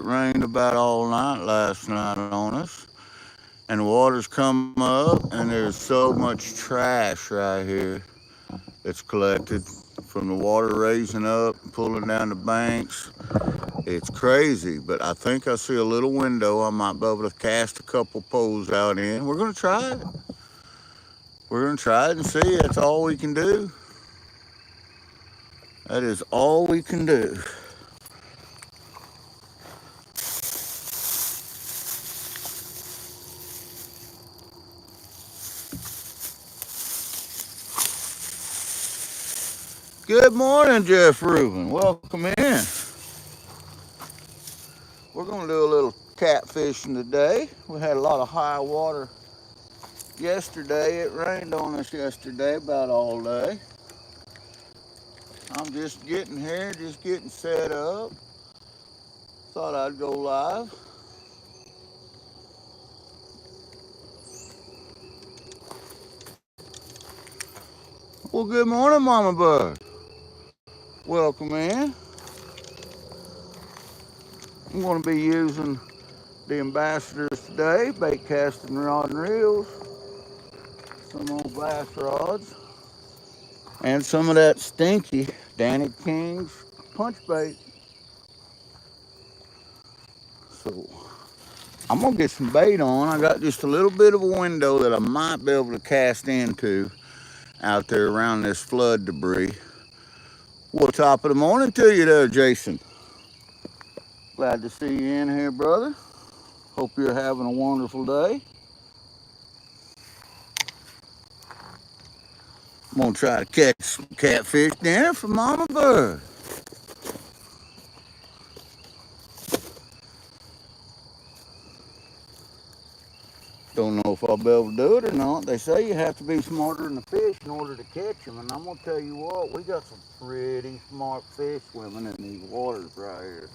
rained about all night last night on us, and the water's come up, and there's so much trash right here that's collected from the water raising up, pulling down the banks. It's crazy, but I think I see a little window I might be able to cast a couple poles out in. We're gonna try it. We're gonna try it and see. That's all we can do. That is all we can do. Good morning, Jeff Rubin. Welcome in. We're going to do a little catfishing today. We had a lot of high water yesterday. It rained on us yesterday about all day. I'm just getting here, just getting set up. Thought I'd go live. Well, good morning, Mama Bird. Welcome in. I'm going to be using the ambassadors today, bait casting rod and reels, some old bass rods, and some of that stinky Danny King's punch bait. So I'm gonna get some bait on. I got just a little bit of a window that I might be able to cast into out there around this flood debris. Well, top of the morning to you there, Jason. Glad to see you in here, brother. Hope you're having a wonderful day. I'm gonna try to catch some catfish dinner for Mama Bird. Don't know if I'll be able to do it or not. They say you have to be smarter than the fish in order to catch them, and I'm gonna tell you what, we got some pretty smart fish swimming in these waters right here.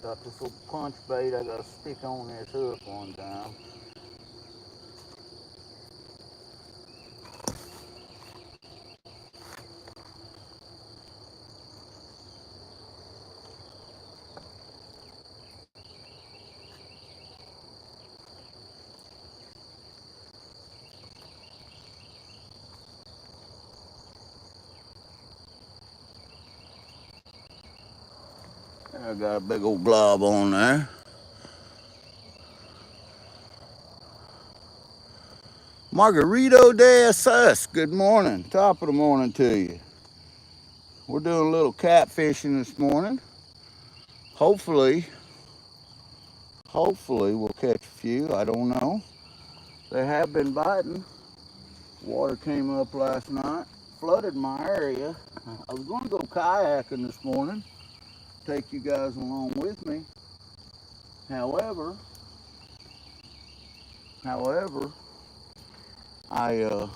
Got this little punch bait I gotta stick on this hook one time. I got a big old blob on there. Margarito de Sus, good morning. Top of the morning to you. We're doing a little catfishing this morning. Hopefully we'll catch a few. I don't know. They have been biting. Water came up last night, flooded my area. I was going to go kayaking this morning, take you guys along with me. However, I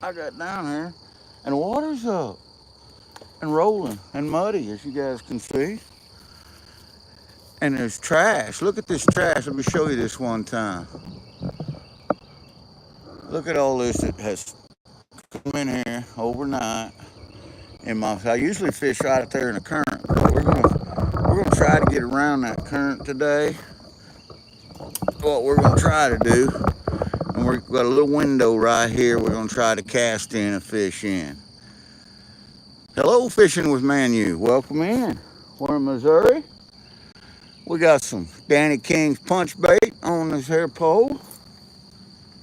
I got down here and the water's up and rolling and muddy, as you guys can see. And there's trash. Look at this trash. Let me show you this one time. Look at all this that has come in here overnight. I usually fish right out there in the current, but we're gonna try to get around that current today. What we're gonna try to do, and we've got a little window right here. We're gonna try to cast in and fish in. Hello, Fishing with Manu. Welcome in. We're in Missouri. We got some Danny King's punch bait on this hair pole.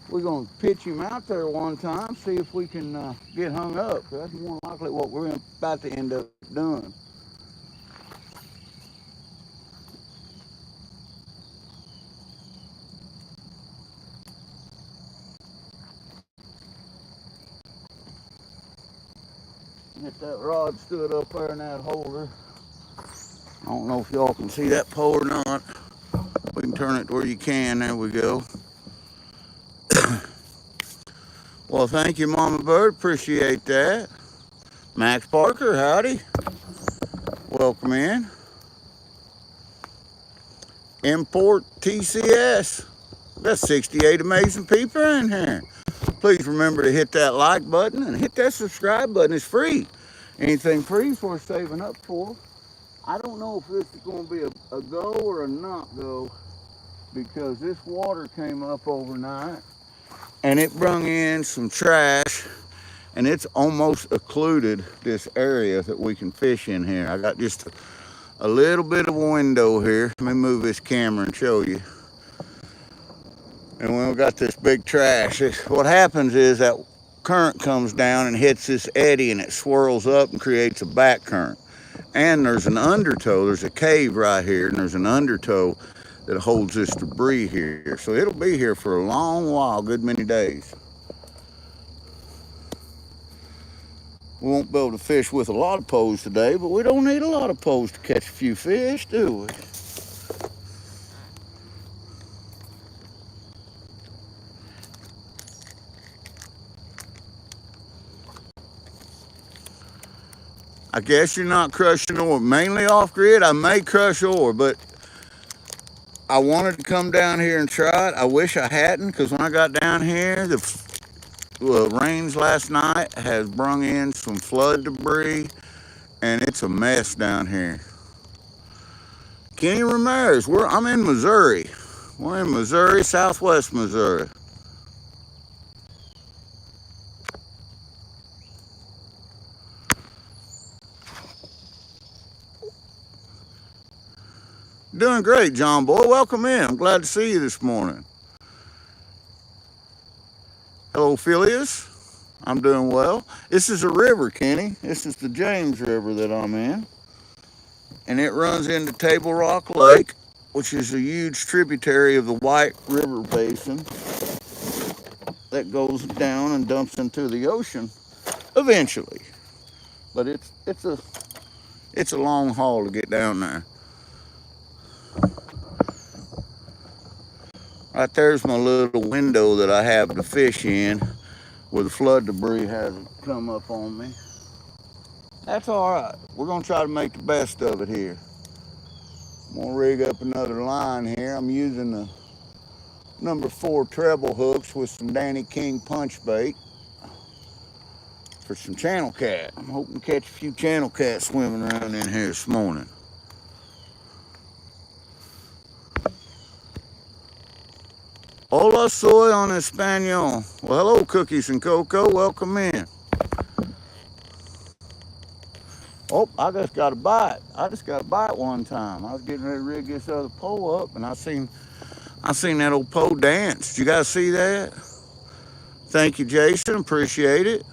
We're gonna pitch him out there one time, see if we can get hung up. That's more likely what we're about to end up doing. Get that rod stood up there in that holder. I don't know if y'all can see that pole or not. We can turn it where you can. There we go. Well, thank you, Mama Bird. Appreciate that. Max Parker, howdy. Welcome in. Import TCS. That's 68 amazing people in here. Please remember to hit that like button and hit that subscribe button. It's free. Anything free is worth saving up for. I don't know if this is going to be a go or a not go because this water came up overnight and it brung in some trash and it's almost occluded this area that we can fish in here. I got just a little bit of a window here. Let me move this camera and show you. And when we got this big trash, what happens is that current comes down and hits this eddy and it swirls up and creates a back current. And there's an undertow, there's a cave right here, and there's an undertow that holds this debris here. So it'll be here for a long while, good many days. We won't be able to fish with a lot of poles today, but we don't need a lot of poles to catch a few fish, do we? I guess you're not crushing ore. Mainly off grid, I may crush ore, but I wanted to come down here and try it. I wish I hadn't, because when I got down here, the rains last night has brung in some flood debris, and it's a mess down here. Kenny Ramirez, I'm in Missouri. We're in Missouri, southwest Missouri. Doing great, John Boy. Welcome in. I'm glad to see you this morning. Hello, Phileas. I'm doing well. This is a river, Kenny. This is the James River that I'm in. And it runs into Table Rock Lake, which is a huge tributary of the White River Basin that goes down and dumps into the ocean eventually. But it's a long haul to get down there. Right there's my little window that I have to fish in where the flood debris hasn't come up on me. That's all right. We're going to try to make the best of it here. I'm going to rig up another line here. I'm using the number 4 treble hooks with some Danny King punch bait for some channel cat. I'm hoping to catch a few channel cats swimming around in here this morning. Hola soy en español. Well, hello, Cookies and Cocoa. Welcome in. Oh, I just got a bite. I just got a bite one time. I was getting ready to rig this other pole up, and I seen that old pole dance. Did you guys see that? Thank you, Jason. Appreciate it.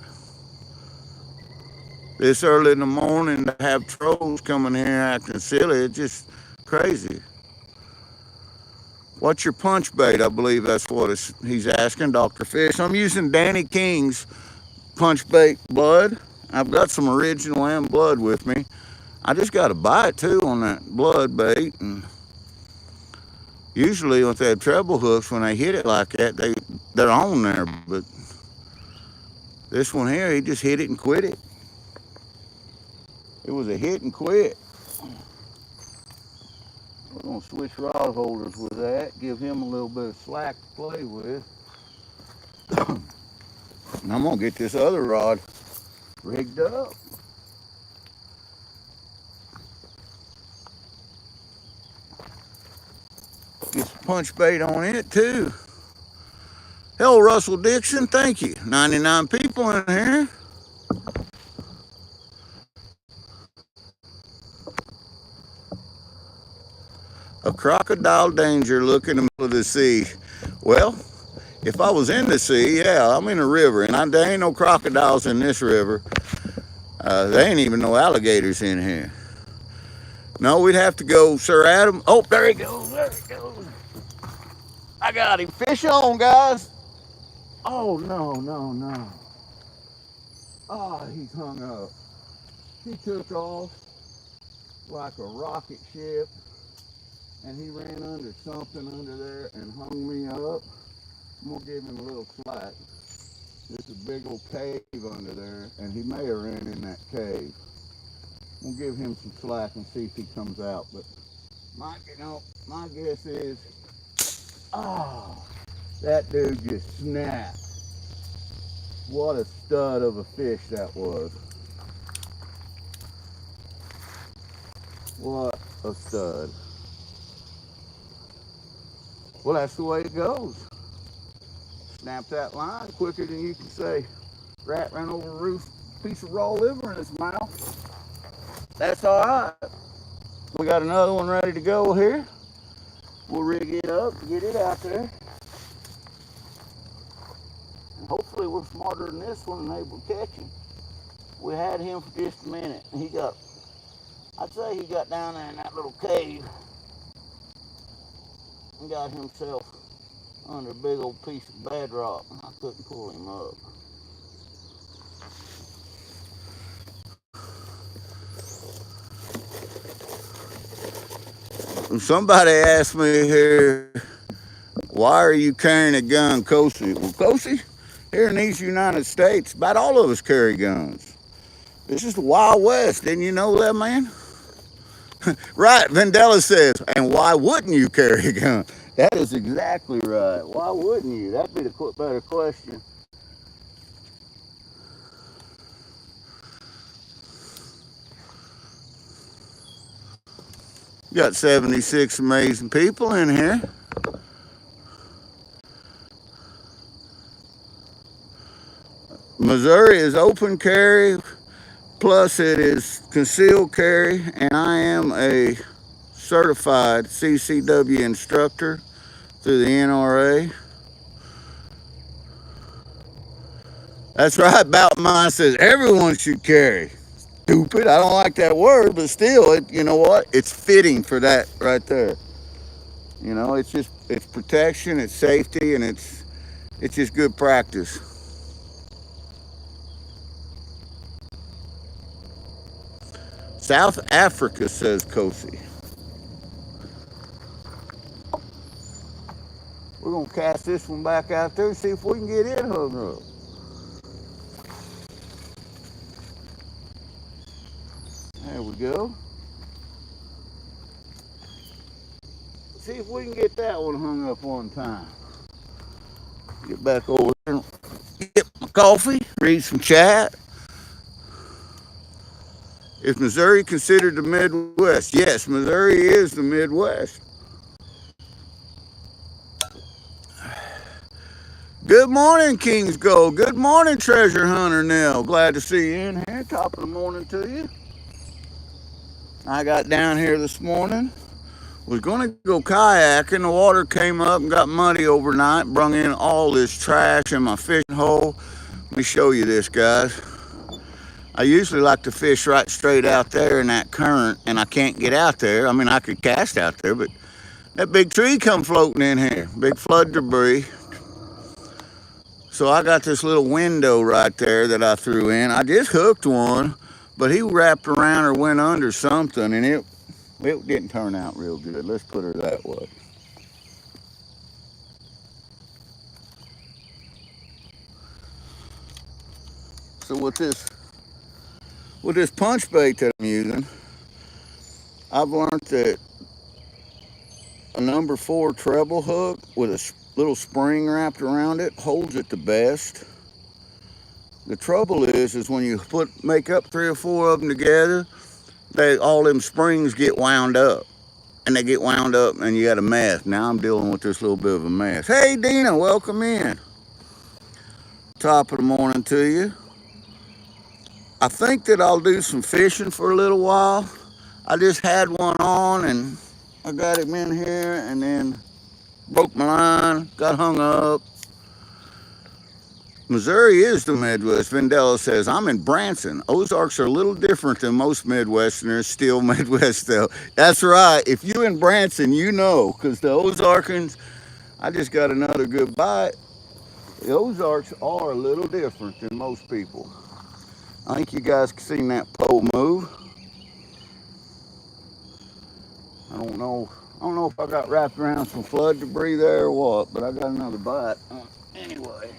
This early in the morning to have trolls coming here acting silly, it's just crazy. What's your punch bait? I believe that's what he's asking, Dr. Fish. I'm using Danny King's punch bait blood. I've got some original and blood with me. I just got a bite too on that blood bait, and usually with that treble hooks, when they hit it like that, they're on there. But this one here, he just hit it and quit it. It was a hit and quit. We're gonna switch rod holders with that, give him a little bit of slack to play with. And I'm gonna get this other rod rigged up. Get some punch bait on it too. Hello, Russell Dixon, thank you. 99 people in here. A crocodile danger looking in the middle of the sea. Well, if I was in the sea, yeah, I'm in a river, and there ain't no crocodiles in this river. There ain't even no alligators in here. No, we'd have to go, Sir Adam. Oh, there he goes, there he goes. I got him. Fish on, guys. Oh, no. Oh, he's hung up. He took off like a rocket ship, and he ran under something under there and hung me up. I'm gonna give him a little slack. There's a big old cave under there, and he may have ran in that cave. I'm gonna give him some slack and see if he comes out. But my guess is, oh, That dude just snapped. What a stud of a fish that was. What a stud. Well, that's the way it goes. Snap that line quicker than you can say. Rat ran over a roof, piece of raw liver in his mouth. That's all right. We got another one ready to go here. We'll rig it up, get it out there. And hopefully we're smarter than this one and able to catch him. We had him for just a minute. I'd say he got down there in that little cave and got himself under a big old piece of bedrock. I couldn't pull him up. Somebody asked me here, why are you carrying a gun, Kosi? Well, Kosi, here in these United States, about all of us carry guns. This is the Wild West. Didn't you know that, man? Right, Vendela says, and why wouldn't you carry a gun? That is exactly right. Why wouldn't you? That'd be the better question. You got 76 amazing people in here. Missouri is open carry, plus it is concealed carry, and I am a certified CCW instructor through the NRA. That's right, About Mine says everyone should carry. Stupid, I don't like that word, but still, you know what? It's fitting for that right there. You know, it's protection, it's safety, and it's just good practice. South Africa, says Kosi. We're gonna cast this one back out there and see if we can get it hung up. There we go. See if we can get that one hung up on time. Get back over there and get my coffee, read some chat. Is Missouri considered the Midwest? Yes, Missouri is the Midwest. Good morning, Kings Gold. Good morning, Treasure Hunter Nell. Glad to see you in here. Top of the morning to you. I got down here this morning. Was going to go kayaking. The water came up and got muddy overnight. Brung in all this trash in my fishing hole. Let me show you this, guys. I usually like to fish right straight out there in that current, and I can't get out there. I mean, I could cast out there, but that big tree come floating in here. Big flood debris. So I got this little window right there that I threw in. I just hooked one, but he wrapped around or went under something, and it didn't turn out real good. Let's put her that way. So with this punch bait that I'm using, I've learned that a number 4 treble hook with a little spring wrapped around it holds it the best. The trouble is when you make up 3 or 4 of them together, all them springs get wound up. And they get wound up and you got a mess. Now I'm dealing with this little bit of a mess. Hey Dina, welcome in. Top of the morning to you. I think that I'll do some fishing for a little while. I just had one on and I got him in here and then broke my line, got hung up. Missouri is the Midwest. Vendela says, I'm in Branson. Ozarks are a little different than most Midwesterners. Still Midwest, though. That's right. If you're in Branson, you know, because the Ozarkans, I just got another good bite. The Ozarks are a little different than most people. I think you guys seen that pole move. I don't know if I got wrapped around some flood debris there or what, but I got another bite. Anyway.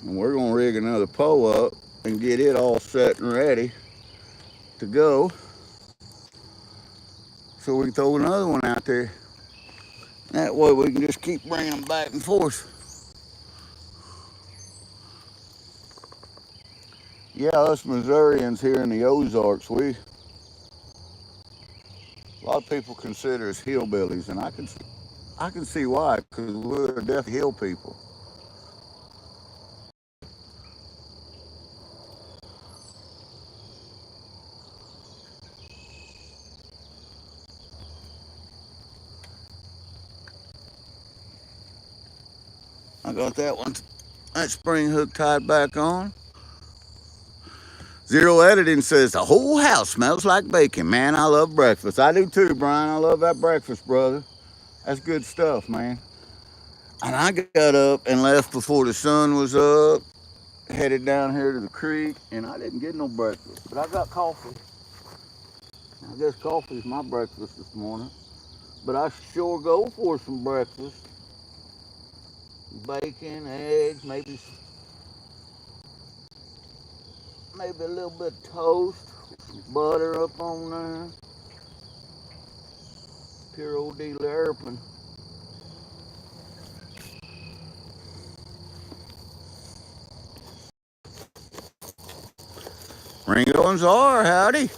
And we're gonna rig another pole up and get it all set and ready to go. so we can throw another one out there. That way we can just keep bringing them back and forth. Yeah, us Missourians here in the Ozarks, a lot of people consider us hillbillies, and I can see why, because we're definitely hill people. I got that spring hook tied back on. Zero Editing says the whole house smells like bacon. Man, I love breakfast. I do too, Brian. I love that breakfast, brother. That's good stuff, man. And I got up and left before the sun was up, headed down here to the creek, and I didn't get no breakfast. But I got coffee. I guess coffee's my breakfast this morning. But I sure go for some breakfast. Bacon, eggs, maybe a little bit of toast, some butter up on there. Pure old dealer Erpin. Ringo and Czar, howdy.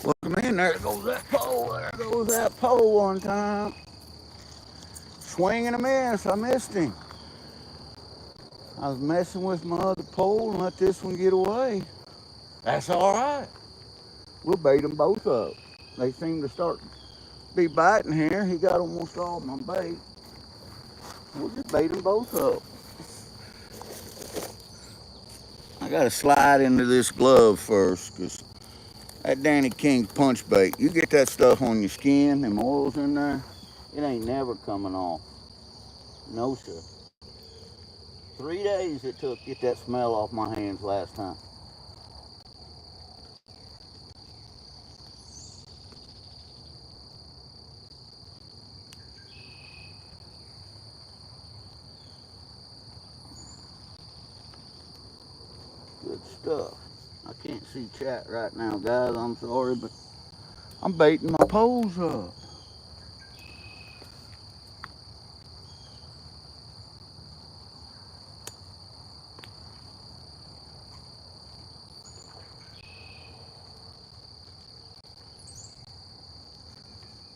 Welcome in. There goes that pole. There goes that pole one time. Swing and a miss. I missed him. I was messing with my other pole and let this one get away. That's all right. We'll bait them both up. They seem to start to be biting here. He got almost all my bait. We'll just bait them both up. I got to slide into this glove first, because that Danny King punch bait, you get that stuff on your skin, them oils in there, it ain't never coming off. No, sir. 3 days it took to get that smell off my hands last time. Good stuff. I can't see chat right now, guys. I'm sorry, but I'm baiting my poles up.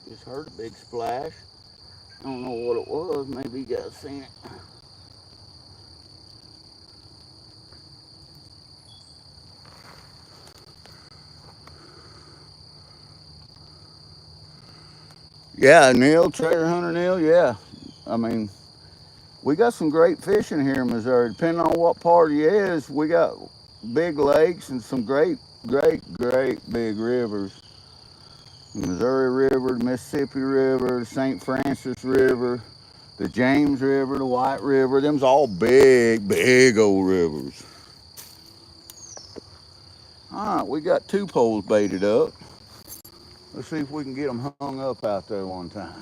Just heard a big splash. I don't know what it was. Maybe you guys seen it. Yeah, Neil, Treasure Hunter Neil, yeah. I mean, we got some great fishing here in Missouri. Depending on what part you is, we got big lakes and some great, great big rivers. The Missouri River, the Mississippi River, the St. Francis River, the James River, the White River. Them's all big old rivers. All right, we got two poles baited up. Let's see if we can get them hung up out there one time.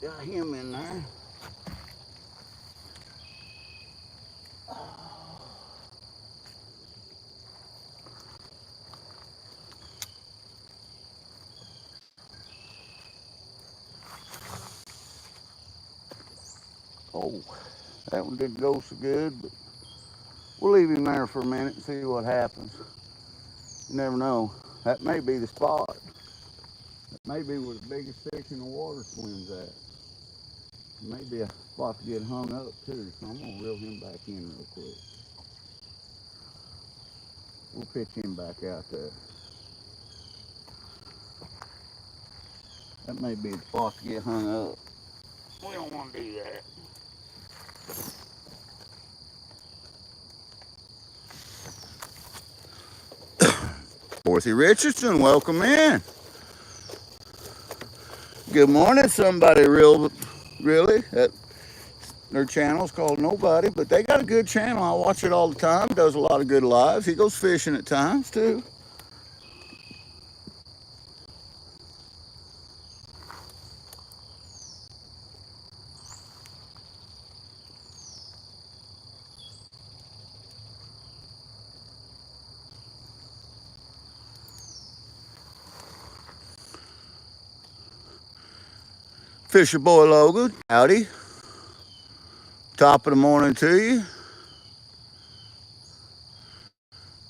Got him in there. Oh, that one didn't go so good, but we'll leave him there for a minute and see what happens. You never know. That may be the spot. That may be where the biggest fish in the water swims at. It may be a spot to get hung up too, so I'm gonna reel him back in real quick. We'll pitch him back out there. That may be the spot to get hung up. We don't want to do that. Dorothy Richardson, welcome in. Good morning, somebody really. Their channel's called Nobody, but they got a good channel. I watch it all the time. Does a lot of good lives. He goes fishing at times too. Fisher Boy Logan, howdy. Top of the morning to you.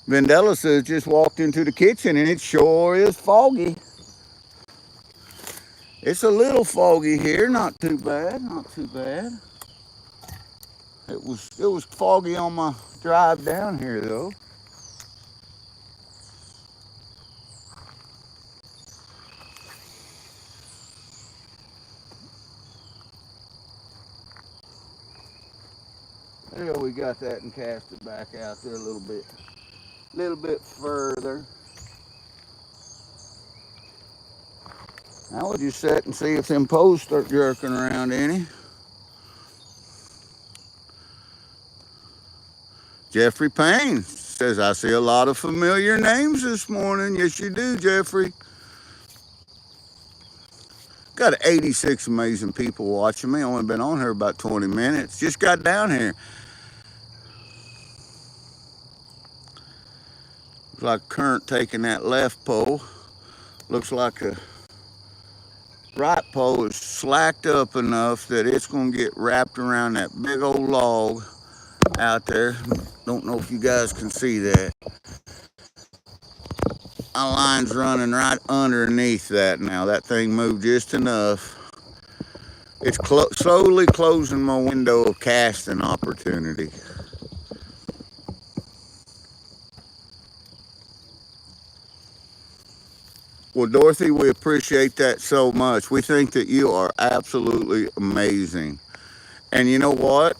Vendela says just walked into the kitchen and it sure is foggy. It's a little foggy here, not too bad, not too bad. It was foggy on my drive down here though. There we got that and cast it back out there a little bit further. Now we'll just set and see if them posts start jerking around any. Jeffrey Payne says, I see a lot of familiar names this morning. Yes, you do, Jeffrey. Got 86 amazing people watching me. Only been on here about 20 minutes. Just got down here. Looks like current taking that left pole. Looks like the right pole is slacked up enough that it's going to get wrapped around that big old log out there. Don't know if you guys can see that. My line's running right underneath that now. That thing moved just enough. It's slowly closing my window of casting opportunity. Well, Dorothy, we appreciate that so much. We think that you are absolutely amazing. And you know what?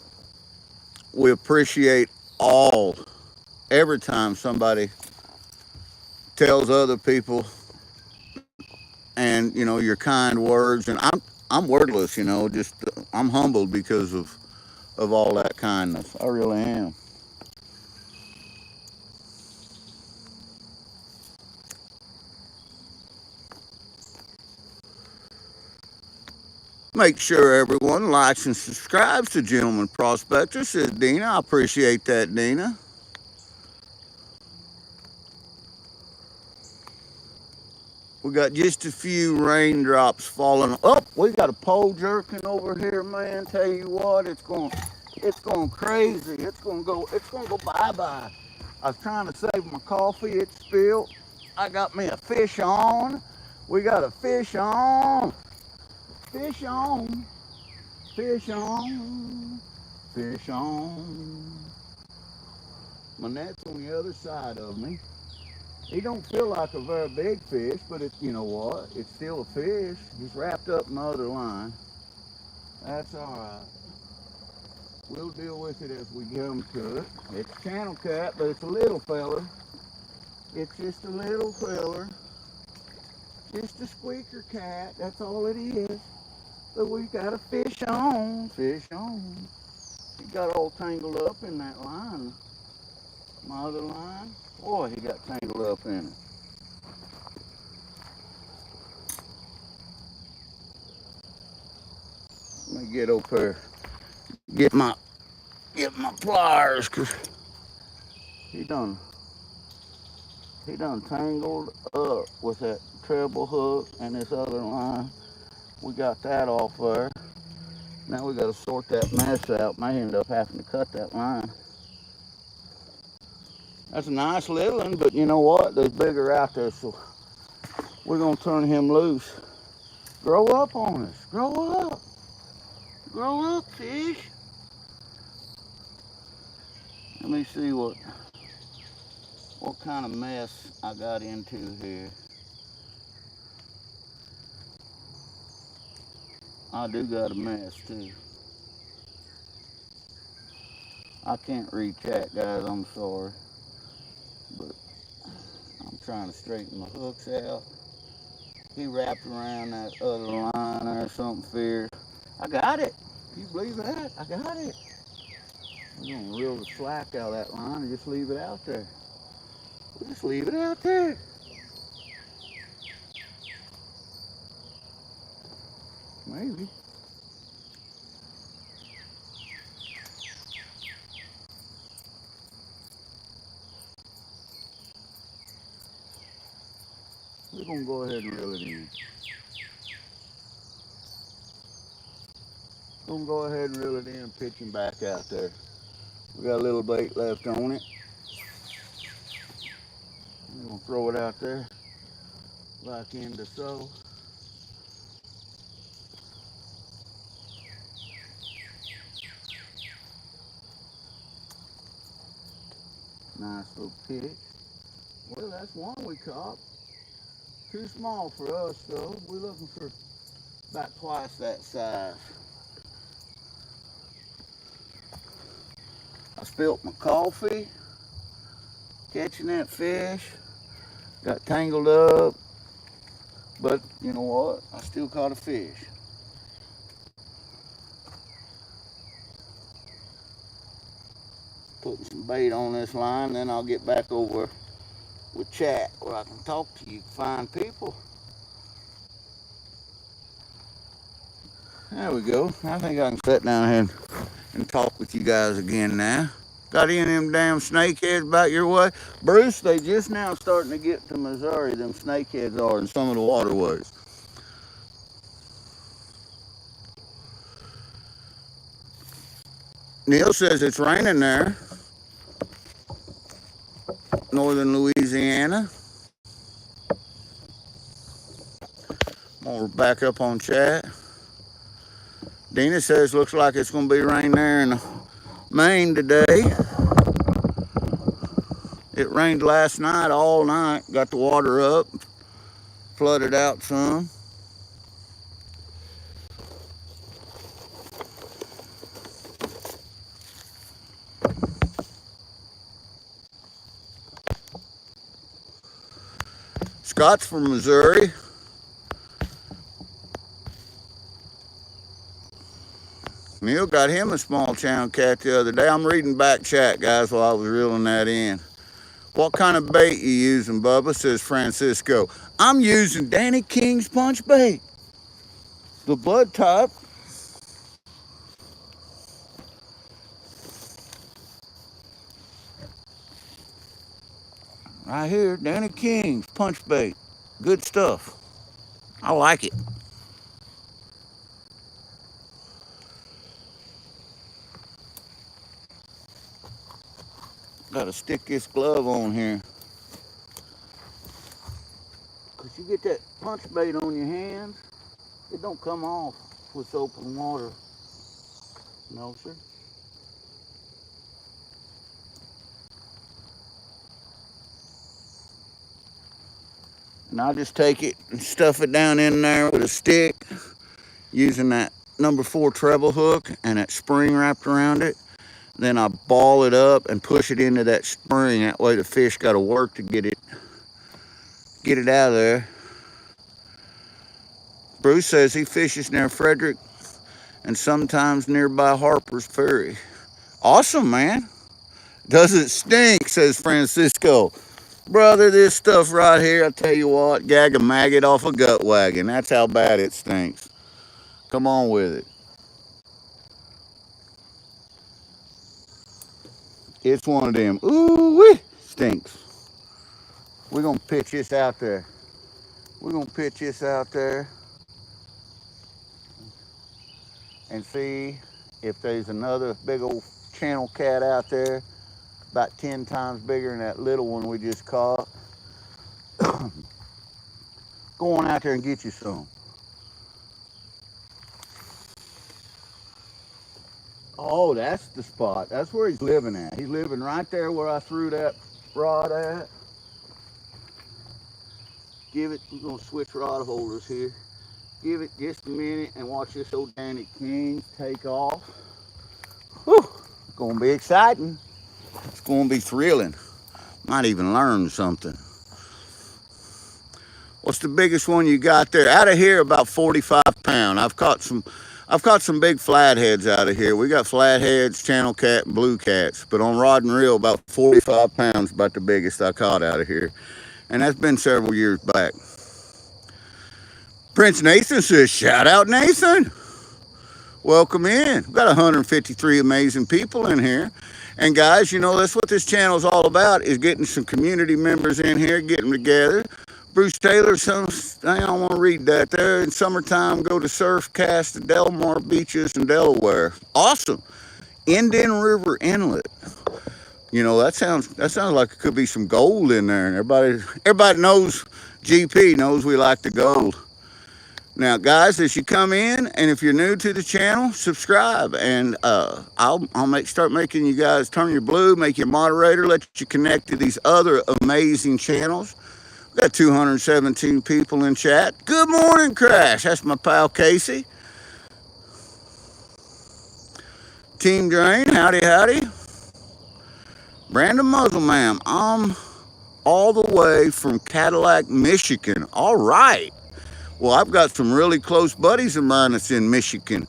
We appreciate every time somebody tells other people and, your kind words. And I'm wordless, just I'm humbled because of all that kindness. I really am. Make sure everyone likes and subscribes to Gentleman Prospector, says Dina. I appreciate that, Dina. We got just a few raindrops falling. Oh, we got a pole jerking over here, man. Tell you what, it's going crazy. It's gonna go bye-bye. I was trying to save my coffee, it spilled. I got me a fish on. We got a fish on. Fish on. Fish on. Fish on. My net's on the other side of me. He don't feel like a very big fish, but you know what? It's still a fish. He's wrapped up in the other line. That's all right. We'll deal with it as we come to it. It's a channel cat, but it's a little feller. It's just a little feller. Just a squeaker cat. That's all it is. But we got a fish on. Fish on. He got all tangled up in that line. My other line. Boy, he got tangled up in it. Let me get up here. Get my pliers, cause he done tangled up with that treble hook and this other line. We got that off there. Now we got to sort that mess out. May end up having to cut that line. That's a nice little one, but you know what? There's bigger out there, so we're gonna turn him loose. Grow up on us. Grow up. Grow up, fish. Let me see what kind of mess I got into here. I do got a mess too. I can't read chat, guys, I'm sorry. But I'm trying to straighten my hooks out. He wrapped around that other line or something fierce. I got it. Can you believe that? I got it. We're gonna reel the slack out of that line and just leave it out there. We'll just leave it out there. Maybe. We're gonna go ahead and reel it in. Gonna go ahead and reel it in and pitch him back out there. We got a little bait left on it. I'm gonna throw it out there back into so. Nice little pitch. Well, that's one we caught. Too small for us though. We're looking for about twice that size. I spilt my coffee catching that fish. Got tangled up, but you know what? I still caught a fish. Putting some bait on this line, then I'll get back over with chat where I can talk to you fine people. There we go. I think I can sit down here and talk with you guys again now. Got any of them damn snakeheads back your way? Bruce, they just now starting to get to Missouri, them snakeheads are in some of the waterways. Neil says it's raining there. Northern Louisiana. I'm gonna back up on chat. Dina says looks like it's gonna be rain there in Maine today. It rained last night all night, got the water up, flooded out some. Scott's from Missouri. Neil got him a small channel cat the other day. I'm reading back chat, guys, while I was reeling that in. What kind of bait you using, Bubba? Says Francisco. I'm using Danny King's punch bait. The blood type. Right here, Danny King's punch bait. Good stuff. I like it. Gotta stick this glove on here. Cause you get that punch bait on your hands, it don't come off with soap and water. No, sir. And I'll just take it and stuff it down in there with a stick using that number 4 treble hook and that spring wrapped around it. Then I ball it up and push it into that spring. That way the fish got to work to get it out of there. Bruce says he fishes near Frederick and sometimes nearby Harper's Ferry. Awesome, man. Does it stink, says Francisco. Brother, this stuff right here, I tell you what, gag a maggot off a gut wagon. That's how bad it stinks. Come on with it. It's one of them. Ooh-wee, stinks. We're going to pitch this out there. We're going to pitch this out there and see if there's another big old channel cat out there about 10 times bigger than that little one we just caught. Go on out there and get you some. Oh, that's the spot. That's where he's living at. He's living right there where I threw that rod at. Give it, we're going to switch rod holders here. Give it just a minute and watch this old Danny King take off. Whew, it's going to be exciting. It's going to be thrilling. Might even learn something. What's the biggest one you got there? Out of here, about 45 pounds. I've caught some big flatheads out of here. We got flatheads, channel cat, and blue cats. But on rod and reel, about 45 pounds, about the biggest I caught out of here. And that's been several years back. Prince Nathan says, shout out Nathan. Welcome in. We've got 153 amazing people in here. And guys, you know, that's what this channel is all about, is getting some community members in here, getting together, Bruce Taylor, I don't want to read that. There in summertime, go to surf cast at Delmar beaches in Delaware. Awesome. Indian River Inlet. You know, that sounds like it could be some gold in there. And everybody knows, GP knows we like the gold. Now, guys, as you come in, and if you're new to the channel, subscribe, and I'll start making you guys turn your blue, make you a moderator, let you connect to these other amazing channels. We got 217 people in chat. Good morning, Crash. That's my pal Casey. Team Drain, howdy, howdy. Brandon Muzzleman, I'm all the way from Cadillac, Michigan. All right. Well, I've got some really close buddies of mine that's in Michigan.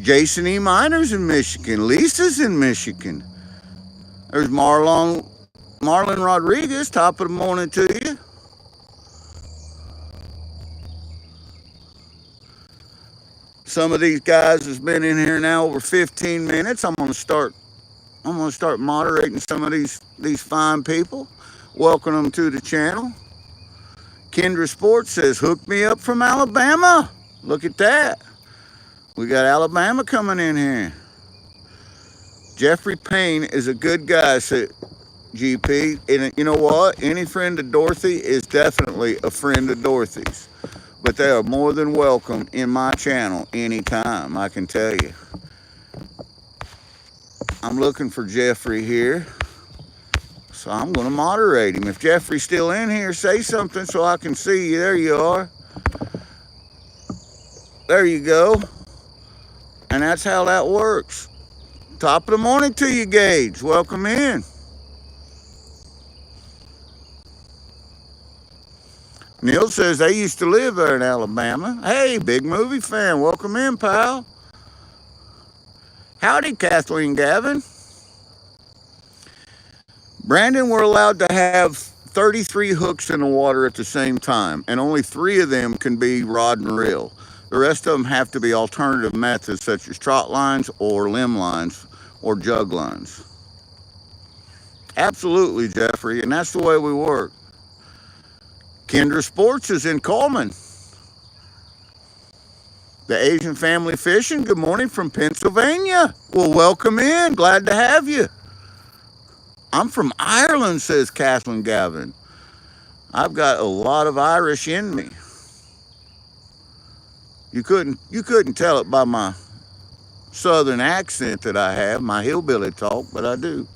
Jason E. Miner's in Michigan. Lisa's in Michigan. There's Marlon Rodriguez. Top of the morning to you. Some of these guys has been in here now over 15 minutes. I'm gonna start moderating some of these fine people. Welcome them to the channel. Kendra Sports says, hook me up from Alabama. Look at that. We got Alabama coming in here. Jeffrey Payne is a good guy, said GP. And you know what? Any friend of Dorothy is definitely a friend of Dorothy's. But they are more than welcome in my channel anytime, I can tell you. I'm looking for Jeffrey here. So I'm going to moderate him. If Jeffrey's still in here, say something so I can see you. There you are. There you go. And that's how that works. Top of the morning to you, Gage. Welcome in. Neil says they used to live there in Alabama. Hey, big movie fan. Welcome in, pal. Howdy, Kathleen Gavin. Brandon, we're allowed to have 33 hooks in the water at the same time, and only 3 of them can be rod and reel. The rest of them have to be alternative methods such as trot lines or limb lines or jug lines. Absolutely, Jeffrey, and that's the way we work. Kendra Sports is in Coleman. The Asian Family Fishing, good morning from Pennsylvania. Well, welcome in. Glad to have you. I'm from Ireland, says Kathleen Gavin. I've got a lot of Irish in me. You couldn't tell it by my southern accent that I have, my hillbilly talk, but I do.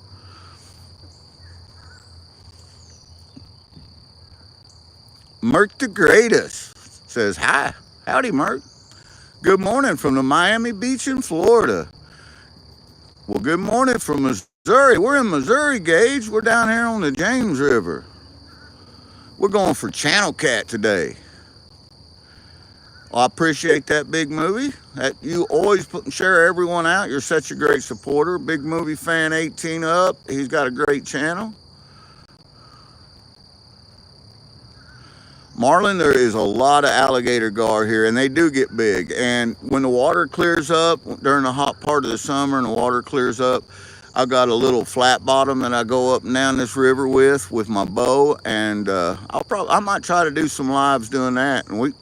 Merc the Greatest says, hi. Howdy, Merc. Good morning from the Miami Beach in Florida. Well, good morning from Missouri. We're in Missouri, Gage. We're down here on the James River. We're going for Channel Cat today. Well, I appreciate that, big movie. That you always share everyone out. You're such a great supporter. Big movie fan 18 up. He's got a great channel. Marlin, there is a lot of alligator gar here, and they do get big. And when the water clears up, during the hot part of the summer and the water clears up, I've got a little flat bottom that I go up and down this river with my bow, and I might try to do some lives doing that. And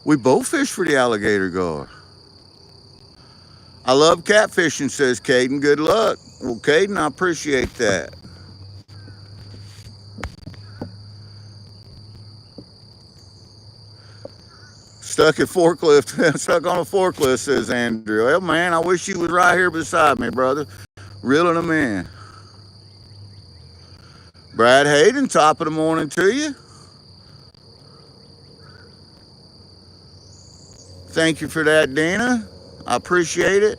we bow fish for the alligator gar. I love catfishing, says Caden. Good luck. Well, Caden, I appreciate that. Stuck on a forklift, says Andrew. Well, man, I wish you was right here beside me, brother. Reeling them in. Brad Hayden, top of the morning to you. Thank you for that, Dina. I appreciate it.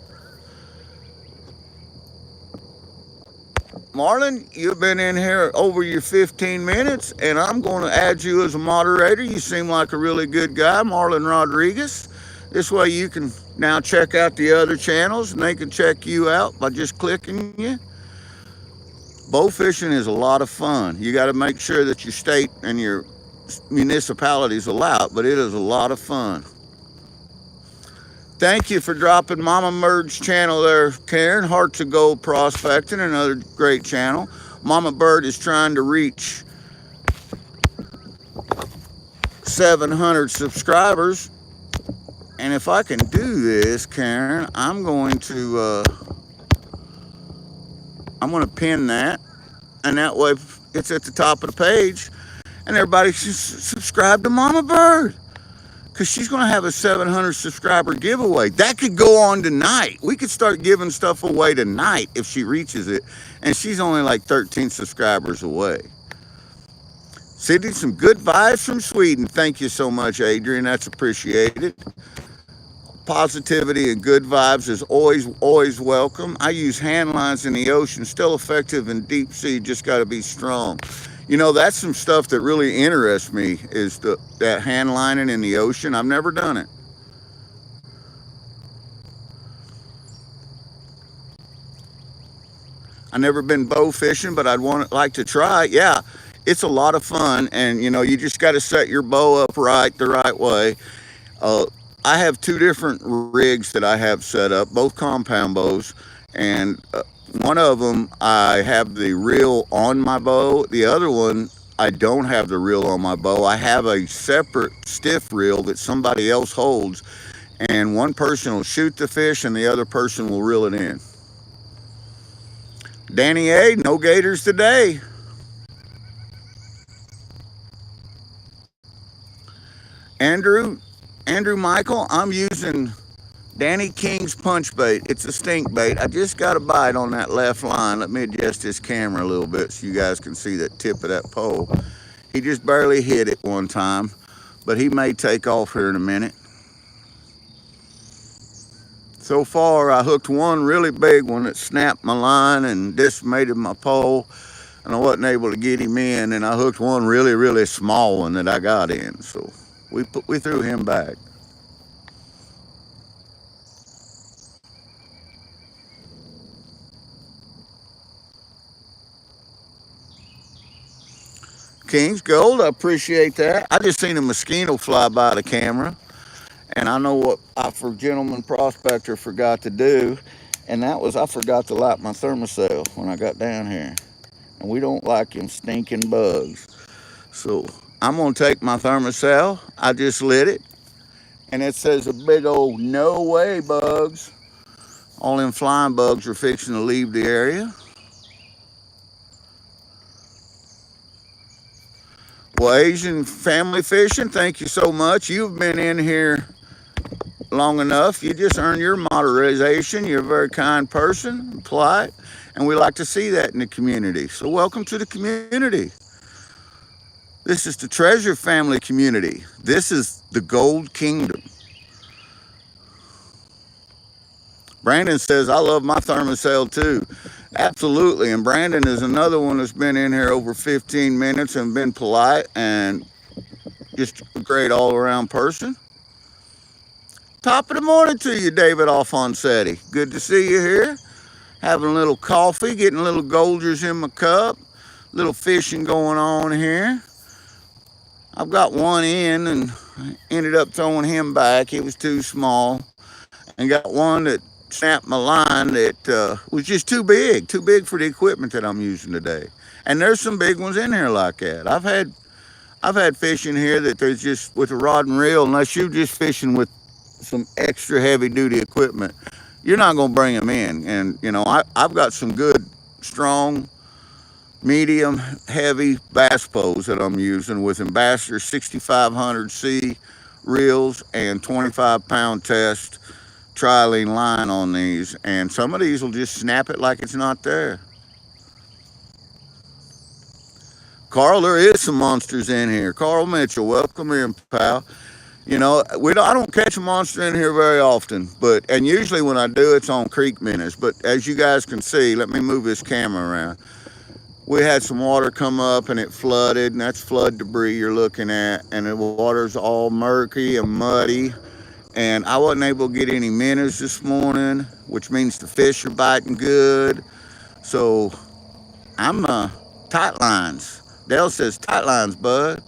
Marlon, you've been in here over your 15 minutes, and I'm going to add you as a moderator. You seem like a really good guy, Marlon Rodriguez. This way you can now check out the other channels, and they can check you out by just clicking you. Bow fishing is a lot of fun. You got to make sure that your state and your municipalities allow it, but it is a lot of fun. Thank you for dropping Mama Bird's channel there, Karen. Hearts of Gold Prospecting, another great channel. Mama Bird is trying to reach 700 subscribers. And if I can do this, Karen, I'm going to pin that, and that way it's at the top of the page, and everybody should subscribe to Mama Bird, because she's going to have a 700 subscriber giveaway. That could go on tonight. We could start giving stuff away tonight if she reaches it, and she's only like 13 subscribers away. Sydney, some good vibes from Sweden. Thank you so much, Adrian. That's appreciated. Positivity and good vibes is always welcome. I use hand lines in the ocean, still effective in deep sea, just got to be strong. You know, that's some stuff that really interests me, is that hand lining in the ocean. I've never done it. I've never been bow fishing, but like to try. Yeah, it's a lot of fun, and you know, you just got to set your bow up right the right way. Uh, I have two different rigs that I have set up, both compound bows, and one of them I have the reel on my bow. The other one I don't have the reel on my bow. I have a separate stiff reel that somebody else holds, and one person will shoot the fish and the other person will reel it in. Danny A, no gators today. Andrew, Andrew Michael, I'm using Danny King's punch bait. It's a stink bait. I just got a bite on that left line. Let me adjust this camera a little bit so you guys can see that tip of that pole. He just barely hit it one time, but he may take off here in a minute. So far, I hooked one really big one that snapped my line and decimated my pole, and I wasn't able to get him in, and I hooked one really small one that I got in, so we threw him back. King's Gold, I appreciate that. I just seen a mosquito fly by the camera, and I know what for gentleman prospector forgot to do, and that was I forgot to light my thermocell when I got down here, and we don't like them stinking bugs. So I'm gonna take my thermocell. I just lit it, and it says a big old no way bugs. All them flying bugs are fixing to leave the area. Well, Asian family fishing, thank you so much. You've been in here long enough. You just earned your moderation. You're a very kind person, polite, and we like to see that in the community. So welcome to the community. This is the Treasure Family community. This is the Gold Kingdom. Brandon says, I love my thermocell too. Absolutely. And Brandon is another one that's been in here over 15 minutes and been polite and just a great all around person. Top of the morning to you, David Alfonsetti. Good to see you here. Having a little coffee, getting a little Golders in my cup. Little fishing going on here. I've got one in and ended up throwing him back. He was too small. And got one that snapped my line that was just too big for the equipment that I'm using today. And there's some big ones in here like that. I've had fish in here that there's just with a rod and reel, unless you're just fishing with some extra heavy duty equipment, you're not going to bring them in. And you know, I've got some good, strong, medium, heavy bass poles that I'm using with Ambassador 6500C reels and 25-pound test trilene line on these, and some of these will just snap it like it's not there. Carl, there is some monsters in here. Carl Mitchell, welcome in, pal. You know, I don't catch a monster in here very often, and usually when I do, it's on creek minnows. But as you guys can see, let me move this camera around. We had some water come up and it flooded, and that's flood debris you're looking at, and the water's all murky and muddy. And I wasn't able to get any minnows this morning, which means the fish are biting good. So I'm tight lines. Dale says tight lines, bud.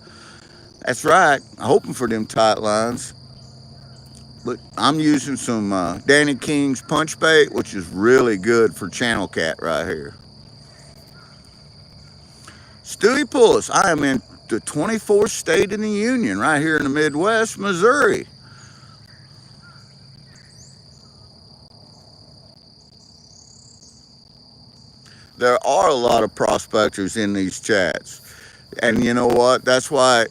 That's right. I'm hoping for them tight lines. But I'm using some Danny King's punch bait, which is really good for channel cat right here. Stewie Pullis, I am in the 24th state in the union, right here in the Midwest, Missouri. There are a lot of prospectors in these chats. And you know what? That's why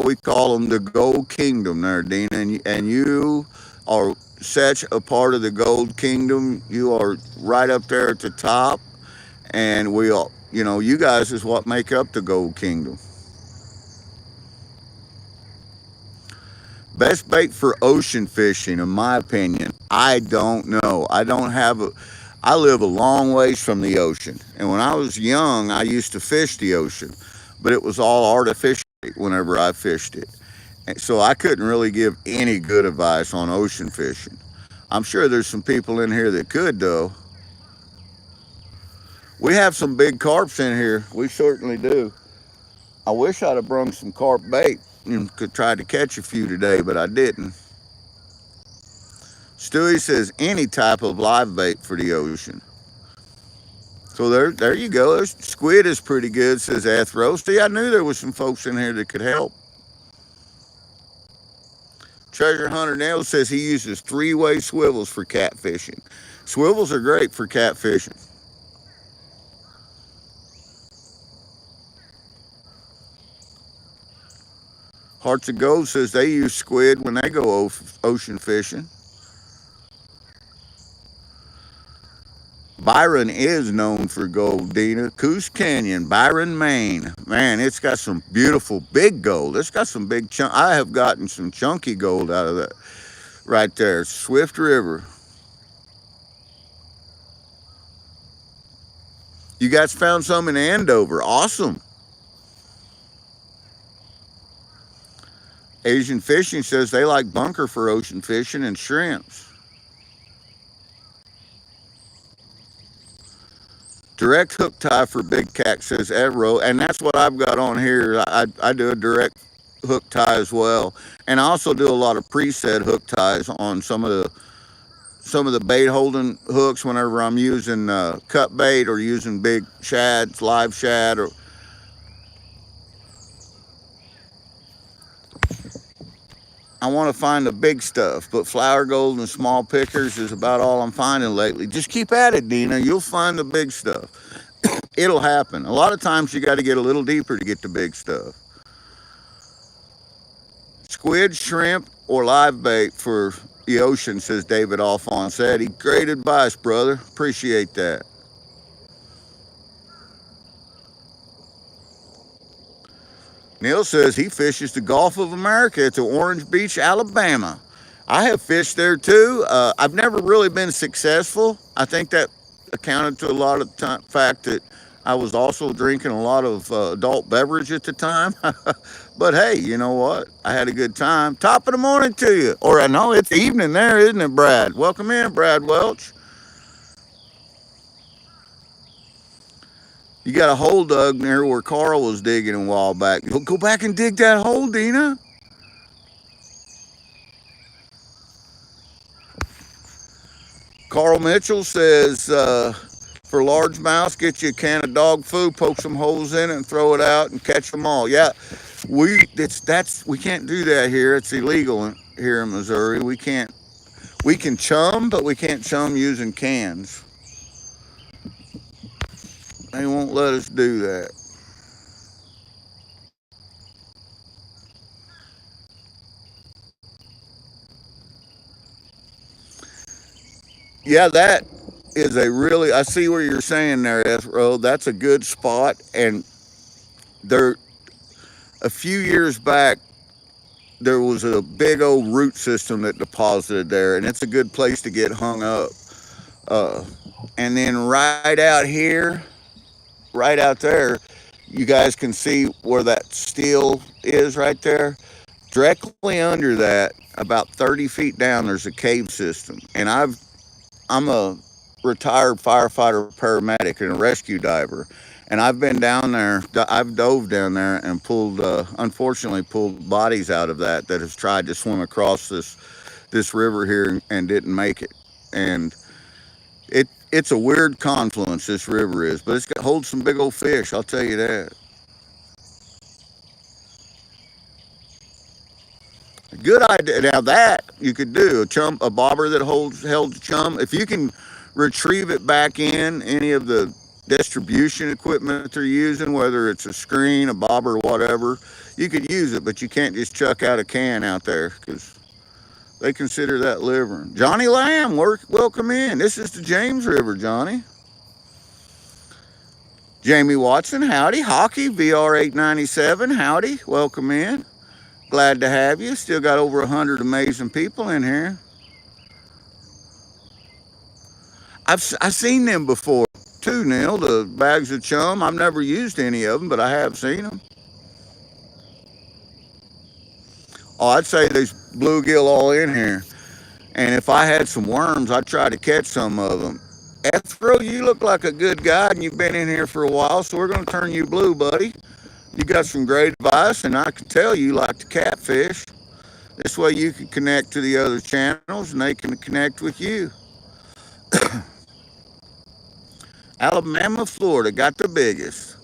we call them the Gold Kingdom there, Dina. And you are such a part of the Gold Kingdom. You are right up there at the top. And we all, you guys is what make up the Gold Kingdom. Best bait for ocean fishing, in my opinion, I don't know. I live a long ways from the ocean. And when I was young, I used to fish the ocean, but it was all artificial whenever I fished it. And so I couldn't really give any good advice on ocean fishing. I'm sure there's some people in here that could, though. We have some big carps in here. We certainly do. I wish I'd have brung some carp bait and could try to catch a few today, but I didn't. Stewie says any type of live bait for the ocean. So there you go. Squid is pretty good, says Athro. See, I knew there was some folks in here that could help. Treasure Hunter Nail says he uses three-way swivels for catfishing. Swivels are great for catfishing. Hearts of Gold says they use squid when they go ocean fishing. Byron is known for gold, Dina. Coos Canyon, Byron, Maine. Man, it's got some beautiful big gold. It's got some big chunk. I have gotten some chunky gold out of that right there. Swift River. You guys found some in Andover. Awesome. Asian Fishing says they like bunker for ocean fishing and shrimps. Direct hook tie for big cat, says Evro, and that's what I've got on here. I do a direct hook tie as well, and I also do a lot of preset hook ties on some of the bait holding hooks whenever I'm using cut bait or using big shads, live shad, or I want to find the big stuff, but flower gold and small pickers is about all I'm finding lately. Just keep at it, Dina. You'll find the big stuff. It'll happen. A lot of times you got to get a little deeper to get the big stuff. Squid, shrimp, or live bait for the ocean, says David Alphonsetti. Great advice, brother. Appreciate that. Neil says he fishes the Gulf of America to Orange Beach, Alabama. I have fished there too. I've never really been successful. I think that accounted to a lot of the fact that I was also drinking a lot of adult beverage at the time. But hey, you know what? I had a good time. Top of the morning to you. Or I know it's evening there, isn't it, Brad? Welcome in, Brad Welch. You got a hole dug near where Carl was digging a while back. Go back and dig that hole, Dina. Carl Mitchell says, for largemouths, get you a can of dog food, poke some holes in it, and throw it out and catch them all. Yeah, we can't do that here. It's illegal here in Missouri. We can't. We can chum, but we can't chum using cans. They won't let us do that. Yeah, that is a really. I see what you're saying there, Esro. That's a good spot, and there. A few years back, there was a big old root system that deposited there, and it's a good place to get hung up. Uh, and then right out there, you guys can see where that steel is right there. Directly under that, about 30 feet down, there's a cave system, and I'm a retired firefighter, paramedic, and a rescue diver. And I've been down there. I've dove down there and unfortunately, pulled bodies out of that has tried to swim across this river here and didn't make it. And it's a weird confluence. This river is, but holds some big old fish. I'll tell you that. Good idea. Now that you could do a bobber that held chum. If you can retrieve it back in any of the distribution equipment that they're using, whether it's a screen, a bobber, whatever, you could use it, but you can't just chuck out a can out there because they consider that liver. Johnny Lamb, welcome in. This is the James River, Johnny. Jamie Watson, howdy. Hockey, VR897, howdy. Welcome in. Glad to have you. Still got over 100 amazing people in here. I've seen them before too, Neil. The bags of chum. I've never used any of them, but I have seen them. Oh, I'd say there's bluegill all in here. And if I had some worms, I'd try to catch some of them. Ethro, you look like a good guy, and you've been in here for a while, so we're going to turn you blue, buddy. You got some great advice, and I can tell you like to catfish. This way you can connect to the other channels, and they can connect with you. Alabama, Florida got the biggest.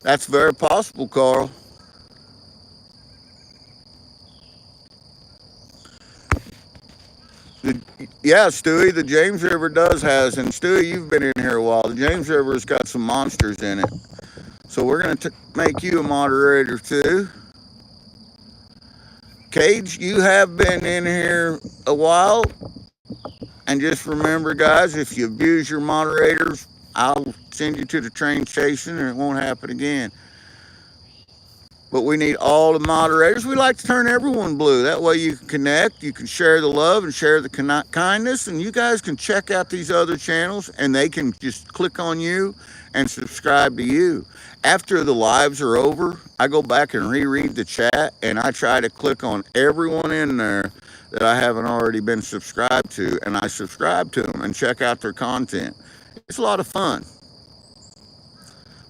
That's very possible, Carl. Yeah, Stewie, the James River has, and Stewie, you've been in here a while. The James River's got some monsters in it. So we're going to make you a moderator too. Cage, you have been in here a while. And just remember, guys, if you abuse your moderators, I'll send you to the train station and it won't happen again. But we need all the moderators. We like to turn everyone blue. That way you can connect, you can share the love and share the kindness, and you guys can check out these other channels and they can just click on you and subscribe to you. After the lives are over, I go back and reread the chat and I try to click on everyone in there that I haven't already been subscribed to, and I subscribe to them and check out their content. It's a lot of fun.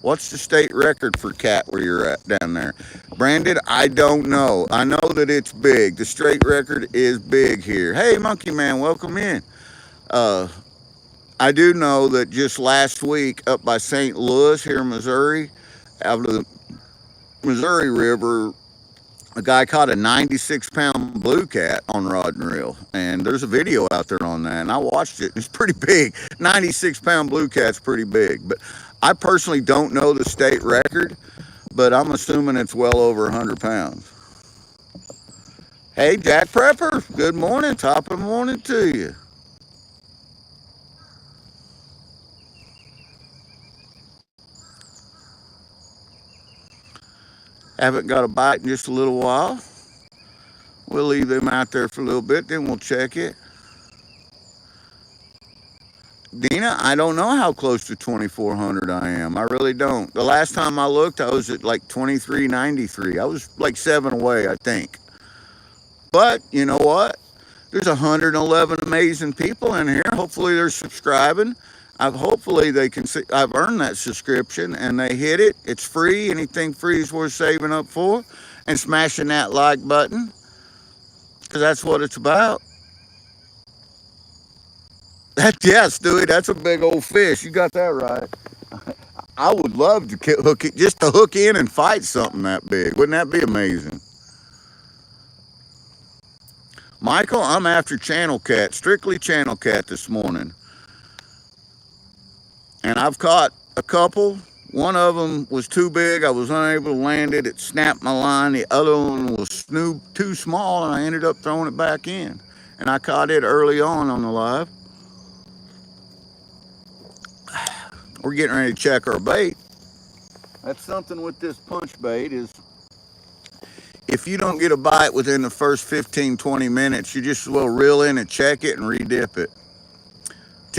What's the state record for cat where you're at down there? Brandon, I don't know. I know that it's big. The state record is big here. Hey, Monkey Man, welcome in. I do know that just last week up by St. Louis here in Missouri, out of the Missouri River, a guy caught a 96-pound blue cat on rod and reel, and there's a video out there on that, and I watched it. It's pretty big. 96-pound blue cat's pretty big, but I personally don't know the state record, but I'm assuming it's well over 100 pounds. Hey, Jack Prepper, good morning. Top of the morning to you. Haven't got a bite in just a little while. We'll leave them out there for a little bit, then we'll check it. Dina, I don't know how close to 2,400 I am. I really don't. The last time I looked, I was at like 2393. I was like 7 away, I think. But you know what? There's 111 amazing people in here. Hopefully they're subscribing. Hopefully they can see I've earned that subscription and they hit it. It's free. Anything free is worth saving up for, and smashing that like button, because that's what it's about. Yeah, Stewie, that's a big old fish. You got that right. I would love to hook it, just to hook in and fight something that big. Wouldn't that be amazing? Michael, I'm after channel cat, strictly channel cat this morning. And I've caught a couple. One of them was too big. I was unable to land it. It snapped my line. The other one was too small, and I ended up throwing it back in. And I caught it early on the live. We're getting ready to check our bait. That's something with this punch bait is, if you don't get a bite within the first 15, 20 minutes, you just will reel in and check it and re-dip it.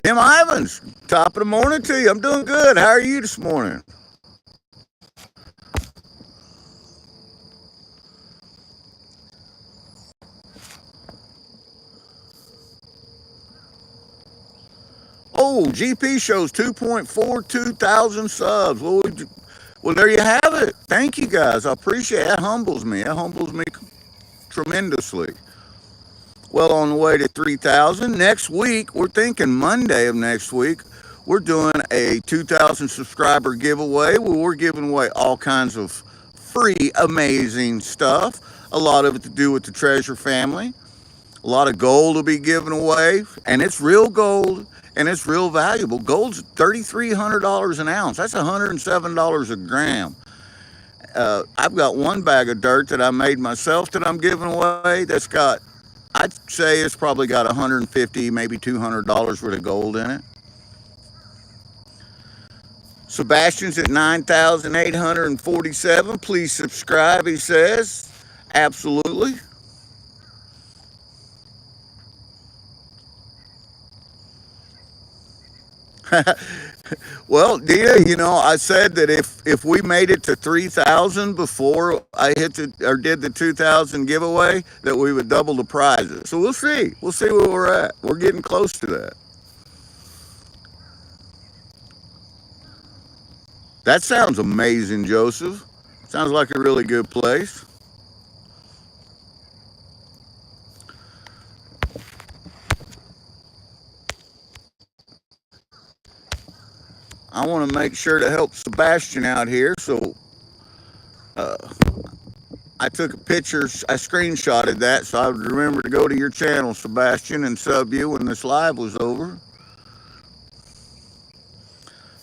Tim Ivans, top of the morning to you. I'm doing good. How are you this morning? Oh, GP shows 2.42 thousand subs. Well, there you have it. Thank you, guys. I appreciate it. That humbles me. That humbles me tremendously. Well, on the way to 3,000. Next week, we're thinking Monday of next week, we're doing a 2,000 subscriber giveaway where we're giving away all kinds of free, amazing stuff. A lot of it to do with the treasure family. A lot of gold will be given away, and it's real gold, and it's real valuable. Gold's $3,300 an ounce. That's $107 a gram. I've got one bag of dirt that I made myself that I'm giving away. That's got, I'd say it's probably got 150, maybe $200 worth of gold in it. Sebastian's at 9,847. Please subscribe, he says. Absolutely. Well, Dina, I said that if we made it to 3,000 before I hit the or did the 2,000 giveaway, that we would double the prizes. So we'll see. We'll see where we're at. We're getting close to that. That sounds amazing, Joseph. Sounds like a really good place. I want to make sure to help Sebastian out here. So uh, I took a picture, I screenshotted that so I would remember to go to your channel, Sebastian, and sub you when this live was over.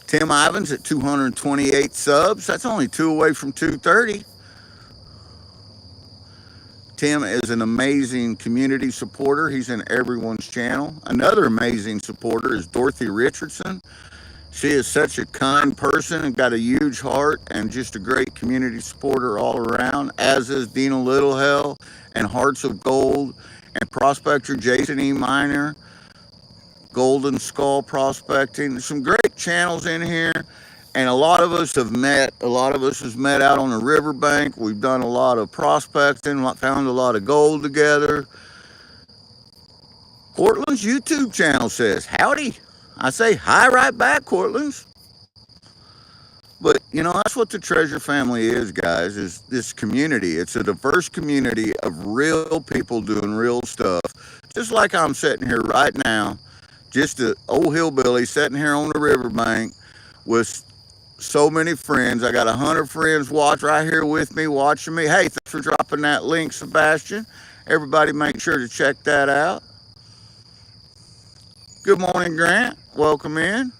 Tim Ivins at 228 subs. That's only two away from 230. Tim is an amazing community supporter. He's in everyone's channel. Another amazing supporter is Dorothy Richardson. She is such a kind person and got a huge heart and just a great community supporter all around, as is Dina Littlehell and Hearts of Gold and Prospector Jason E. Miner, Golden Skull Prospecting. There's some great channels in here. And a lot of us have met. A lot of us has met out on the riverbank. We've done a lot of prospecting, found a lot of gold together. Cortland's YouTube channel says, howdy. I say hi right back, Cortland's. But that's what the treasure family is, guys, is this community. It's a diverse community of real people doing real stuff. Just like I'm sitting here right now, just an old hillbilly sitting here on the riverbank with so many friends. I got 100 friends right here with me, watching me. Hey, thanks for dropping that link, Sebastian. Everybody make sure to check that out. Good morning, Grant. Welcome in.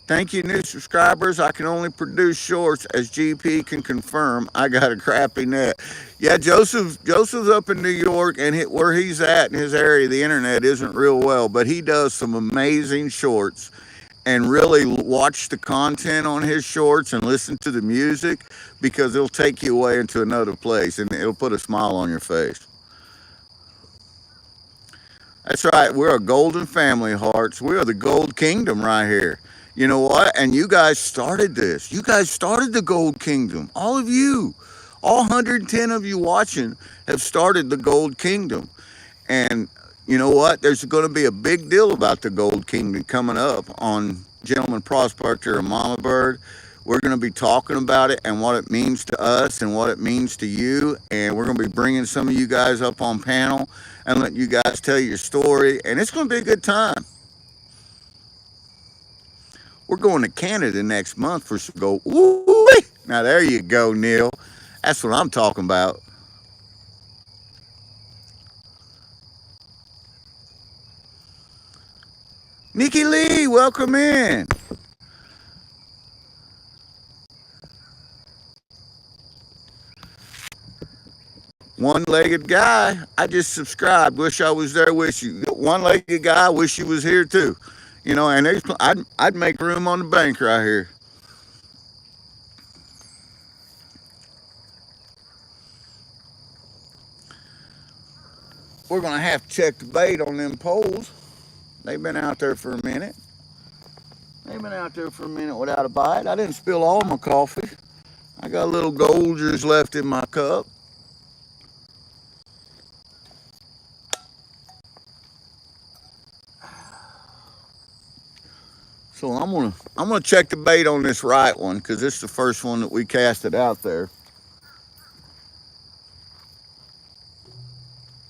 Thank you, new subscribers. I can only produce shorts, as GP can confirm. I got a crappy net. Yeah, Joseph's up in New York, and where he's at in his area, the internet isn't real well, but he does some amazing shorts. And really watch the content on his shorts and listen to the music, because it'll take you away into another place and it'll put a smile on your face. That's right. We're a golden family, Hearts. We are the Gold Kingdom right here. You know what? And you guys started this. You guys started the Gold Kingdom. All of you, all 110 of you watching have started the Gold Kingdom. And you know what? There's going to be a big deal about the Gold Kingdom coming up on Gentleman Prospector and Mama Bird. We're going to be talking about it and what it means to us and what it means to you. And we're going to be bringing some of you guys up on panel and letting you guys tell your story. And it's going to be a good time. We're going to Canada next month for some gold. Ooh, now there you go, Neil. That's what I'm talking about. Nikki Lee, welcome in. One-legged guy, I just subscribed. Wish I was there with you. One-legged guy, wish you was here too. And I'd make room on the bank right here. We're gonna have to check the bait on them poles. They've been out there for a minute. They've been out there for a minute without a bite. I didn't spill all my coffee. I got a little Golders left in my cup. So I'm gonna check the bait on this right one, because this is the first one that we casted out there.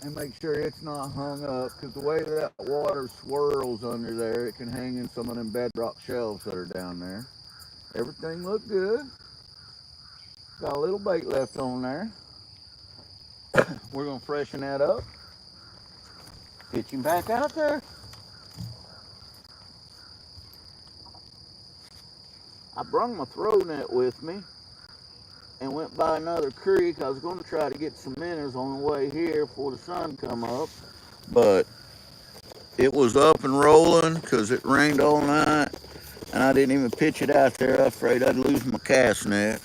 and make sure it's not hung up, because the way that water swirls under there, it can hang in some of them bedrock shelves that are down there. Everything looked good. Got a little bait left on there. We're gonna freshen that up. Pitch him back out there. I brung my throw net with me and went by another creek. I was going to try to get some minnows on the way here before the sun come up, but it was up and rolling because it rained all night, and I didn't even pitch it out there. I was afraid I'd lose my cast net.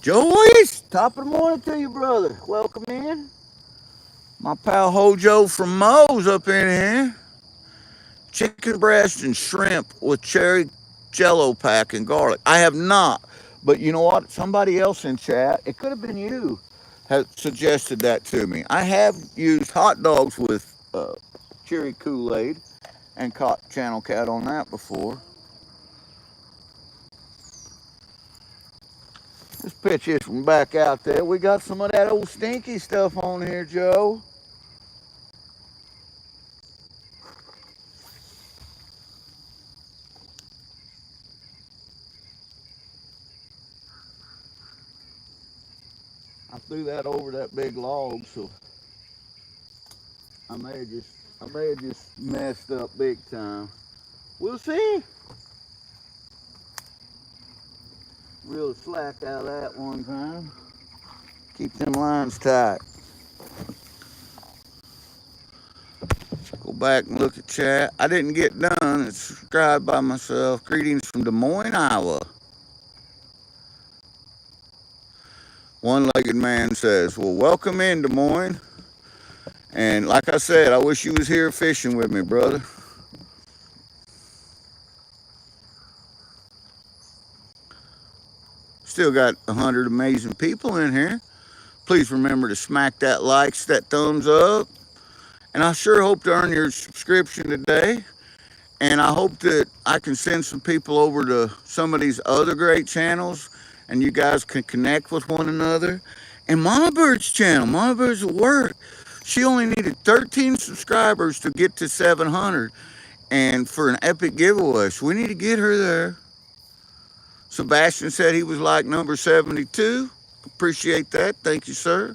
Joyce, top of the morning to you, brother. Welcome in. My pal Hojo from Moe's up in here. Chicken breast and shrimp with cherry jello pack and garlic. I have not, but you know what? Somebody else in chat, it could have been you, has suggested that to me. I have used hot dogs with cherry Kool-Aid and caught channel cat on that before. Let's pitch this one back out there. We got some of that old stinky stuff on here, Joe. I threw that over that big log, so I may have just messed up big time. We'll see. Real slack out of that one time. Keep them lines tight. Go back and look at chat. I didn't get done. It's subscribed by myself. Greetings from Des Moines, Iowa. One-legged man says, well, welcome in, Des Moines. And like I said, I wish you was here fishing with me, brother. Still got 100 amazing people in here. Please remember to smack that likes, that thumbs up. And I sure hope to earn your subscription today. And I hope that I can send some people over to some of these other great channels and you guys can connect with one another. And Mama Bird's channel, Mama Bird's at work, she only needed 13 subscribers to get to 700 and for an epic giveaway. So we need to get her there. Sebastian said he was like number 72. Appreciate that. Thank you, sir.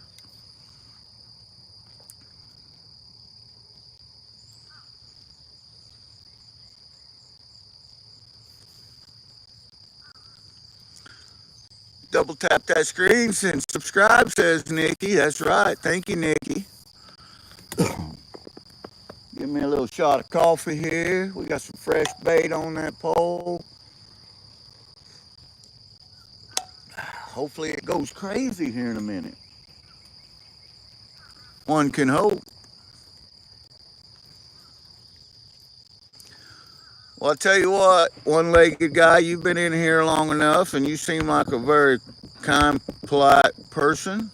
Double tap that screen and subscribe, says Nikki. That's right. Thank you, Nikki. Give me a little shot of coffee here. We got some fresh bait on that pole. Hopefully it goes crazy here in a minute. One can hope. Well, I'll tell you what, one-legged guy, you've been in here long enough and you seem like a very kind, polite person.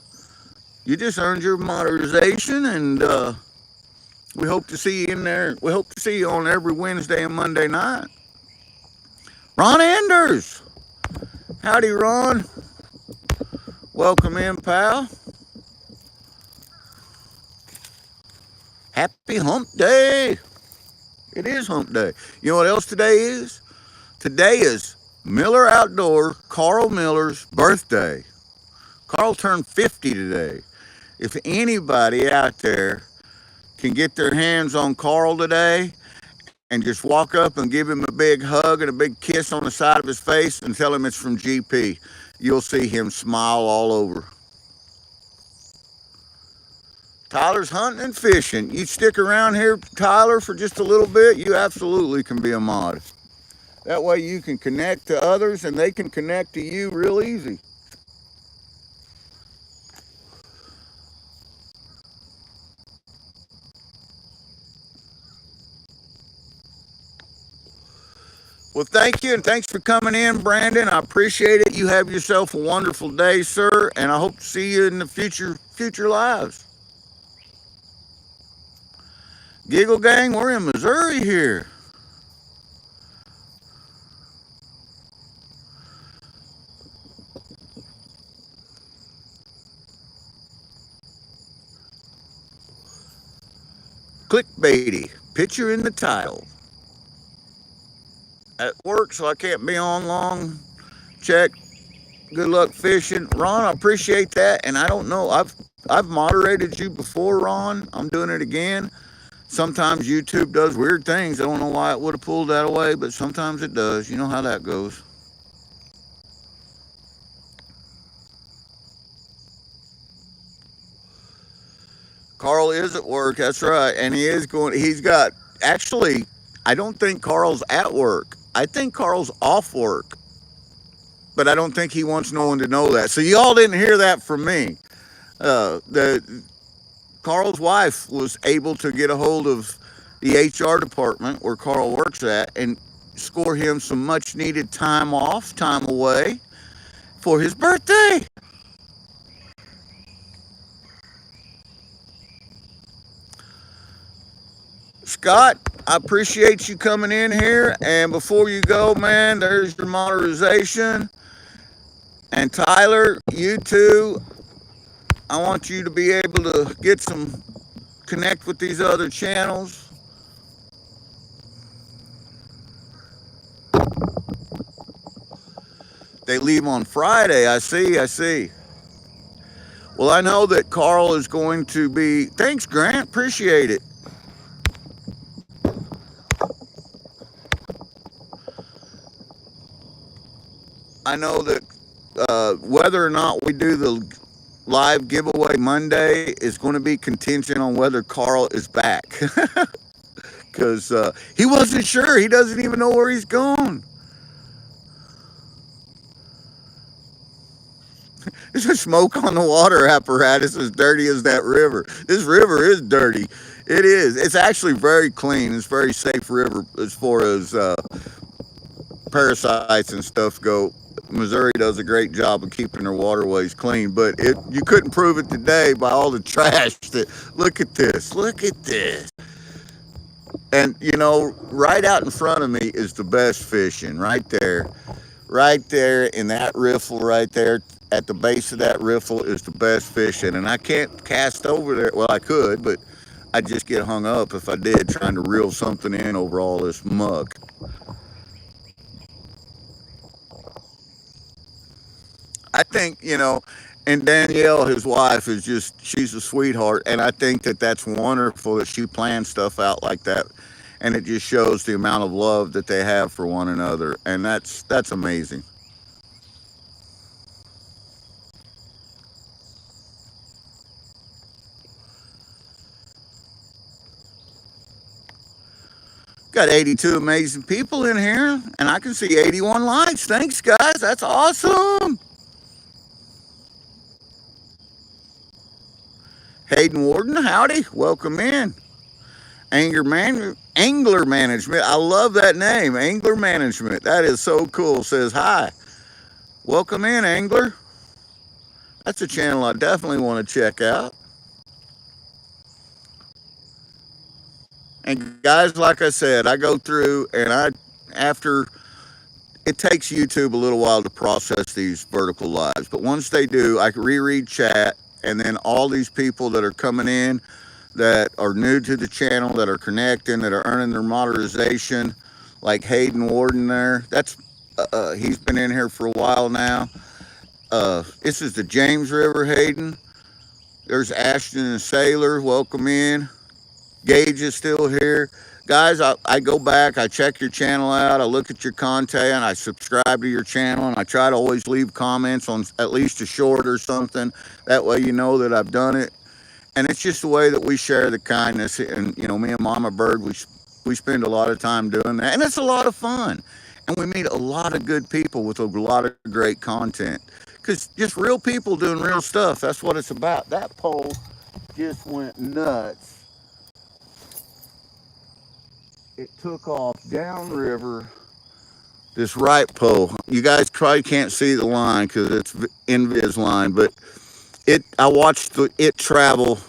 You just earned your monetization, and we hope to see you in there. We hope to see you on every Wednesday and Monday night. Ron Anders. Howdy, Ron. Welcome in, pal. Happy hump day. It is hump day. You know what else today is? Today is Miller Outdoor, Carl Miller's birthday. Carl turned 50 today. If anybody out there can get their hands on Carl today and just walk up and give him a big hug and a big kiss on the side of his face and tell him it's from GP, you'll see him smile all over. Tyler's hunting and fishing. You stick around here, Tyler, for just a little bit, you absolutely can be a mod. That way you can connect to others and they can connect to you real easy. Well, thank you, and thanks for coming in, Brandon. I appreciate it. You have yourself a wonderful day, sir, and I hope to see you in the future lives. Giggle Gang, we're in Missouri here. Clickbaity. Picture in the title. At work, so I can't be on long. Check. Good luck fishing, Ron. I appreciate that, and I don't know. I've moderated you before, Ron. I'm doing it again. Sometimes YouTube does weird things. I don't know why it would have pulled that away, but sometimes it does. You know how that goes. Carl is at work. That's right, and he is going. He's got actually. I don't think Carl's at work. I think Carl's off work, but I don't think he wants no one to know that. So y'all didn't hear that from me. The Carl's wife was able to get a hold of the HR department where Carl works at and score him some much needed time off, time away for his birthday. Scott, I appreciate you coming in here. And before you go, man, there's your monetization. And Tyler, you too. I want you to be able to get some connect with these other channels. They leave on Friday. I see. I see. Well, I know that Carl is going to be. Thanks, Grant. Appreciate it. I know that whether or not we do the live giveaway Monday is going to be contingent on whether Carl is back. Because he wasn't sure. He doesn't even know where he's gone. There's a smoke on the water apparatus as dirty as that river. This river is dirty. It is. It's actually very clean. It's a very safe river as far as parasites and stuff go. Missouri does a great job of keeping their waterways clean, but you couldn't prove it today by all the trash that look at this. Look at this. And you know, right out in front of me is the best fishing right there. Right there in that riffle right there at the base of that riffle is the best fishing. And I can't cast over there. Well, I could, but I'd just get hung up if I did trying to reel something in over all this muck. I think, you know, and Danielle, his wife, is just, she's a sweetheart. And I think that that's wonderful that she plans stuff out like that. And it just shows the amount of love that they have for one another. And that's amazing. Got 82 amazing people in here, and I can see 81 likes. Thanks, guys. That's awesome. Hayden Warden, howdy. Welcome in. Angler Management. I love that name, Angler Management. That is so cool. Says hi. Welcome in, Angler. That's a channel I definitely want to check out. And guys, like I said, I go through and after it takes YouTube a little while to process these vertical lives, but once they do, I can reread chat, and then all these people that are coming in that are new to the channel, that are connecting, that are earning their monetization, like Hayden Warden there. That's he's been in here for a while now. This is the James River, Hayden. There's Ashton and Sailor. Welcome in. Gage is still here. Guys, I go back, I check your channel out, I look at your content, I subscribe to your channel, and I try to always leave comments on at least a short or something. That way you know that I've done it. And it's just the way that we share the kindness. And, you know, me and Mama Bird, we spend a lot of time doing that. And it's a lot of fun. And we meet a lot of good people with a lot of great content. Because just real people doing real stuff, that's what it's about. That pole just went nuts. It took off downriver. This right pole, you guys probably can't see the line because it's Invis but I watched it travel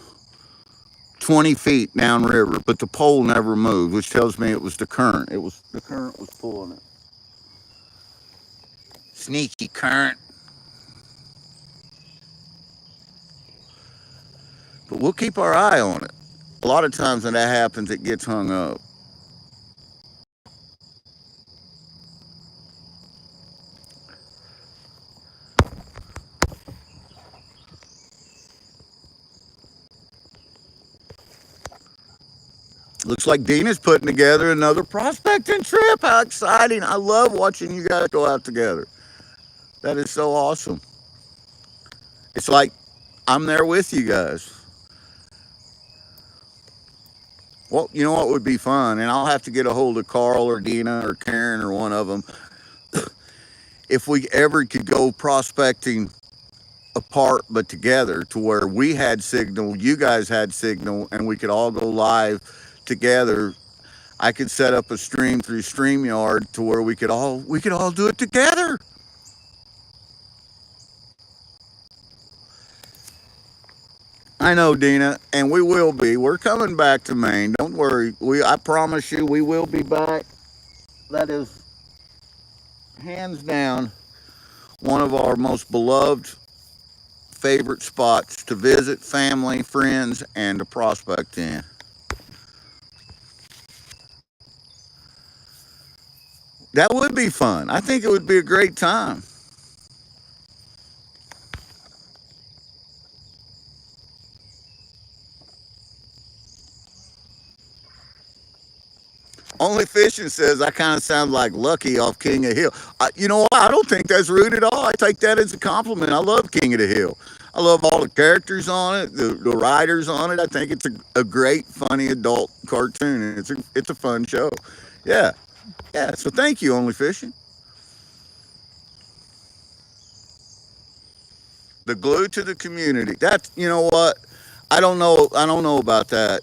20 feet downriver, but the pole never moved, which tells me it was the current. The current was pulling it. Sneaky current. But we'll keep our eye on it. A lot of times when that happens, it gets hung up. Looks like Dina's putting together another prospecting trip. How exciting. I love watching you guys go out together. That is so awesome. It's like I'm there with you guys. Well, you know what would be fun, and I'll have to get a hold of Carl or Dina or Karen or one of them. If we ever could go prospecting apart but together, to where we had signal, you guys had signal, and we could all go live together. I could set up a stream through StreamYard to where we could all do it together. I know, Dina, and we will be. We're coming back to Maine. Don't worry. I promise you, we will be back. That is hands down one of our most beloved favorite spots to visit family, friends, and to prospect in. That would be fun. I think it would be a great time. Only Fishing says I kind of sound like Lucky off King of Hill. You know what? I don't think that's rude at all. I take that as a compliment. I love King of the Hill. I love all the characters on it, the writers on it. I think it's a great, funny adult cartoon, and it's a fun show. Yeah, yeah. So thank you, Only Fishing. The glue to the community. That's, you know what? I don't know. I don't know about that.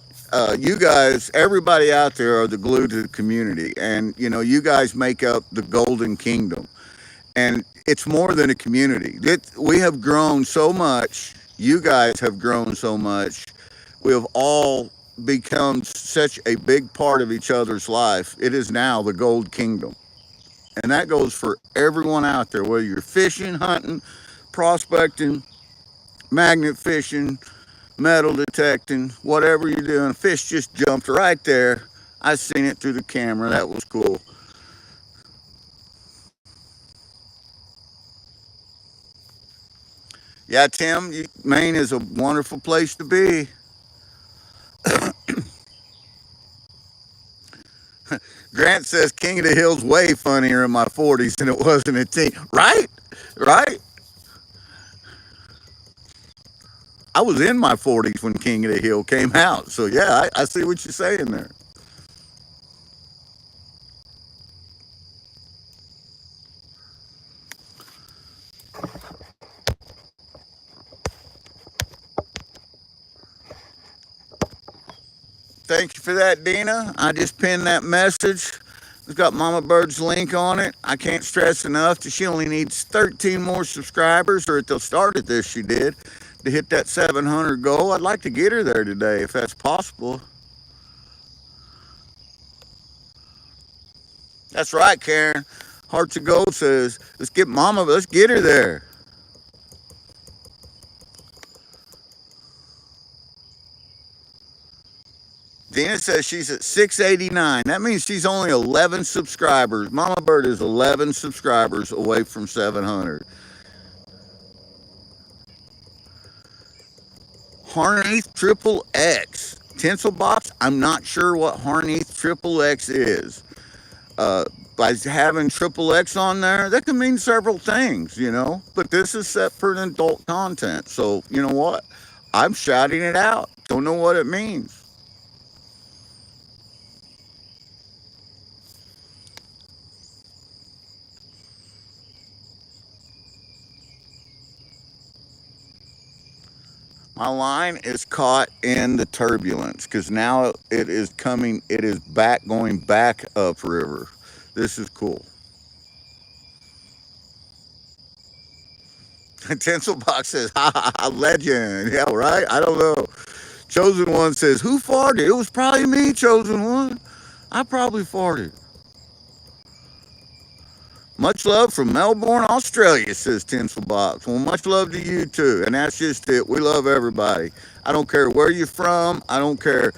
You guys, everybody out there, are the glue to the community, and you guys make up the Golden Kingdom. And it's more than a community. We have grown so much. You guys have grown so much. We have all become such a big part of each other's life. It is now the Gold Kingdom. And that goes for everyone out there, whether you're fishing, hunting, prospecting, magnet fishing, metal detecting, whatever you're doing. Fish just jumped right there. I seen it through the camera. That was cool. Yeah, Tim, Maine is a wonderful place to be. Grant says King of the Hill's way funnier in my 40s than it was in a teen. Right? Right? I was in my 40s when King of the Hill came out. So, yeah, I see what you're saying there. Thank you for that, Dina. I just pinned that message. It's got Mama Bird's link on it. I can't stress enough that she only needs 13 more subscribers, or at the start of this, she did, to hit that 700 goal. I'd like to get her there today if that's possible. That's right, Karen. Hearts of Gold says, let's get her there. Dina says she's at 689. That means she's only 11 subscribers. Mama Bird is 11 subscribers away from 700. Harneath Triple X. Tinsel Box, I'm not sure what Harneath Triple X is. By having Triple X on there, that can mean several things. But this is set for an adult content. So, you know what? I'm shouting it out. Don't know what it means. My line is caught in the turbulence because now it is going back upriver. This is cool. Tinsel Box says, ha ha ha, legend. Yeah, right? I don't know. Chosen One says, who farted? It was probably me, Chosen One. I probably farted. Much love from Melbourne, Australia, says Tinsel Box. Well, much love to you too. And that's just it. We love everybody. I don't care where you're from. I don't care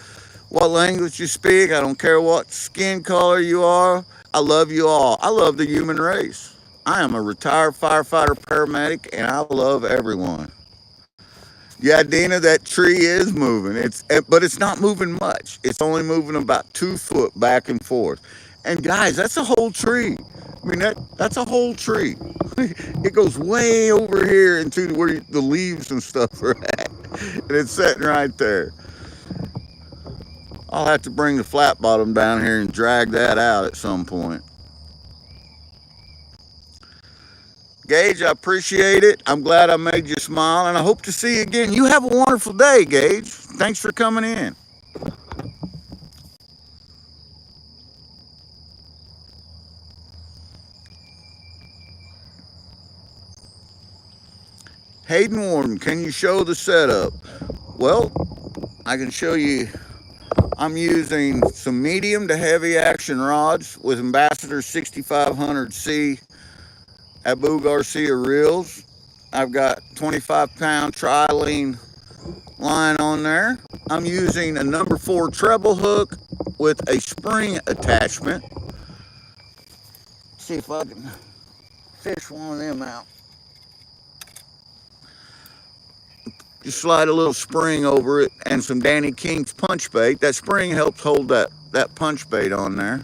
what language you speak. I don't care what skin color you are. I love you all. I love the human race. I am a retired firefighter paramedic and I love everyone. Yeah, Dina, that tree is moving. But it's not moving much. It's only moving about 2 foot back and forth. And guys, that's a whole tree. I mean that's a whole tree. It goes way over here into where the leaves and stuff are at, and it's sitting right there. I'll have to bring the flat bottom down here and drag that out at some point. Gage, I appreciate it. I'm glad I made you smile, and I hope to see you again. You have a wonderful day, Gage. Thanks for coming in. Hayden Warden, can you show the setup? Well, I can show you. I'm using some medium to heavy action rods with Ambassador 6500C Abu Garcia reels. I've got 25-pound trilene line on there. I'm using a number 4 treble hook with a spring attachment. See if I can fish one of them out. Just slide a little spring over it and some Danny King's punch bait. That spring helps hold that punch bait on there.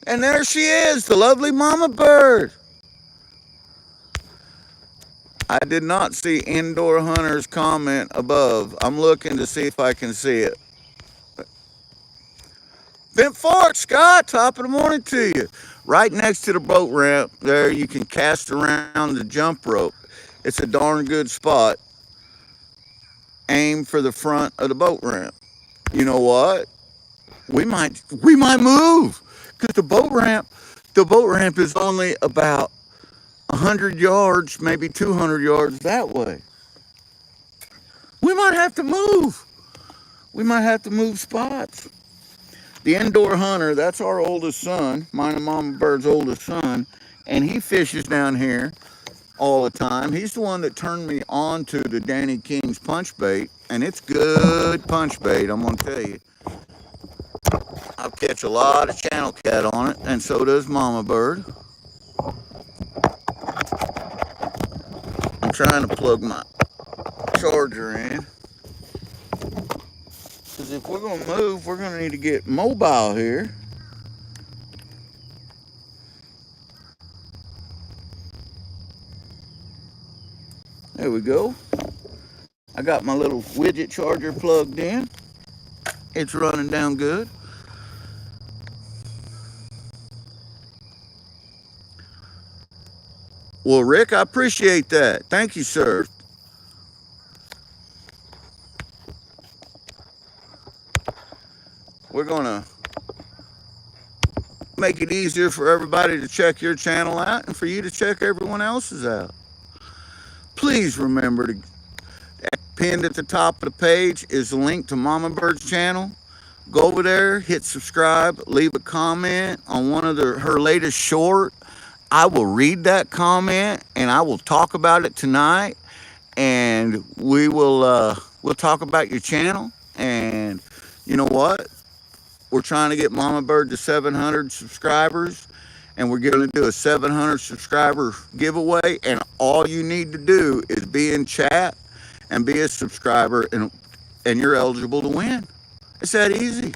And there she is, the lovely mama bird. I did not see Indoor Hunter's comment above. I'm looking to see if I can see it. Bent Fork, Scott, top of the morning to you. Right next to the boat ramp there, you can cast around the jump rope. It's a darn good spot. Aim for the front of the boat ramp. You know what? We might move because the boat ramp is only about 100 yards, maybe 200 yards that way. We might have to move. We might have to move spots. The Indoor Hunter, that's our oldest son, mine and Mama Bird's oldest son, and he fishes down here all the time. He's the one that turned me on to the Danny King's punch bait, and it's good punch bait, I'm gonna tell you. I'll catch a lot of channel cat on it, and so does Mama Bird. I'm trying to plug my charger in, because if we're gonna move, we're gonna need to get mobile here. There we go. I got my little widget charger plugged in. It's running down good. Well, Rick, I appreciate that. Thank you, sir. We're going to make it easier for everybody to check your channel out and for you to check everyone else's out. Please remember to pinned at the top of the page is the link to Mama Bird's channel. Go over there, hit subscribe, leave a comment on one of her latest short. I will read that comment and I will talk about it tonight. And we'll talk about your channel. And you know what? We're trying to get Mama Bird to 700 subscribers, and we're going to do a 700 subscriber giveaway. And all you need to do is be in chat and be a subscriber, and you're eligible to win. It's that easy.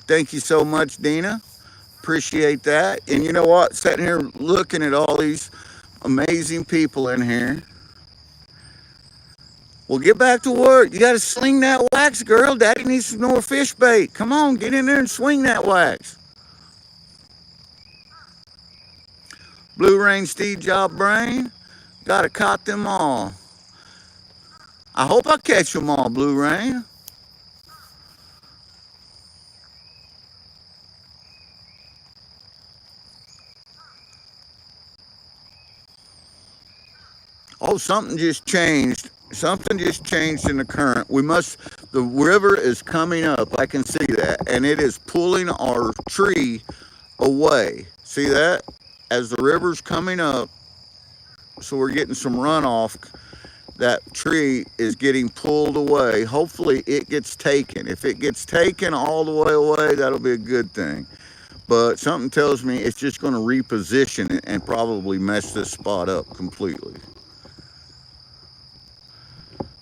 Thank you so much, Dina. Appreciate that. And you know what? Sitting here looking at all these amazing people in here. Well, get back to work. You got to sling that wax, girl. Daddy needs some more fish bait. Come on, get in there and swing that wax. Blue Rain Steve Job Brain. Got to caught them all. I hope I catch them all, Blue Rain. Oh, something just changed. Something just changed in the current. The river is coming up. I can see that. And it is pulling our tree away. See that? As the river's coming up, so we're getting some runoff. That tree is getting pulled away. Hopefully, it gets taken. If it gets taken all the way away, that'll be a good thing. But something tells me it's just going to reposition it and probably mess this spot up completely.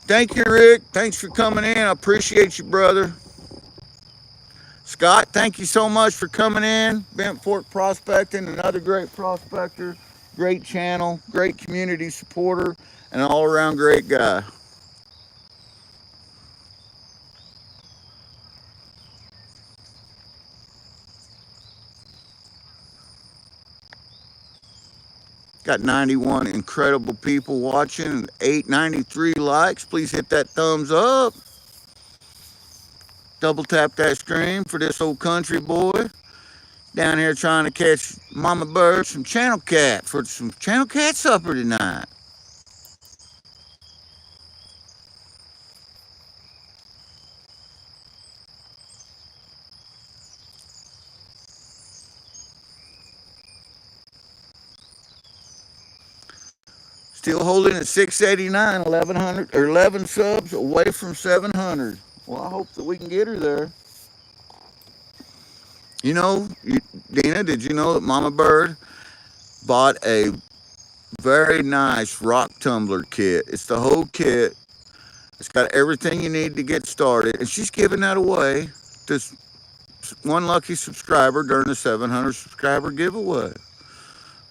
Thank you, Rick. Thanks for coming in. I appreciate you, brother. Scott, thank you so much for coming in. Bent Fork Prospecting, another great prospector, great channel, great community supporter, and an all-around great guy. Got 91 incredible people watching, 893 likes. Please hit that thumbs up. Double tap that screen for this old country boy down here trying to catch mama bird some channel cat for some channel cat supper tonight. Still holding at 689, 1100 or 11 subs away from 700. Well, I hope that we can get her there. You know, Dina, did you know that Mama Bird bought a very nice rock tumbler kit? It's the whole kit. It's got everything you need to get started, and she's giving that away to one lucky subscriber during the 700 subscriber giveaway.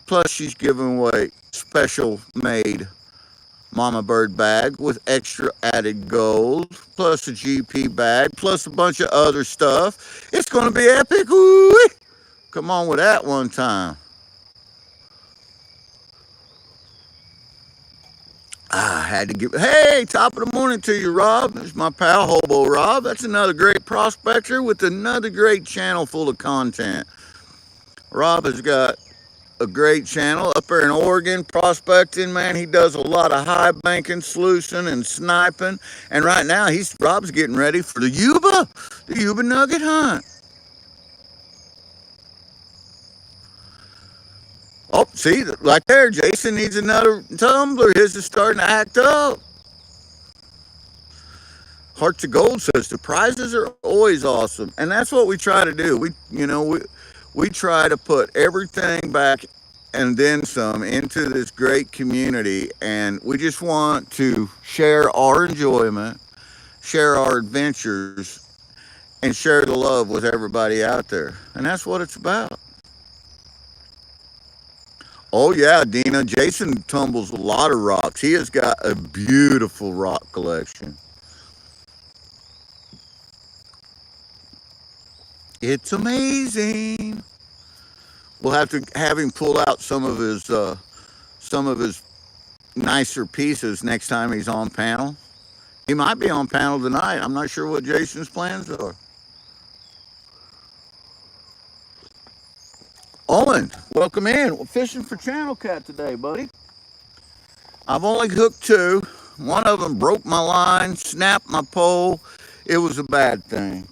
Plus, she's giving away special made Mama Bird bag with extra added gold, plus a GP bag, plus a bunch of other stuff. It's going to be epic. Ooh, come on with that one time. I had to give, hey, top of the morning to you, Rob. There's my pal, Hobo Rob. That's another great prospector with another great channel full of content. Rob has got a great channel up there in Oregon, prospecting, man. He does a lot of high banking, sluicing, and sniping. And right now, Rob's getting ready for the Yuba nugget hunt. Oh, see, right there, Jason needs another tumbler. His is starting to act up. Hearts of Gold says the prizes are always awesome, and that's what we try to do. We try to put everything back and then some into this great community, and we just want to share our enjoyment, share our adventures, and share the love with everybody out there, and that's what it's about. Oh yeah, Dina, Jason tumbles a lot of rocks. He has got a beautiful rock collection. It's amazing. We'll have to have him pull out some of his nicer pieces next time he's on panel. He might be on panel tonight. I'm not sure what Jason's plans are. Owen, welcome in. We're fishing for channel cat today, buddy. I've only hooked two. One of them broke my line, snapped my pole. It was a bad thing.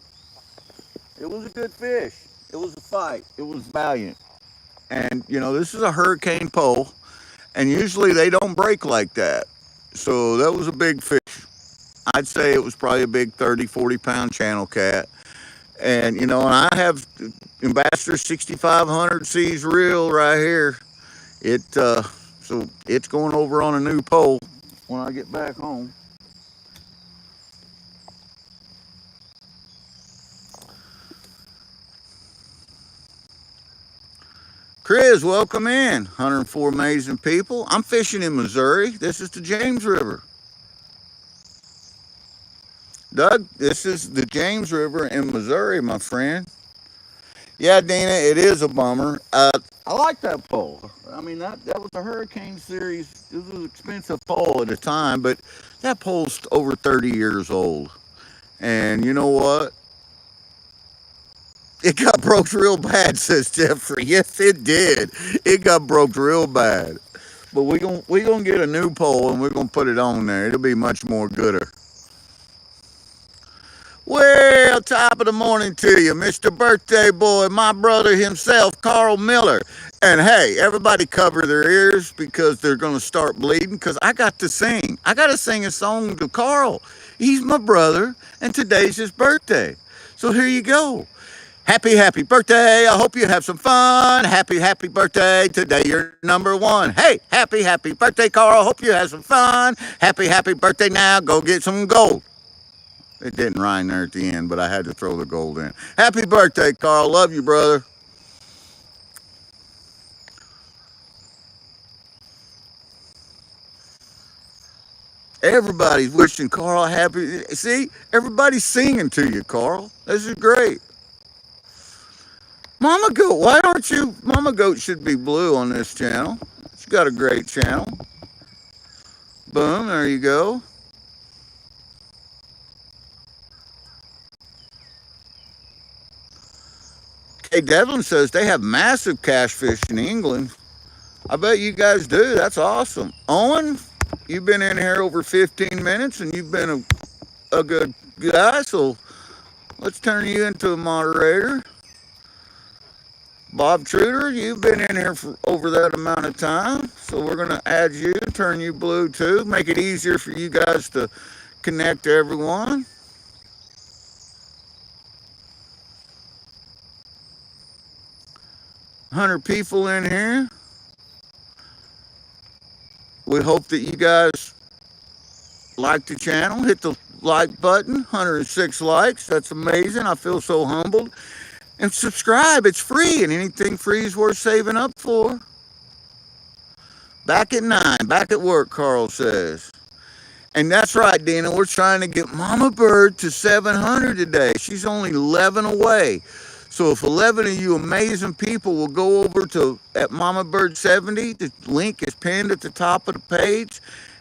It was a good fish. It was a fight. It was valiant. And, you know, this is a hurricane pole, and usually they don't break like that. So that was a big fish. I'd say it was probably a big 30, 40-pound channel cat. And, you know, and I have Ambassador 6500 C's reel right here. So it's going over on a new pole when I get back home. Chris, welcome in. 104 amazing people. I'm fishing in Missouri. This is the James River. Doug, this is the James River in Missouri, my friend. Yeah, Dana, it is a bummer. I like that pole. I mean, that was a Hurricane Series. It was an expensive pole at the time, but that pole's over 30 years old. And you know what? It got broke real bad, says Jeffrey. Yes, it did. It got broke real bad. But we gonna get a new poll and we're gonna put it on there. It'll be much more gooder. Well, top of the morning to you, Mr. Birthday Boy, my brother himself, Carl Miller. And hey, everybody cover their ears because they're going to start bleeding because I got to sing. I got to sing a song to Carl. He's my brother, and today's his birthday. So here you go. Happy, happy birthday. I hope you have some fun. Happy, happy birthday. Today you're number one. Hey, happy, happy birthday, Carl. Hope you have some fun. Happy, happy birthday now. Go get some gold. It didn't rhyme there at the end, but I had to throw the gold in. Happy birthday, Carl. Love you, brother. Everybody's wishing Carl happy. See, everybody's singing to you, Carl. This is great. Mama Goat, why aren't you? Mama Goat should be blue on this channel. She's got a great channel. Boom, there you go. Hey, Devlin says they have massive catfish in England. I bet you guys do. That's awesome. Owen, you've been in here over 15 minutes and you've been a good guy, so let's turn you into a moderator. Bob Truder, you've been in here for over that amount of time, so we're going to add you, turn you blue too, make it easier for you guys to connect to everyone. $100 people in here. We hope that you guys like the channel. Hit the like button. 106 likes. That's amazing. I feel so humbled. And subscribe. It's free, and anything free is worth saving up for. Back at 9. Back at work, Carl says. And that's right, Dina. We're trying to get Mama Bird to 700 today. She's only 11 away. So if 11 of you amazing people will go over to at Mama Bird 70, the link is pinned at the top of the page,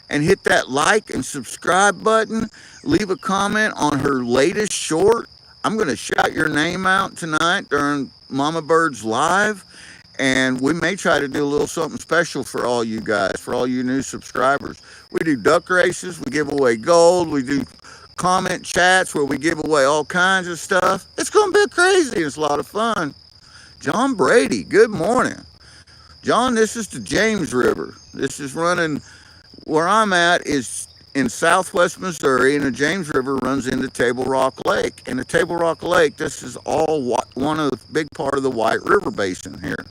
and hit that like and subscribe button. Leave a comment on her latest short. I'm going to shout your name out tonight during Mama Bird's live, and we may try to do a little something special for all you guys, for all you new subscribers. We do duck races, we give away gold, we do comment chats where we give away all kinds of stuff. It's going to be crazy. It's a lot of fun. John Brady, good morning. John, this is the James River. This is running, where I'm at is in southwest Missouri, and the James River runs into Table Rock Lake. And the Table Rock Lake, this is all one of the big part of the White River Basin here.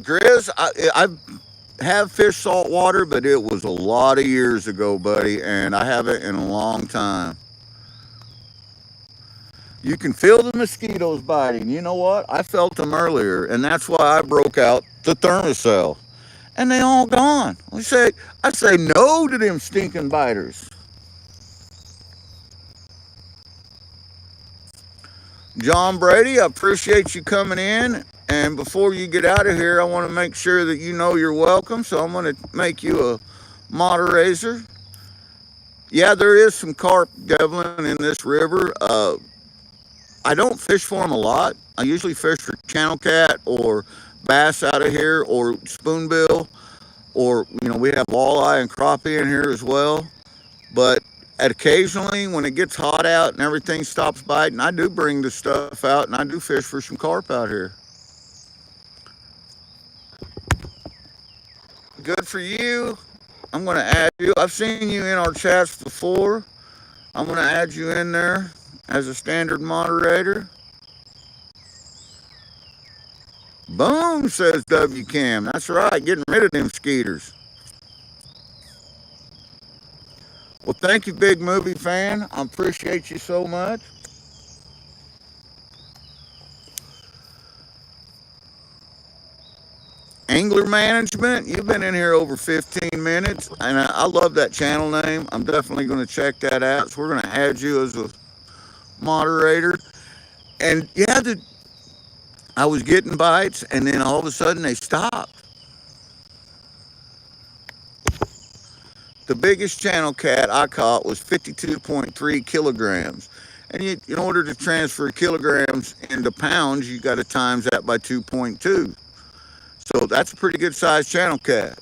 Grizz, I have fished saltwater, but it was a lot of years ago, buddy, and I haven't in a long time. You can feel the mosquitoes biting. You know what? I felt them earlier, and that's why I broke out the thermocell. And they all gone. I say no to them stinking biters. John Brady, I appreciate you coming in. And before you get out of here, I want to make sure that you know you're welcome. So I'm going to make you a moderator. Yeah, there is some carp, Devlin, in this river. I don't fish for them a lot. I usually fish for channel cat or bass out of here or spoonbill. Or, we have walleye and crappie in here as well. But occasionally, when it gets hot out and everything stops biting, I do bring the stuff out and I do fish for some carp out here. Good for you. I'm going to add you. I've seen you in our chats before. I'm going to add you in there as a standard moderator. Boom, says WCam. That's right, getting rid of them skeeters. Well, thank you, big movie fan. I appreciate you so much. Angler Management, you've been in here over 15 minutes, and I love that channel name. I'm definitely going to check that out. So we're going to add you as a moderator. And yeah, I was getting bites, and then all of a sudden they stopped. The biggest channel cat I caught was 52.3 kilograms. And in order to transfer kilograms into pounds, you got to times that by 2.2. So that's a pretty good sized channel cat.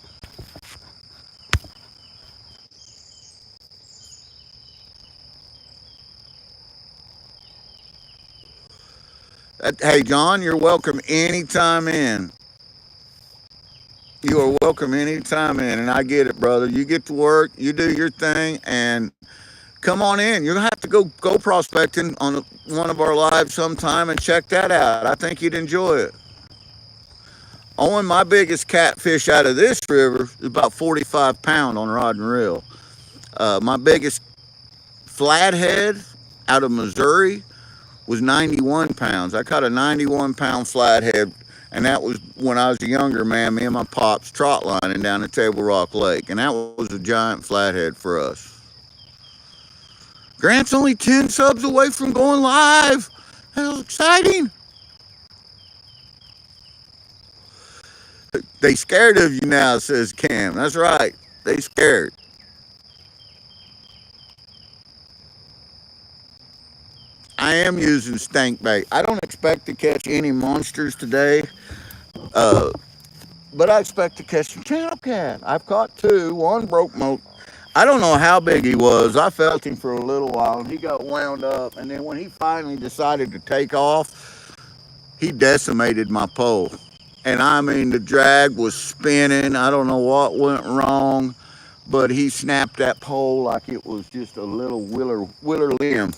Hey, John, you're welcome anytime in. You are welcome anytime in, and I get it, brother. You get to work, you do your thing, and come on in. You're gonna have to go prospecting on one of our lives sometime and check that out. I think you'd enjoy it. Only my biggest catfish out of this river is about 45 pound on rod and reel. My biggest flathead out of Missouri was 91 pounds. I caught a 91-pound flathead, and that was when I was a younger man. Me and my pops trot lining down at Table Rock Lake, and that was a giant flathead for us. Grant's only 10 subs away from going live. That's exciting. They scared of you now, says Cam. That's right. They scared. I am using stank bait. I don't expect to catch any monsters today, uh, but I expect to catch some channel cat. I've caught two. One broke my. I don't know how big he was. I felt him for a little while, and he got wound up. And then when he finally decided to take off, he decimated my pole. And I mean, the drag was spinning. I don't know what went wrong, but he snapped that pole like it was just a little willer limb.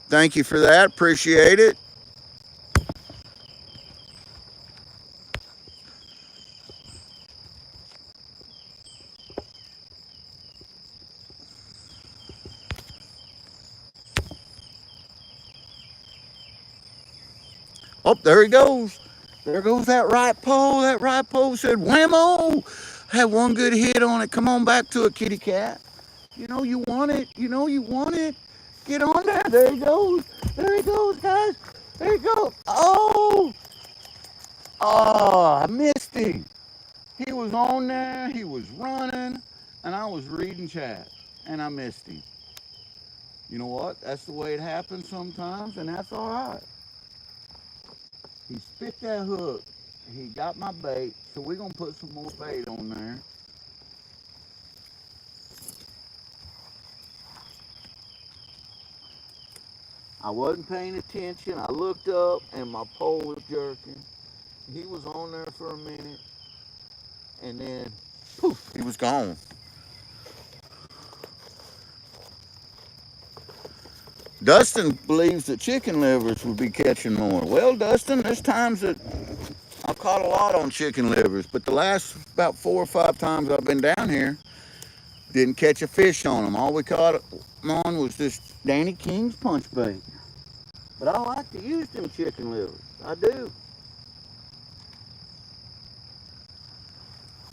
Thank you for that. Appreciate it. Oh, there he goes. There goes that right pole. That right pole said whammo. Had one good hit on it. Come on back to it, kitty cat. You know you want it. You know you want it. Get on there. There he goes. There he goes, guys. There he goes. Oh. Oh, I missed him. He was on there. He was running. And I was reading chat. And I missed him. You know what? That's the way it happens sometimes. And that's all right. He spit that hook. He got my bait. So we're going to put some more bait on there. I wasn't paying attention. I looked up and my pole was jerking. He was on there for a minute. And then, poof, he was gone. Dustin believes that chicken livers would be catching more. Well, Dustin, there's times that I've caught a lot on chicken livers, but the last about 4 or 5 times I've been down here, didn't catch a fish on them. All we caught on was this Danny King's punch bait. But I like to use them chicken livers. I do.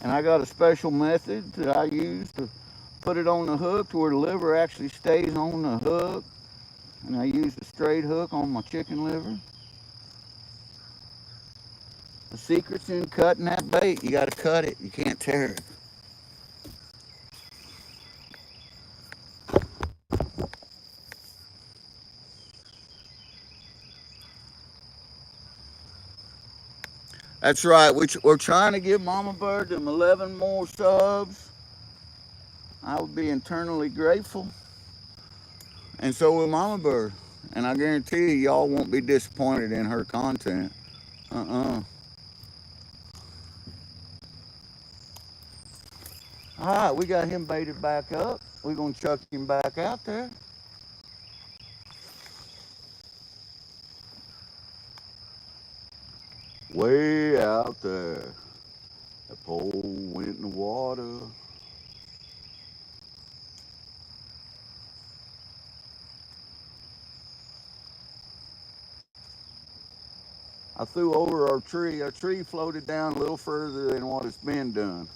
And I got a special method that I use to put it on the hook to where the liver actually stays on the hook. And I use a straight hook on my chicken liver. The secret's in cutting that bait. You got to cut it. You can't tear it. That's right. We're trying to give Mama Bird them 11 more subs. I would be internally grateful. And so will Mama Bird. And I guarantee you, y'all won't be disappointed in her content. Uh-uh. All right, we got him baited back up. We're going to chuck him back out there. Way out there. The pole went in the water. I threw over our tree. Our tree floated down a little further than what it's been done.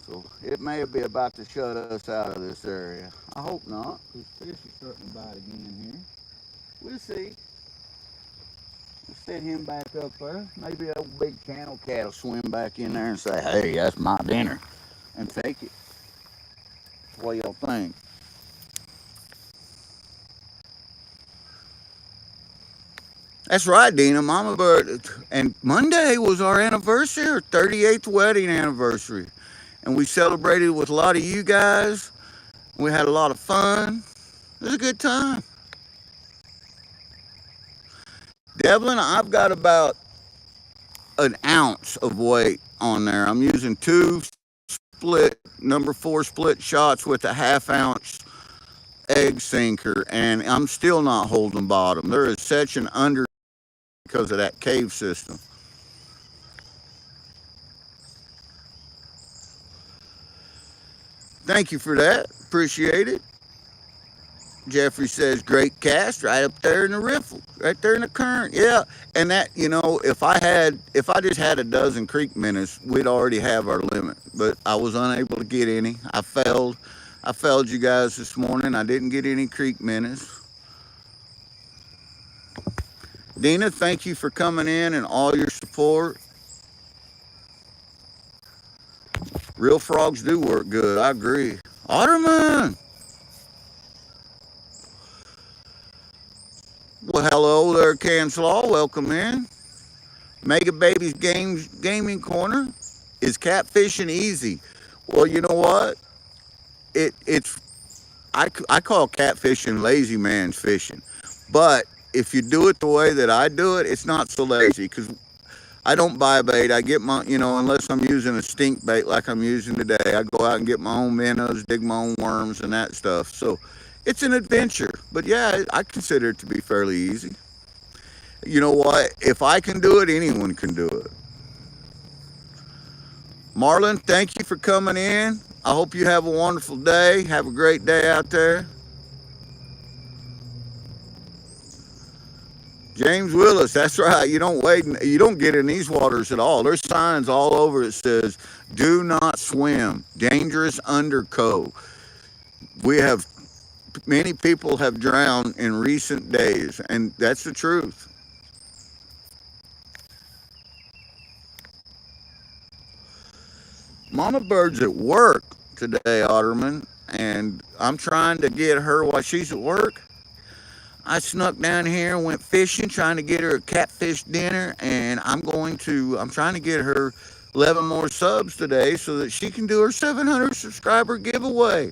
So it may be about to shut us out of this area. I hope not, because fish are starting to bite again here. We'll see. We'll set him back up there. Maybe a big channel cat will swim back in there and say, hey, that's my dinner, and take it. What y'all think? That's right, Dina. Mama Bird. And Monday was our anniversary, our 38th wedding anniversary. And we celebrated with a lot of you guys. We had a lot of fun. It was a good time. Devlin, I've got about an ounce of weight on there. I'm using two split, number four split shots with a half ounce egg sinker, and I'm still not holding bottom. There is such an under because of that cave system. Thank you for that. Appreciate it. Jeffrey says, great cast right up there in the riffle, right there in the current. Yeah. And that, if I just had a dozen creek minnows, we'd already have our limit. But I was unable to get any. I failed you guys this morning. I didn't get any creek minnows. Dina, thank you for coming in and all your support. Real frogs do work good. I agree. Otterman. Well, hello there, Canslaw. Welcome in. Mega Baby's Gaming Corner. Is catfishing easy? Well, you know what? It's I call catfishing lazy man's fishing. But if you do it the way that I do it, it's not so lazy because I don't buy bait. I get my, unless I'm using a stink bait like I'm using today, I go out and get my own minnows, dig my own worms and that stuff. So it's an adventure. But yeah, I consider it to be fairly easy. You know what? If I can do it, anyone can do it. Marlon, thank you for coming in. I hope you have a wonderful day. Have a great day out there. James Willis, that's right. You don't wade. You don't get in these waters at all. There's signs all over that says, "Do not swim. Dangerous undertow." We have many people have drowned in recent days, and that's the truth. Mama Bird's at work today, Otterman, and I'm trying to get her while she's at work. I snuck down here and went fishing, trying to get her a catfish dinner, and I'm trying to get her 11 more subs today so that she can do her 700 subscriber giveaway.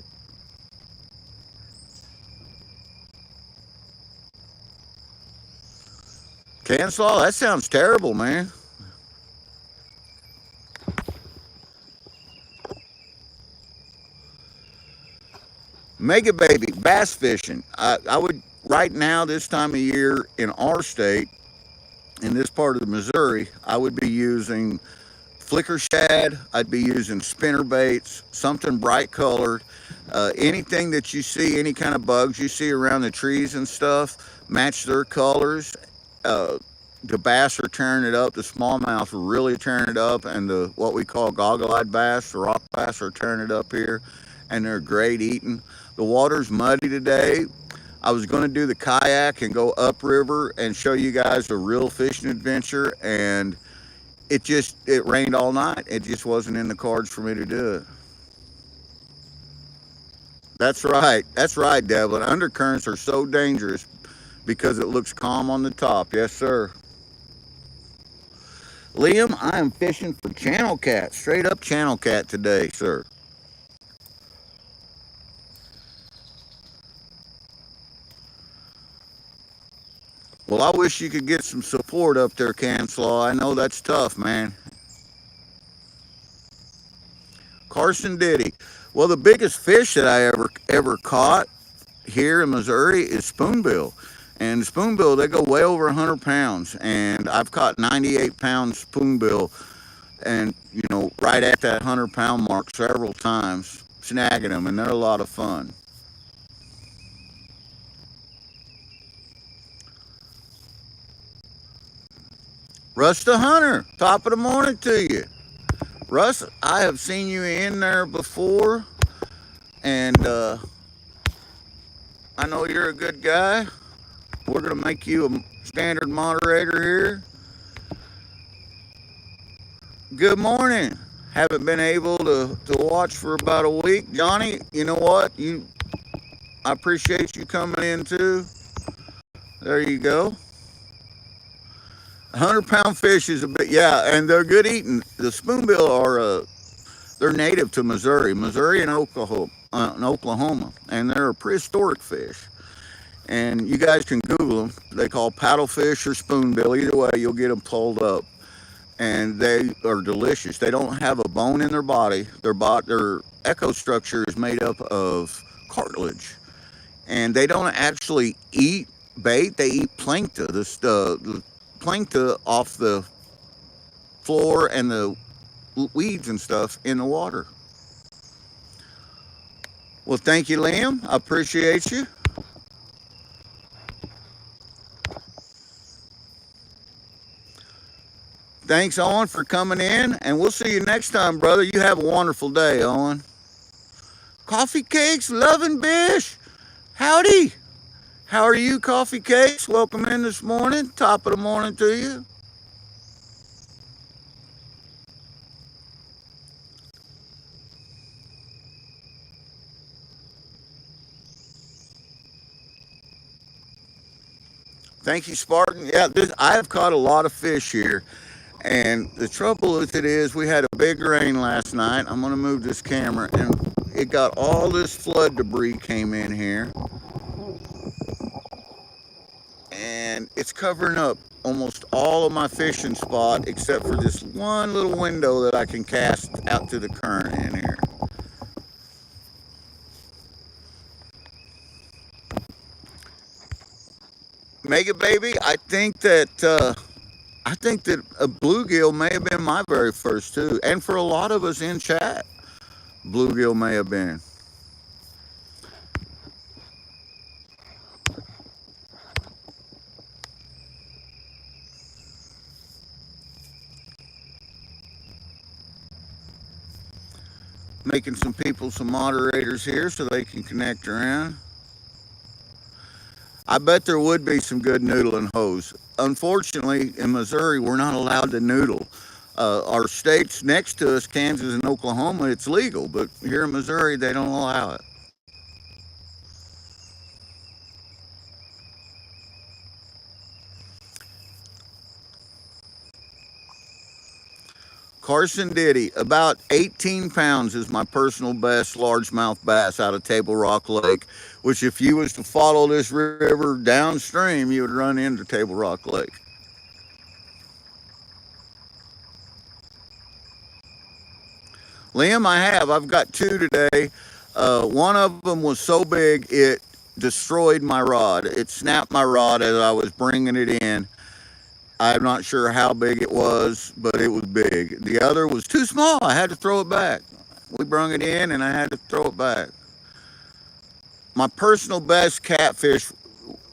Cancel? That sounds terrible, man. Mega Baby, bass fishing. I would, right now, this time of year in our state, in this part of the Missouri, I would be using flicker shad. I'd be using spinner baits, something bright colored. Anything that you see, any kind of bugs you see around the trees and stuff, match their colors. Uh, the bass are tearing it up. The smallmouth are really tearing it up, and the what we call goggle-eyed bass, the rock bass, are tearing it up here, and they're great eating. The water's muddy today. I was going to do the kayak and go upriver and show you guys a real fishing adventure, and it rained all night. It just wasn't in the cards for me to do it. That's right. That's right, Devlin. Undercurrents are so dangerous because it looks calm on the top. Yes, sir. Liam, I am fishing for channel cat. Straight up channel cat today, sir. Well, I wish you could get some support up there, Canslaw. I know that's tough, man. Carson Diddy. Well, the biggest fish that I ever caught here in Missouri is spoonbill. And spoonbill, they go way over 100 pounds. And I've caught 98 pound spoonbill and, right at that 100-pound mark several times, snagging them. And they're a lot of fun. Russ the Hunter, top of the morning to you. Russ, I have seen you in there before, and I know you're a good guy. We're going to make you a standard moderator here. Good morning. Haven't been able to watch for about a week. Johnny, you know what? I appreciate you coming in too. There you go. 100-pound fish is a bit, yeah, and they're good eating. The spoonbill are they're native to Missouri and Oklahoma, and they're a prehistoric fish. And you guys can Google them. They call paddlefish or spoonbill. Either way, you'll get them pulled up, and they are delicious. They don't have a bone in their body. Their echo structure is made up of cartilage, and they don't actually eat bait. They eat plankton. The plankton off the floor and the weeds and stuff in the water. Well, thank you, Liam. I appreciate you. Thanks, Owen, for coming in, and we'll see you next time, brother. You have a wonderful day, Owen. Coffee Cakes, loving Bish. Howdy. How are you, Coffee Cakes? Welcome in this morning. Top of the morning to you. Thank you, Spartan. Yeah, I have caught a lot of fish here. And the trouble with it is, we had a big rain last night. I'm going to move this camera, and it got all this flood debris came in here, and it's covering up almost all of my fishing spot except for this one little window that I can cast out to the current in here. Mega Baby, I think that a bluegill may have been my very first too, and for a lot of us in chat, bluegill may have been. Making some people some moderators here so they can connect around. I bet there would be some good noodling hoes. Unfortunately, in Missouri, we're not allowed to noodle. Our states next to us, Kansas and Oklahoma, it's legal, but here in Missouri, they don't allow it. Carson Diddy, about 18 pounds is my personal best largemouth bass out of Table Rock Lake, which if you was to follow this river downstream, you would run into Table Rock Lake. Liam, I have. I've got two today. One of them was so big it destroyed my rod. It snapped my rod as I was bringing it in. I'm not sure how big it was, but it was big. The other was too small. I had to throw it back. We brung it in and I had to throw it back. My personal best catfish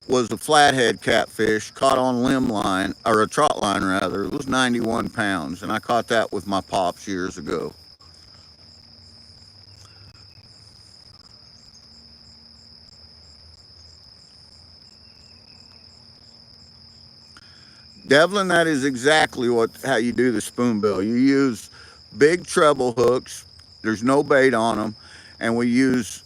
was a flathead catfish caught on limb line, or a trot line rather. It was 91 pounds, and I caught that with my pops years ago. Devlin, that is exactly how you do the spoonbill. You use big treble hooks. There's no bait on them, and we use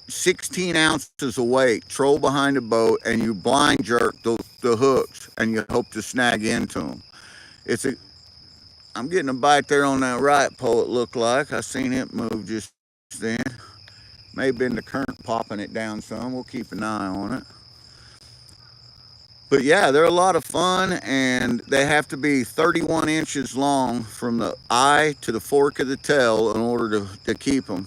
16 ounces of weight, troll behind the boat, and you blind jerk the hooks, and you hope to snag into them. It's a I'm getting a bite there on that right pole. It looked like I seen it move just then. May have been the current popping it down some. We'll keep an eye on it. But yeah, they're a lot of fun, and they have to be 31 inches long from the eye to the fork of the tail in order to keep them.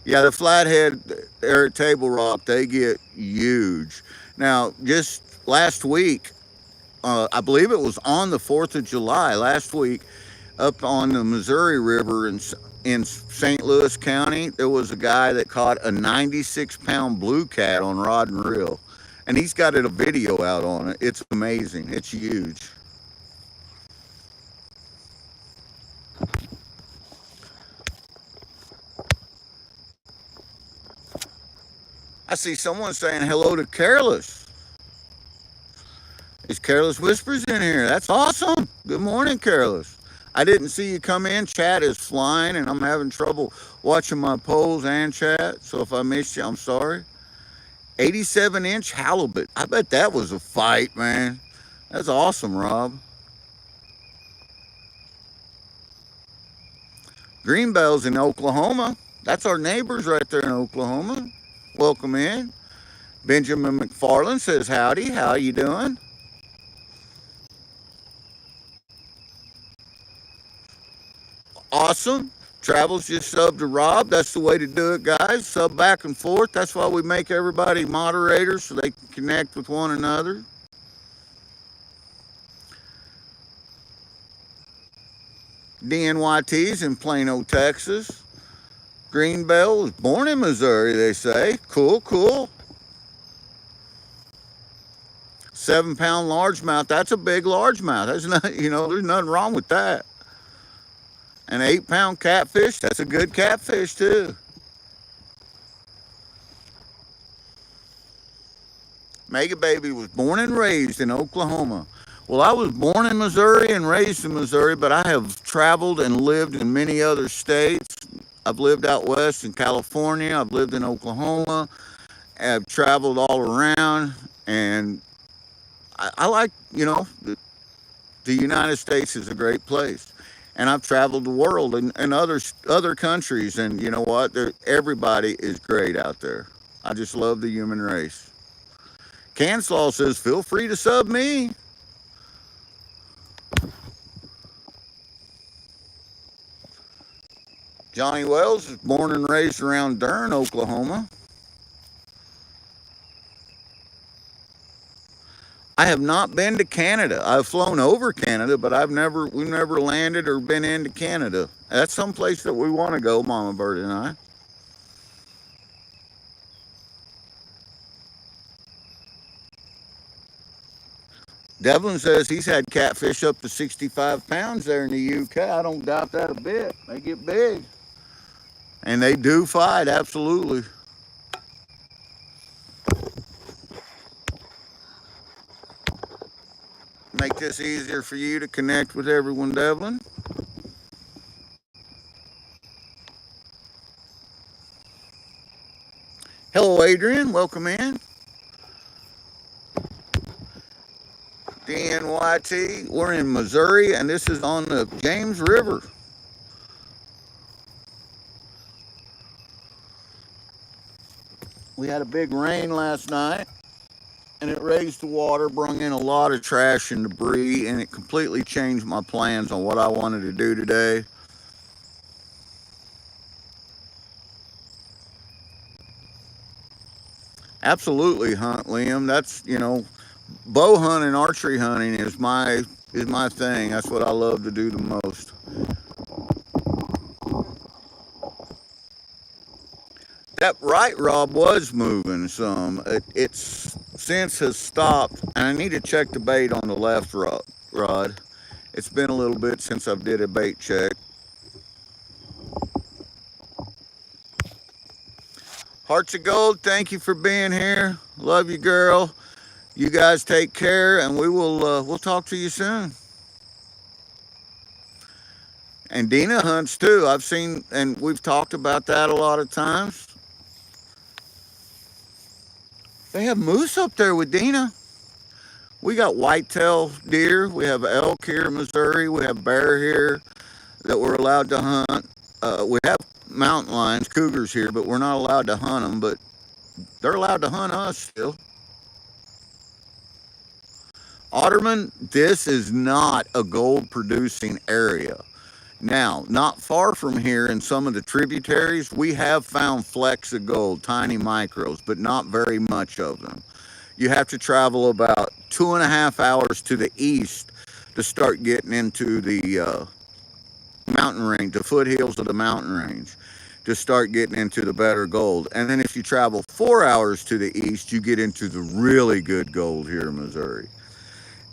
Yeah, the flathead there at Table Rock, they get huge. Now, just last week, I believe it was on the 4th of July last week, up on the Missouri River in St. Louis County, there was a guy that caught a 96-pound blue cat on rod and reel. And he's got a video out on it. It's amazing. It's huge. I see someone saying hello to Careless. Is Careless Whispers in here? That's awesome. Good morning, Careless. I didn't see you come in. Chat is flying, and I'm having trouble watching my polls and chat. So if I missed you, I'm sorry. 87-inch halibut. I bet that was a fight, man. That's awesome, Rob. Greenbells in Oklahoma. That's our neighbors right there in Oklahoma. Welcome in. Benjamin McFarland says howdy. How you doing? Awesome. Travels just sub to Rob. That's the way to do it, guys. Sub back and forth. That's why we make everybody moderators so they can connect with one another. DNYT's in Plano, Texas. Greenbell was born in Missouri, they say. Cool, cool. 7-pound largemouth. That's a big largemouth. That's not, there's nothing wrong with that. An 8-pound catfish. That's a good catfish too. Mega Baby was born and raised in Oklahoma. Well, I was born in Missouri and raised in Missouri, but I have traveled and lived in many other states. I've lived out west in California. I've lived in Oklahoma. I've traveled all around, and I like, the United States is a great place. And I've traveled the world and other countries, and you know what? Everybody is great out there. I just love the human race. Canslaw says, feel free to sub me. Johnny Wells is born and raised around Durham, Oklahoma. I have not been to Canada. I've flown over Canada, but we've never landed or been into Canada. That's someplace that we want to go, Mama Bird and I. Devlin says he's had catfish up to 65 pounds there in the UK. I don't doubt that a bit. They get big. And they do fight, absolutely. Make this easier for you to connect with everyone, Devlin. Hello, Adrian. Welcome in. DNYT. We're in Missouri, and this is on the James River. We had a big rain last night, and it raised the water, brought in a lot of trash and debris, and it completely changed my plans on what I wanted to do today. Absolutely hunt, Liam. That's, bow hunting, archery hunting is my thing. That's what I love to do the most. That right rod was moving some. It's since has stopped, and I need to check the bait on the left rod. It's been a little bit since I did a bait check. Hearts of Gold, thank you for being here. Love you, girl. You guys take care, and we'll talk to you soon. And Dina hunts too. I've seen, and we've talked about that a lot of times. They have moose up there with Dina. We got whitetail deer. We have elk here in Missouri. We have bear here that we're allowed to hunt. We have mountain lions, cougars here, but we're not allowed to hunt them. But they're allowed to hunt us still. Otterman, this is not a gold producing area. Now, not far from here in some of the tributaries, we have found flecks of gold, tiny micros, but not very much of them. You have to travel about 2.5 hours to the east to start getting into the mountain range, the foothills of the mountain range, to start getting into the better gold. And then if you travel 4 hours to the east, you get into the really good gold here in Missouri.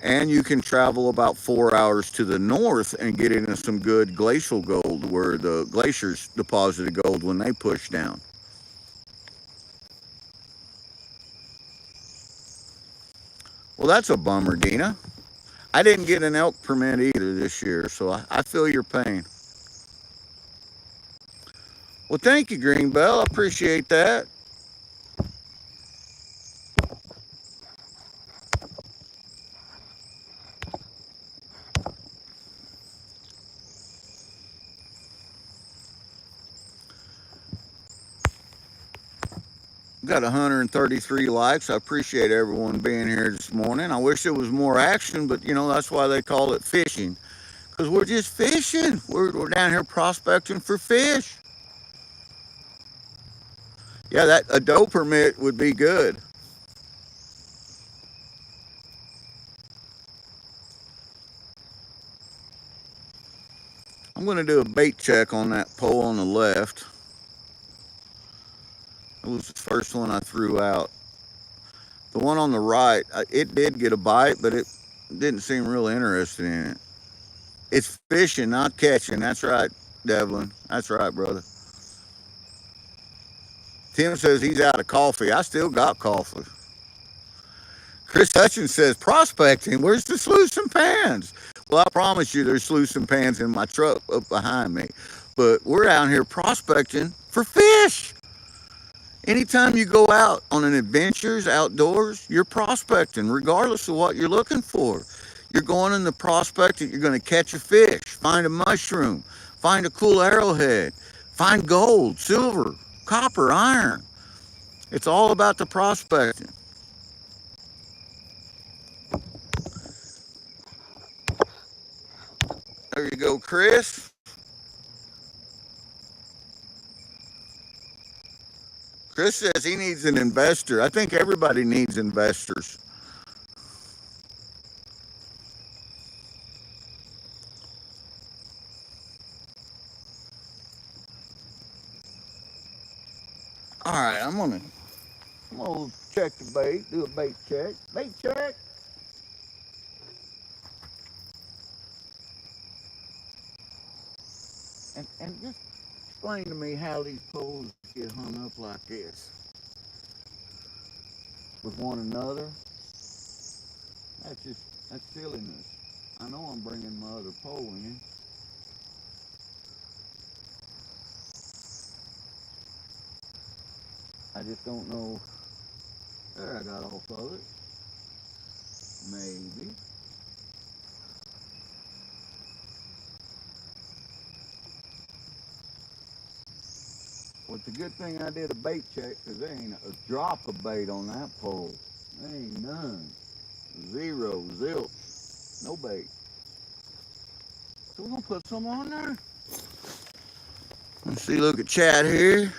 And you can travel about 4 hours to the north and get into some good glacial gold where the glaciers deposited gold when they pushed down. Well, that's a bummer, Dina. I didn't get an elk permit either this year, so I feel your pain. Well, thank you, Greenbell. I appreciate that. Got 133 likes. I appreciate everyone being here this morning. I wish there was more action, but that's why they call it fishing. Because we're just fishing. We're down here prospecting for fish. Yeah, that a doe permit would be good. I'm going to do a bait check on that pole on the left. It was the first one I threw out. The one on the right, it did get a bite, but it didn't seem real interested in it. It's fishing, not catching. That's right, Devlin. That's right, brother. Tim says he's out of coffee. I still got coffee. Chris Hutchins says, prospecting, where's the sluice and pans? Well, I promise you there's sluice and pans in my truck up behind me. But we're out here prospecting for fish. Anytime you go out on an adventures outdoors, you're prospecting, regardless of what you're looking for. You're going in the prospect that you're going to catch a fish, find a mushroom, find a cool arrowhead, find gold, silver, copper, iron. It's all about the prospecting. There you go, Chris. Chris says he needs an investor. I think everybody needs investors. All right, I'm gonna check the bait, do a bait check. Bait check. And just explain to me how these poles get hung up like this with one another. That's silliness. I know I'm bringing my other pole in. I just don't know. There, I got off of it. Maybe. Well, it's a good thing I did a bait check because there ain't a drop of bait on that pole. There ain't none. Zero, zilch, no bait. So we're gonna put some on there. Let's see, look at chat here.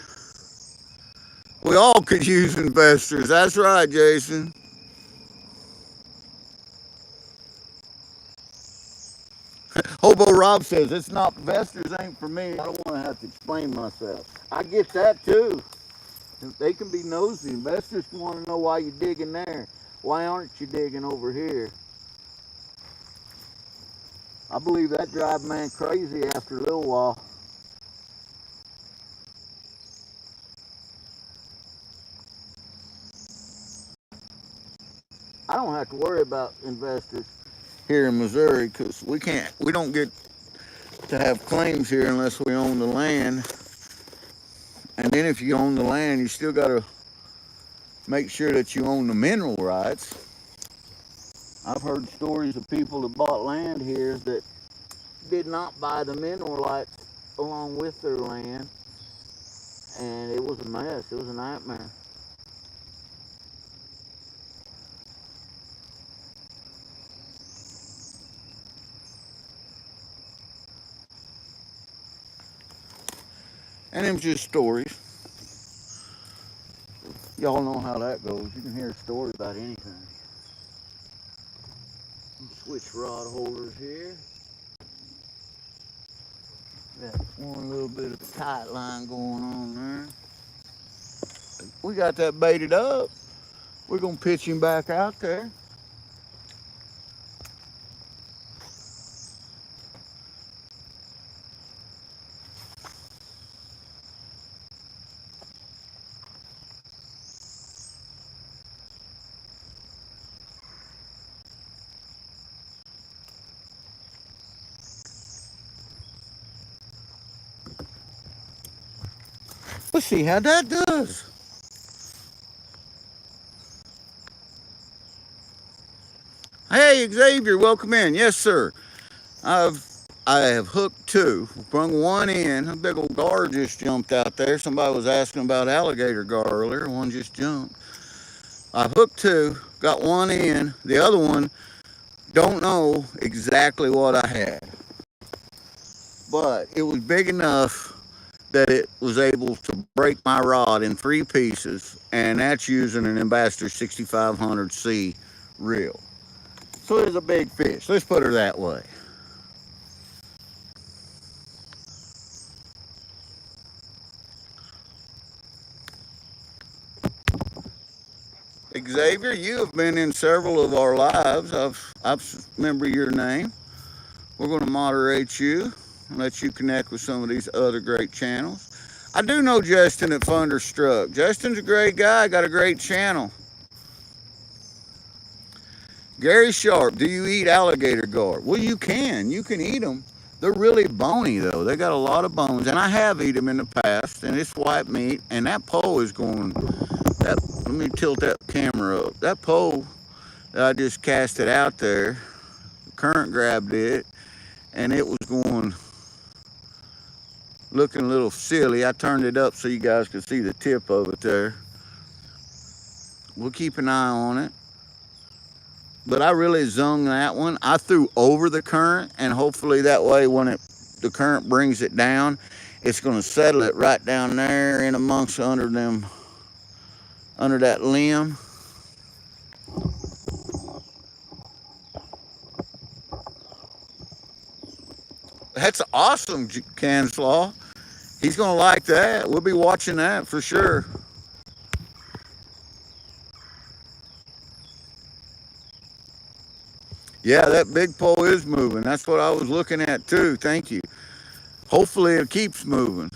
We all could use investors. That's right, Jason. Hobo Rob says it's not investors ain't for me. I don't want to have to explain myself. I get that too. They can be nosy. Investors want to know why you're digging there. Why aren't you digging over here? I believe that drive man crazy after a little while. I don't have to worry about investors here in Missouri because we don't get to have claims here unless we own the land. And then if you own the land, you still got to make sure that you own the mineral rights. I've heard stories of people that bought land here that did not buy the mineral rights along with their land, and it was a mess. It was a nightmare. And them just stories. Y'all know how that goes. You can hear a story about anything. Switch rod holders here. Got one little bit of a tight line going on there. We got that baited up. We're gonna pitch him back out there. Let's see how that does. Hey, Xavier, welcome in. Yes, sir. I've I have hooked two. Brung one in. A big old gar just jumped out there. Somebody was asking about alligator gar earlier. One just jumped. I hooked two. Got one in. The other one, don't know exactly what I had, but it was big enough that it was able to break my rod in three pieces, and that's using an Ambassador 6500C reel. So it's a big fish. Let's put her that way. Xavier, you have been in several of our lives. I remember your name. We're going to moderate you and let you connect with some of these other great channels. I do know Justin at Thunderstruck. Justin's a great guy, got a great channel. Gary Sharp, do you eat alligator gar? Well, you can. You can eat them. They're really bony, though. They got a lot of bones, and I have eaten them in the past, and it's white meat, and that pole is going, let me tilt that camera up. That pole, I just cast it out there, the current grabbed it, and it was going, looking a little silly. I turned it up so you guys could see the tip of it there. We'll keep an eye on it. But I really zung that one. I threw over the current, and hopefully that way when the current brings it down, it's going to settle it right down there in amongst under that limb. That's awesome, Canslaw. He's going to like that. We'll be watching that for sure. Yeah, that big pole is moving. That's what I was looking at too. Thank you. Hopefully it keeps moving.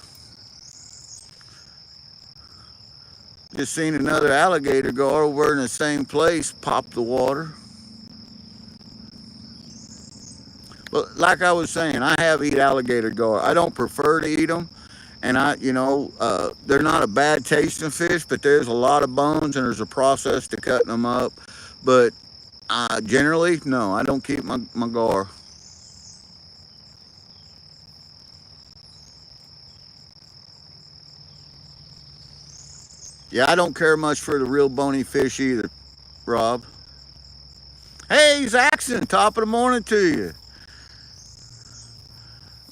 Just seen another alligator go over in the same place, pop the water. But like I was saying, I have eat alligator gar. I don't prefer to eat them, and they're not a bad tasting fish, but there's a lot of bones and there's a process to cutting them up. But generally, no, I don't keep my gar. Yeah, I don't care much for the real bony fish either, Rob. Hey, Zaxon, top of the morning to you.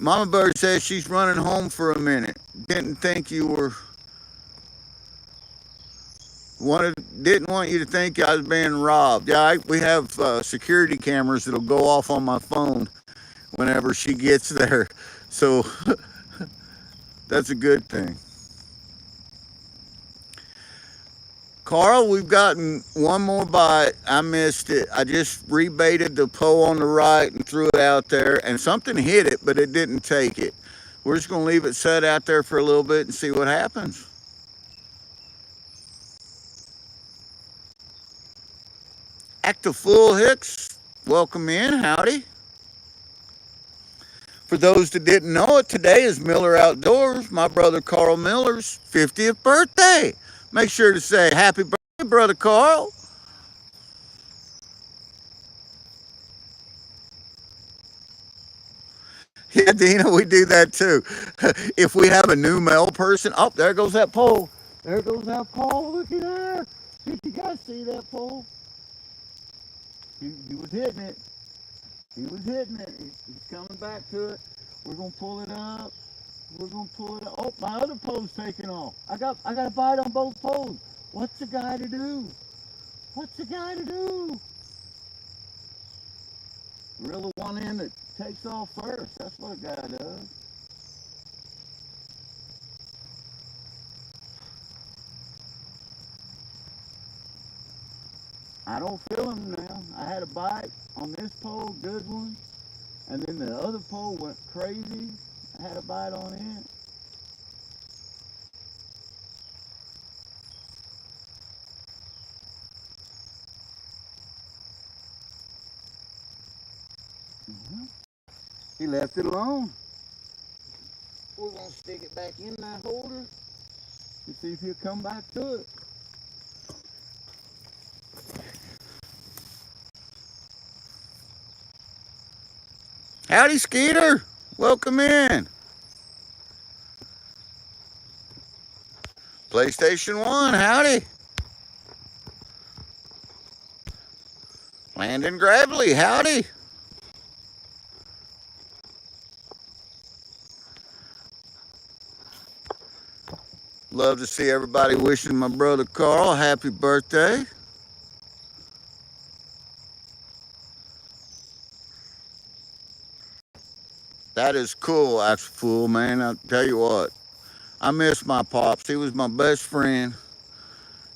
Mama Bird says she's running home for a minute. Didn't think you were didn't want you to think I was being robbed. Yeah, we have security cameras that'll go off on my phone whenever she gets there, so that's a good thing. Carl, we've gotten one more bite. I missed it. I just rebaited the pole on the right and threw it out there, and something hit it, but it didn't take it. We're just going to leave it set out there for a little bit and see what happens. Active Full Hicks, welcome in. Howdy. For those that didn't know it, today is Miller Outdoors, my brother Carl Miller's 50th birthday. Make sure to say happy birthday, brother Carl. Yeah, Dina, we do that too. If we have a new mail person, oh, there goes that pole. There goes that pole. Looky there. Did you guys see that pole? He was hitting it. He was hitting it. He's coming back to it. We're gonna pull it up. We're gonna pull it up. Oh, my other pole's taking off. I got a bite on both poles. What's the guy to do? What's the guy to do? Reel the one in that takes off first. That's what a guy does. I don't feel him now. I had a bite on this pole, good one. And then the other pole went crazy. I had a bite on it. Mm-hmm. He left it alone. We're gonna stick it back in that holder. to see if he'll come back to it. Howdy, Skeeter. Welcome in. PlayStation 1, howdy. Landon Gravely, howdy. Love to see everybody wishing my brother Carl a happy birthday. That is cool, Axel Fool, man. I'll tell you what, I miss my pops. He was my best friend.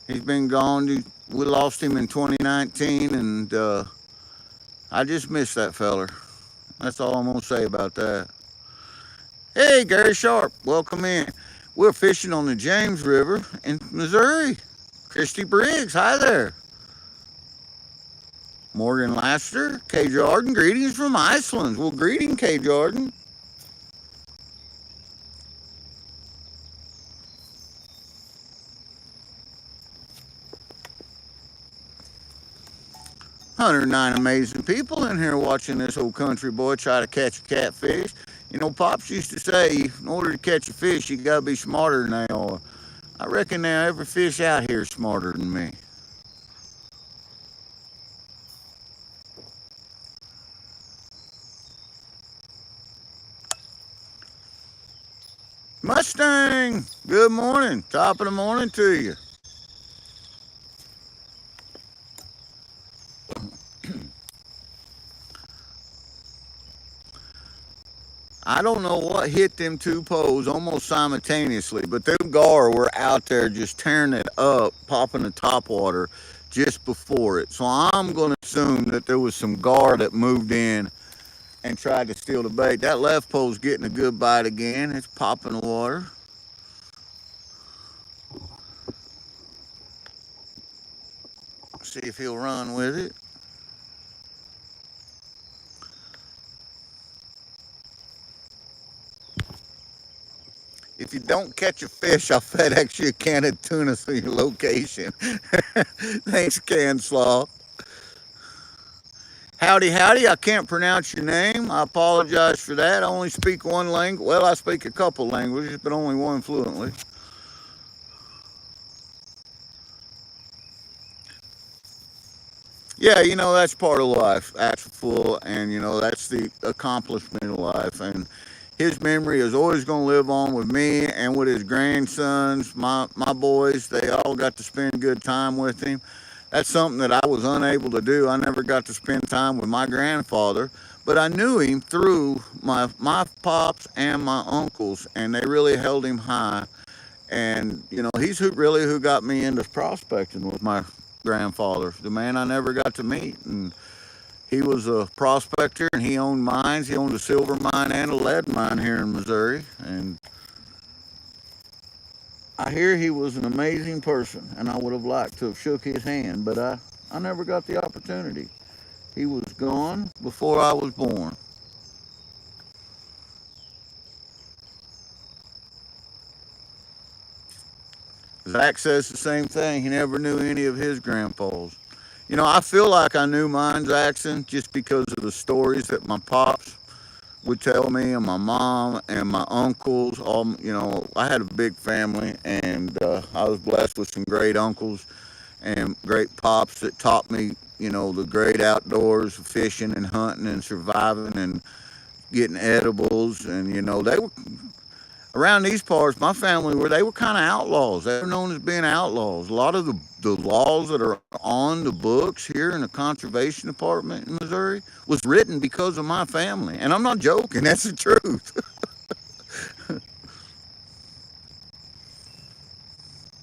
He's been gone. We lost him in 2019, and I just miss that feller. That's all I'm going to say about that. Hey, Gary Sharp, welcome in. We're fishing on the James River in Missouri. Christy Briggs, hi there. Morgan Laster, K. Jordan, greetings from Iceland. Well, greeting, K. Jordan. "109 amazing people in here watching this old country boy try to catch a catfish." You know, Pops used to say, in order to catch a fish, you got to be smarter than they are. I reckon now every fish out here is smarter than me. Mustang, good morning. Top of the morning to you. I don't know what hit them two poles almost simultaneously, but them gar were out there just tearing it up, popping the top water just before it. So I'm going to assume that there was some gar that moved in and tried to steal the bait. That left pole's getting a good bite again. It's popping the water. See if he'll run with it. If you don't catch a fish, I'll FedEx you a can of tuna to your location. Thanks, Canslaw. Howdy, howdy. I can't pronounce your name. I apologize for that. I only speak one language. Well, I speak a couple languages, but only one fluently. Yeah, you know, that's part of life. That's full, and, you know, that's the accomplishment of life. And his memory is always going to live on with me and with his grandsons, my boys. They all got to spend good time with him. That's something that I was unable to do. I never got to spend time with my grandfather, but I knew him through my pops and my uncles, and they really held him high. And, you know, he's who got me into prospecting with my grandfather, the man I never got to meet. And he was a prospector, and he owned mines. He owned a silver mine and a lead mine here in Missouri. And I hear he was an amazing person, and I would have liked to have shook his hand, but I never got the opportunity. He was gone before I was born. Zach says the same thing. He never knew any of his grandpas. You know, I feel like I knew mine's accent just because of the stories that my pops would tell me, and my mom and my uncles. All, you know, I had a big family, and I was blessed with some great uncles and great pops that taught me, you know, the great outdoors, fishing and hunting and surviving and getting edibles. And, you know, they were around these parts. My family were, they were kind of outlaws. They were known as being outlaws. A lot of the laws that are on the books here in the conservation department in Missouri was written because of my family, and I'm not joking. That's the truth.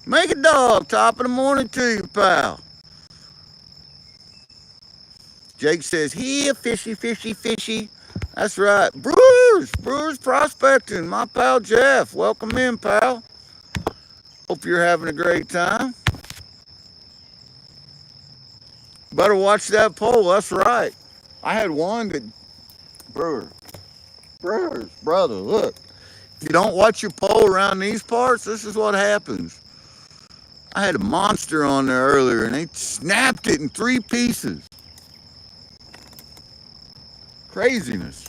Make a dog. Top of the morning to you, pal. Jake says, "Here, fishy, fishy, fishy." That's right. Brewers prospecting. My pal Jeff. Welcome in, pal. Hope you're having a great time. Better watch that pole. That's right. I had one that Brewers, brother. Look, If you don't watch your pole around these parts, this is what happens. I had a monster on there earlier and they snapped it in 3 pieces. Craziness.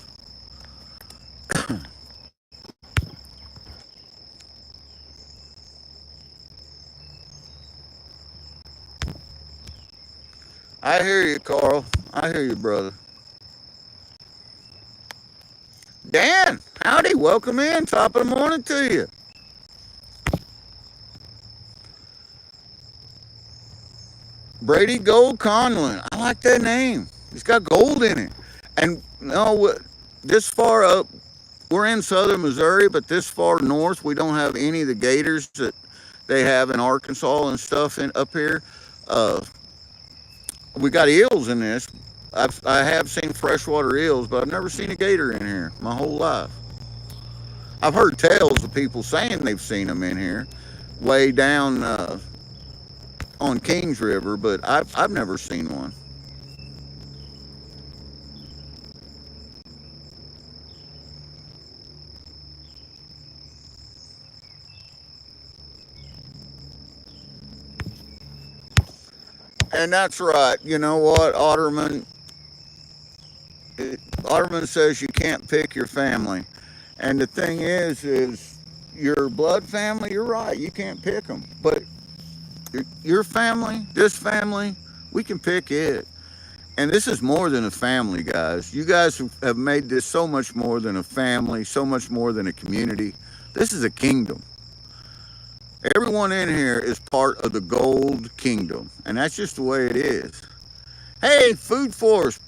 I hear you, Carl. I hear you, brother. Dan, howdy. Welcome in. Top of the morning to you. Brady Gold Conlon. I like that name. It's got gold in it. And no, this far up, we're in southern Missouri, but this far north, we don't have any of the gators that they have in Arkansas and stuff up here. Uh, we got eels in this. I have seen freshwater eels, but I've never seen a gator in here my whole life. I've heard tales of people saying they've seen them in here, way down on Kings River, but I've never seen one. And that's right. You know what, Otterman? Otterman says you can't pick your family. And the thing is your blood family, you're right, you can't pick them. But your family, this family, we can pick it. And this is more than a family, guys. You guys have made this so much more than a family, so much more than a community. This is a kingdom. Everyone in here is part of the gold kingdom. And that's just the way it is. Hey, Food Force.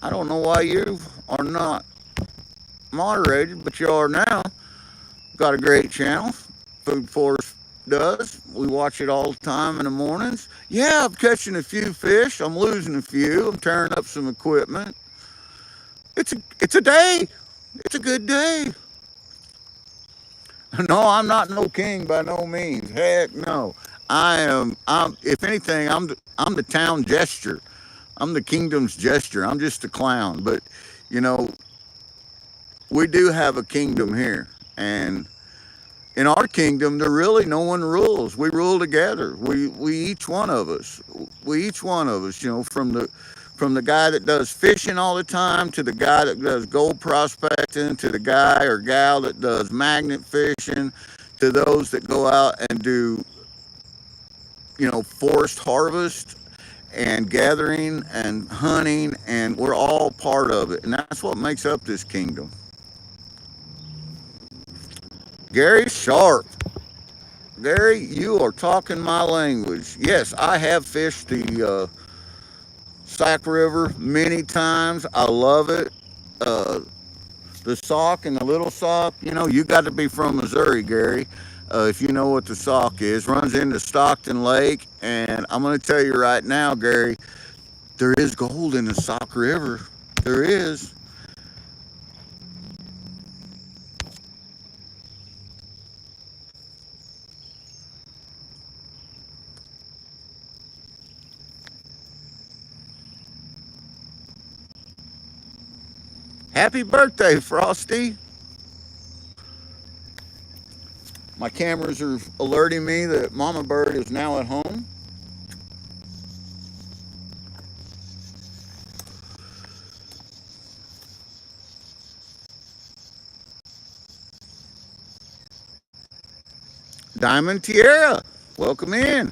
I don't know why you are not moderated, but you are now. Got a great channel. Food Force does. We watch it all the time in the mornings. Yeah, I'm catching a few fish. I'm losing a few. I'm tearing up some equipment. It's a day. It's a good day. No, I'm not no king by no means. Heck no. I'm if anything, I'm the town gesture. I'm the kingdom's gesture. I'm just a clown. But you know, we do have a kingdom here. And in our kingdom, there really no one rules. We rule together. We each one of us. We each one of us, you know, from the guy that does fishing all the time to the guy that does gold prospecting to the guy or gal that does magnet fishing to those that go out and do, you know, forest harvest and gathering and hunting, and we're all part of it. And that's what makes up this kingdom. Gary Sharp. Gary, you are talking my language. Yes, I have fished the Sac River many times. I love it. Uh, the Sauk and the Little Sauk, you know, you got to be from Missouri, Gary. If you know what the Sauk is, runs into Stockton Lake. And I'm going to tell you right now, Gary, there is gold in the Sauk River. There is. Happy birthday, Frosty. My cameras are alerting me that Mama Bird is now at home. Diamond Tierra, welcome in.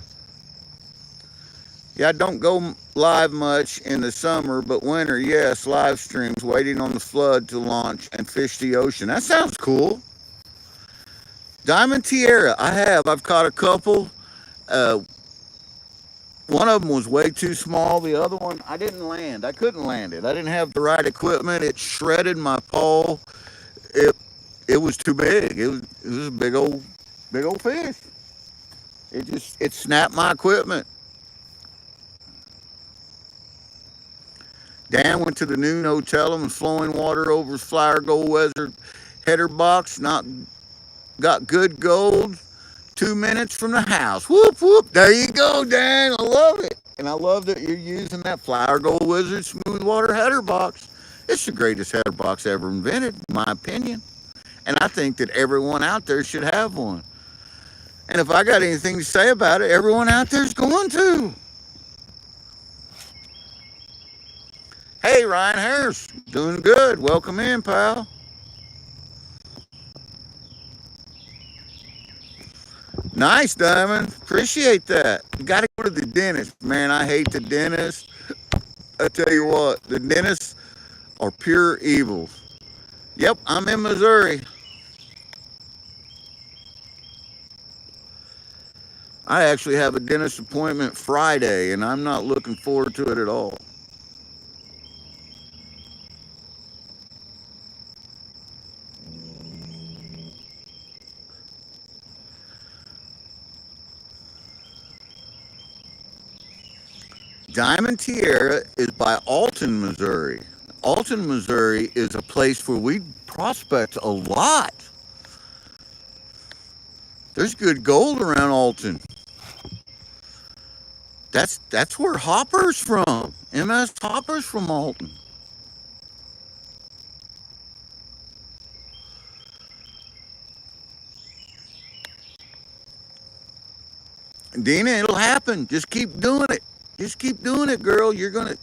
Yeah, I don't go live much in the summer, but winter, yes, live streams, waiting on the flood to launch and fish the ocean. That sounds cool. Diamond Tierra, I've caught a couple. Uh, one of them was way too small. The other one, I didn't land. I couldn't land it. I didn't have the right equipment. It shredded my pole. It it was too big. It was a big old fish. It snapped my equipment. Dan went to the noon hotel and flowing water over his Flyer Gold Weather header box. Not got good gold. 2 minutes from the house. Whoop whoop. There you go, Dan. I love it, and I love that you're using that Flower Gold Wizard smooth water header box. It's the greatest header box ever invented, in my opinion. And I think that everyone out there should have one. And if I got anything to say about it, everyone out there's going to. Hey, Ryan Harris, doing good. Welcome in, pal. Nice, Diamond. Appreciate that. You got to go to the dentist. Man, I hate the dentist. I tell you what, the dentists are pure evil. Yep, I'm in Missouri. I actually have a dentist appointment Friday, and I'm not looking forward to it at all. Diamond Tierra is by Alton, Missouri. Alton, Missouri is a place where we prospect a lot. There's good gold around Alton. That's where Hopper's from. MS Hopper's from Alton. Dina, it'll happen. Just keep doing it. Just keep doing it, girl. You're gonna.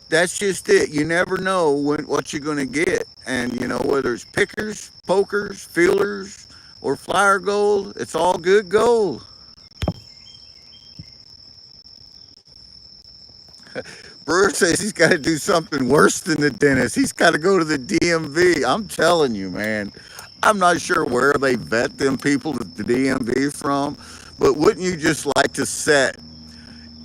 That's just it. You never know what you're gonna get, and you know whether it's pickers, pokers, feelers, or flyer gold. It's all good gold. Brewer says he's got to do something worse than the dentist. He's got to go to the DMV. I'm telling you, man. I'm not sure where they vet them people that the DMV from, but wouldn't you just like to sit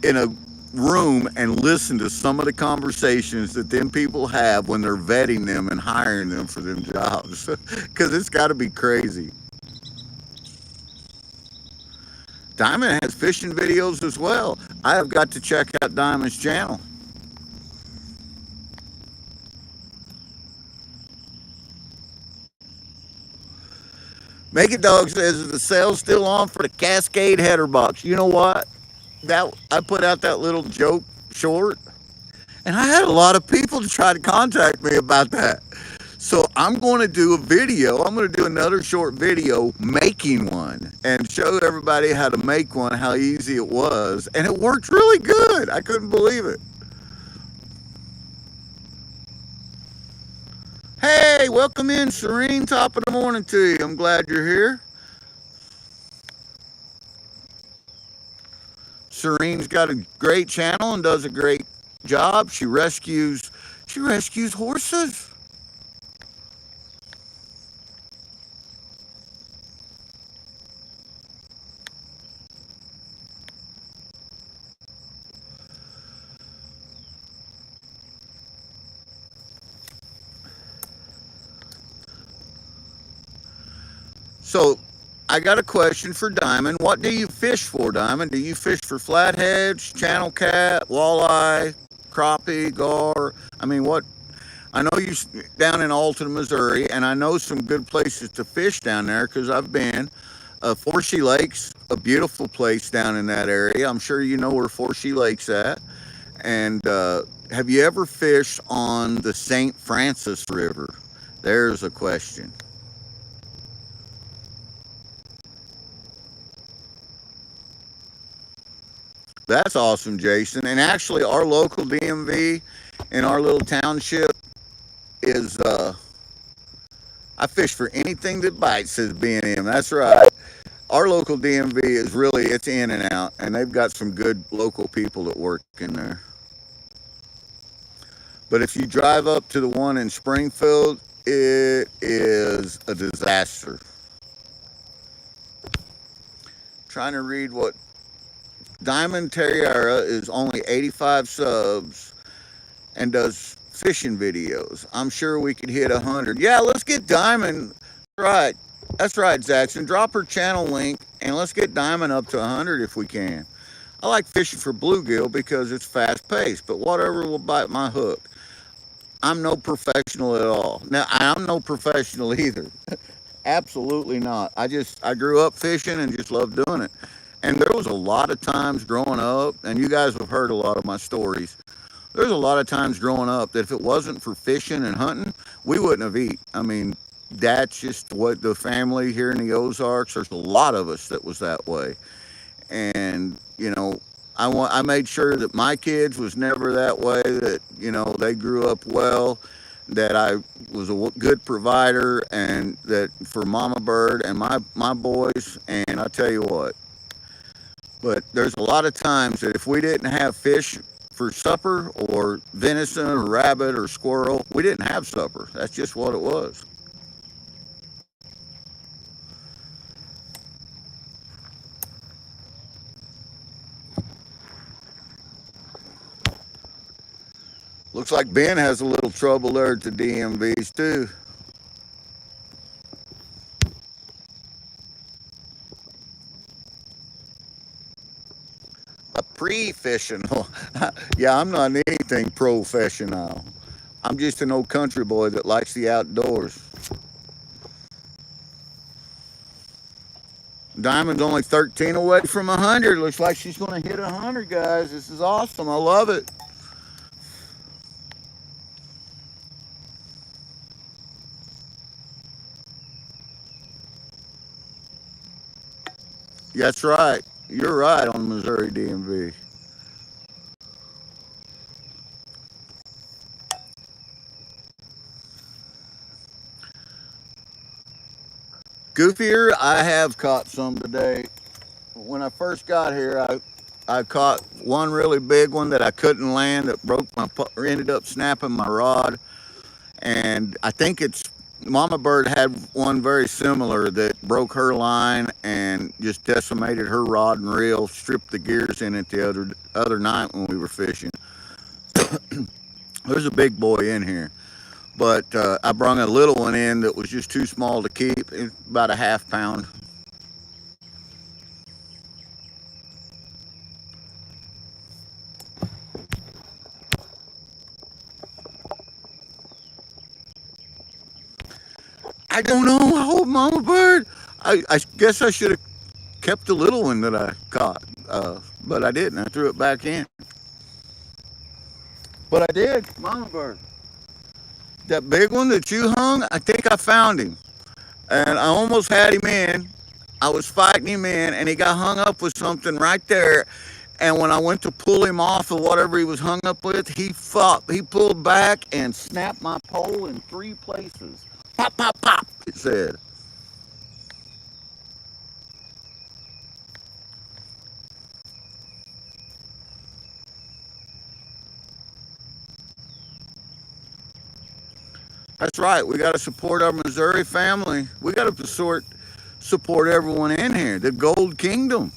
in a room and listen to some of the conversations that them people have when they're vetting them and hiring them for them jobs? Because it's got to be crazy. Diamond has fishing videos as well. I have got to check out Diamond's channel. Make It Dog says, is the sale still on for the Cascade header box? You know what? That I put out that little joke short, and I had a lot of people to try to contact me about that. So I'm going to do a video. I'm going to do another short video making one and show everybody how to make one, how easy it was, and it worked really good. I couldn't believe it. Hey, welcome in, Serene. Top of the morning to you. I'm glad you're here. Serene's got a great channel and does a great job. She rescues horses. So I got a question for Diamond. What do you fish for, Diamond? Do you fish for flatheads, channel cat, walleye, crappie, gar? I mean, what? I know you down in Alton, Missouri, and I know some good places to fish down there because I've been. Forshee Lake's a beautiful place down in that area. I'm sure you know where Forshee Lake's at. And have you ever fished on the St. Francis River? There's a question. That's awesome, Jason. And actually, our local DMV in our little township is, I fish for anything that bites, says B&M. That's right. Our local DMV is really, it's in and out, and they've got some good local people that work in there. But if you drive up to the one in Springfield, it is a disaster. Trying to read what Diamond Terriera is only 85 subs and does fishing videos. I'm sure we could hit 100. Yeah, let's get Diamond. Right. That's right, Jackson. Drop her channel link and let's get Diamond up to 100 if we can. I like fishing for bluegill because it's fast paced, but whatever will bite my hook. I'm no professional at all. Now, I'm no professional either. Absolutely not. I grew up fishing and just loved doing it. And there was a lot of times growing up, and you guys have heard a lot of my stories. There's a lot of times growing up that if it wasn't for fishing and hunting, we wouldn't have eat. I mean, that's just what the family here in the Ozarks. There's a lot of us that was that way, and I made sure that my kids was never that way. That they grew up well, that I was a good provider, and that for Mama Bird and my boys. And I tell you what, but there's a lot of times that if we didn't have fish for supper or venison or rabbit or squirrel, we didn't have supper. That's just what it was. Looks like Ben has a little trouble there at the DMVs too. A pre-fishing. Yeah, I'm not anything professional. I'm just an old country boy that likes the outdoors. Diamond's only 13 away from 100. Looks like she's going to hit 100, guys. This is awesome. I love it. That's right. You're right on Missouri DMV. Goofier, I have caught some today. When I first got here, I caught one really big one that I couldn't land that ended up snapping my rod. And I think it's Mama Bird had one very similar that broke her line and just decimated her rod and reel, stripped the gears in it the other night when we were fishing. There's a big boy in here, but I brought a little one in that was just too small to keep. It's about a half pound. I don't know. Oh, Mama Bird. I guess I should have kept the little one that I caught, but I didn't. I threw it back in. But I did, Mama Bird. That big one that you hung, I think I found him. And I almost had him in. I was fighting him in, and he got hung up with something right there. And when I went to pull him off of whatever he was hung up with, he fought. He pulled back and snapped my pole in 3 places. Pop, pop, pop, it said. That's right. We got to support our Missouri family. We got to support everyone in here. The Gold Kingdom.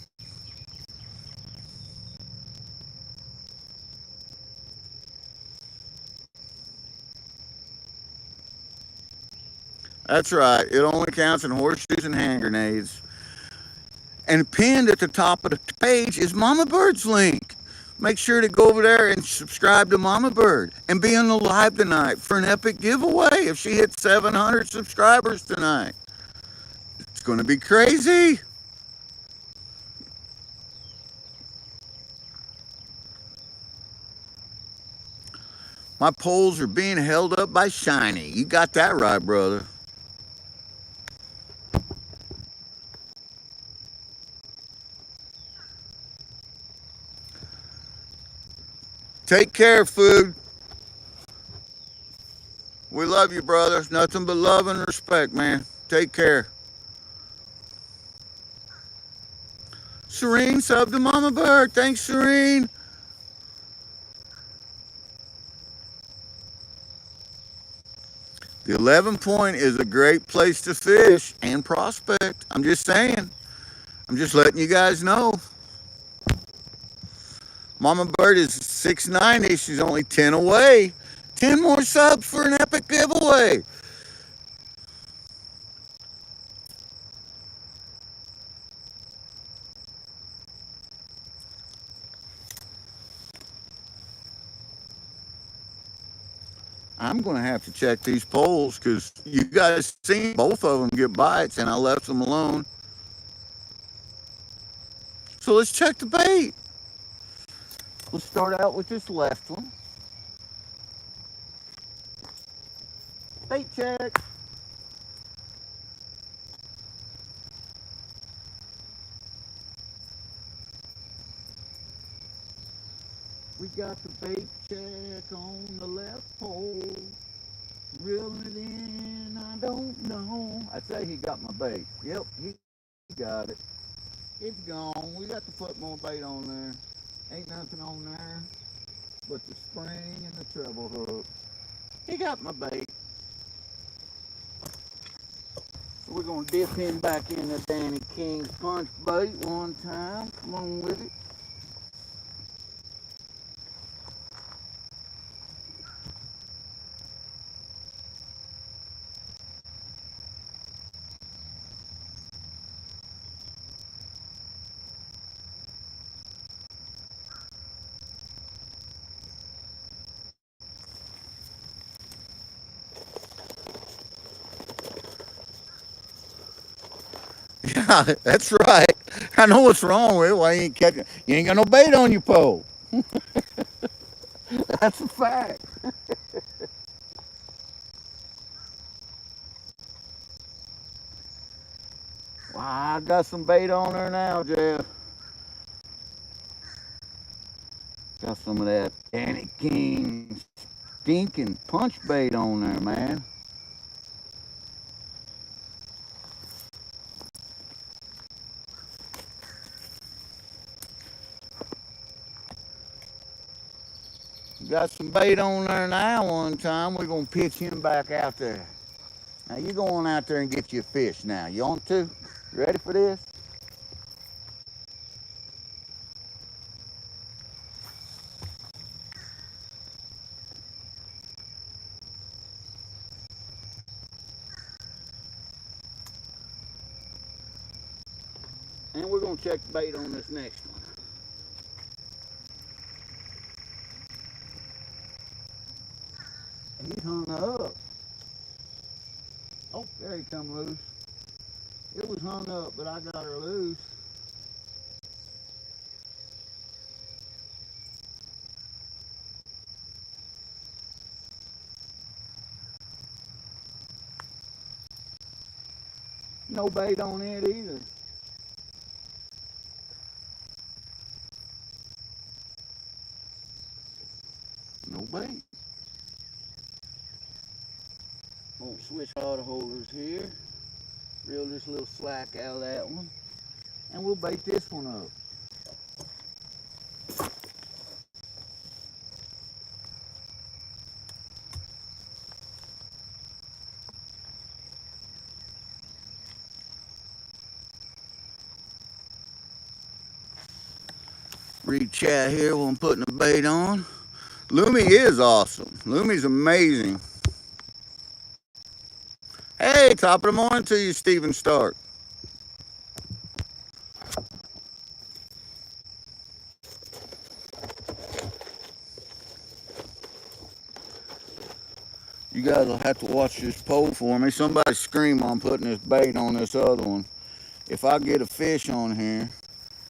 That's right. It only counts in horseshoes and hand grenades. And pinned at the top of the page is Mama Bird's link. Make sure to go over there and subscribe to Mama Bird and be on the live tonight for an epic giveaway if she hits 700 subscribers tonight. It's going to be crazy. My poles are being held up by Shiny. You got that right, brother. Take care, food. We love you, brother. Nothing but love and respect, man. Take care. Serene, sub to Mama Bird. Thanks, Serene. The 11 point is a great place to fish and prospect. I'm just saying. I'm just letting you guys know. Mama Bird is 690. She's only 10 away. 10 more subs for an epic giveaway. I'm going to have to check these poles because you guys seen both of them get bites and I left them alone. So let's check the bait. Let's start out with this left one. Bait check. We got the bait check on the left pole. Reel it in, I don't know. I say he got my bait. Yep, he got it. It's gone. We got to put more bait on there. Ain't nothing on there but the spring and the treble hook. He got my bait. So we're gonna dip him back in the Danny King's punch bait one time. Come on with it. Yeah, that's right. I know what's wrong with it. Why you ain't catching? You ain't got no bait on your pole. That's a fact. Wow, I got some bait on there now, Jeff. Got some of that Danny King stinking punch bait on there, man. Got some bait on there now one time. We're going to pitch him back out there. Now, you go on out there and get your fish now. You want to? You ready for this? And we're going to check the bait on this next one. He's hung up. Oh, there he come loose. It was hung up, but I got her loose. No bait on it either. No bait. Gonna switch auto holders here. Reel this little slack out of that one. And we'll bait this one up. Read chat here while I'm putting the bait on. Lumi is awesome. Lumi's amazing. Hey, top of the morning to you, Stephen Stark. You guys will have to watch this pole for me. Somebody scream on putting this bait on this other one. If I get a fish on here,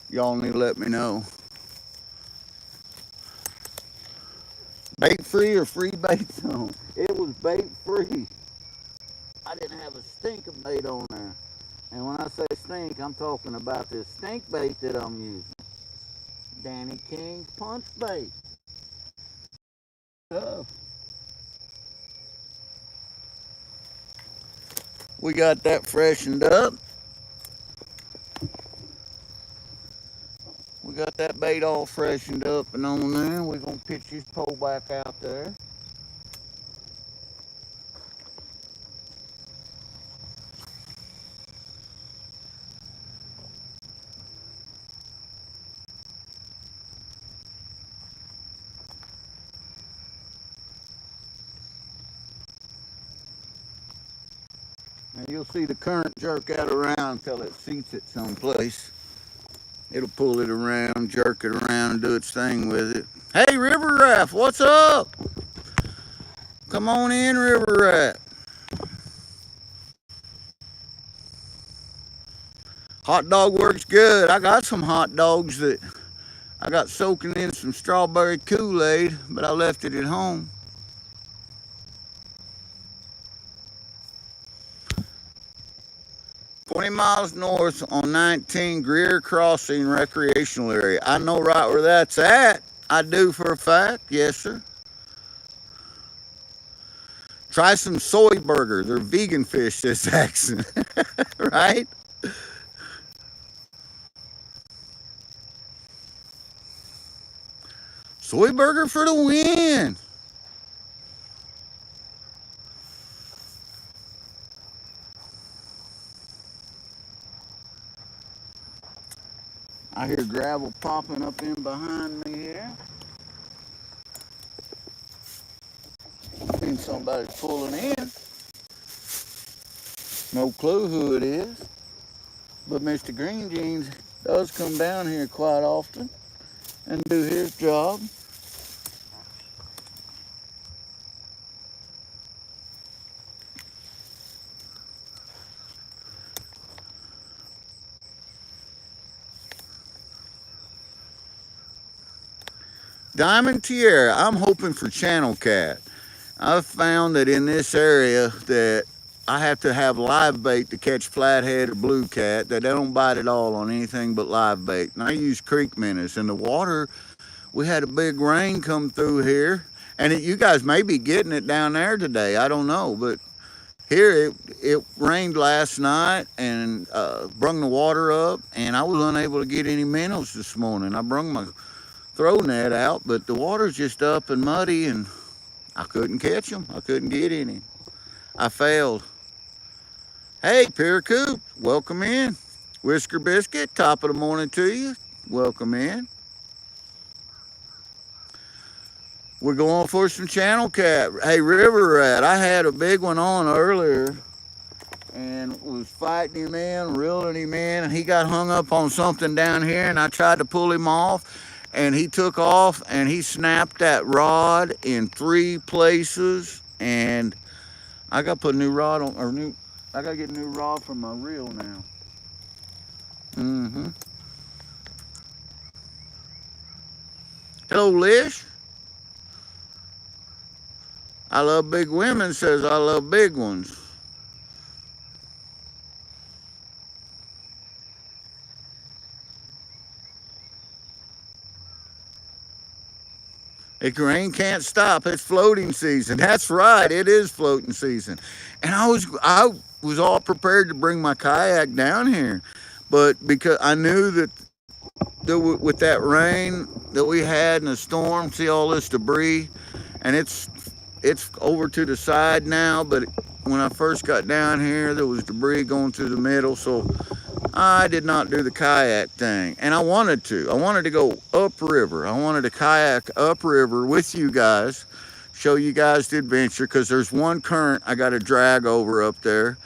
y'all need to let me know. Bait free or free bait zone? It was bait free. I didn't have a stink of bait on there. And when I say stink, I'm talking about this stink bait that I'm using. Danny King's punch bait. Tough. We got that freshened up. We got that bait all freshened up and on there. We're going to pitch this pole back out there. Now you'll see the current jerk out around until it seats it someplace. It'll pull it around, jerk it around, and do its thing with it. Hey, River Raft, what's up? Come on in, River Raft. Hot dog works good. I got some hot dogs that I got soaking in some strawberry Kool-Aid, but I left it at home. $20 north on 19 Greer Crossing Recreational Area. I know right where that's at. I do for a fact. Yes, sir. Try some soy burger. They're vegan fish, this accent. Right? Soy burger for the win. I hear gravel popping up in behind me here. I think somebody's pulling in. No clue who it is. But Mr. Green Jeans does come down here quite often and do his job. Diamond Tiara, I'm hoping for channel cat. I've found that in this area that I have to have live bait to catch flathead or blue cat, that they don't bite at all on anything but live bait. And I use creek minnows. And the water, we had a big rain come through here. And you guys may be getting it down there today. I don't know. But here it rained last night and brung the water up. And I was unable to get any minnows this morning. I brung my throw net out, but the water's just up and muddy and I couldn't catch them. I couldn't get any. I failed. Hey, Paracoop, welcome in. Whisker Biscuit, top of the morning to you. Welcome in. We're going for some channel cat. Hey, river rat, I had a big one on earlier and was fighting him in, reeling him in, and he got hung up on something down here, and I tried to pull him off, and he took off, and he snapped that rod in 3 places, and I got to put a new rod on, I got to get a new rod for my reel now. Mm-hmm. Hello, Lish. I love big women says I love big ones. The rain can't stop. It's floating season. That's right. It is floating season. And I was all prepared to bring my kayak down here, but because I knew that with that rain that we had and the storm, see all this debris, and it's over to the side now. But when I first got down here, there was debris going through the middle, so I did not do the kayak thing, and I wanted to. I wanted to go upriver. I wanted to kayak upriver with you guys, show you guys the adventure, because there's one current I got to drag over up there,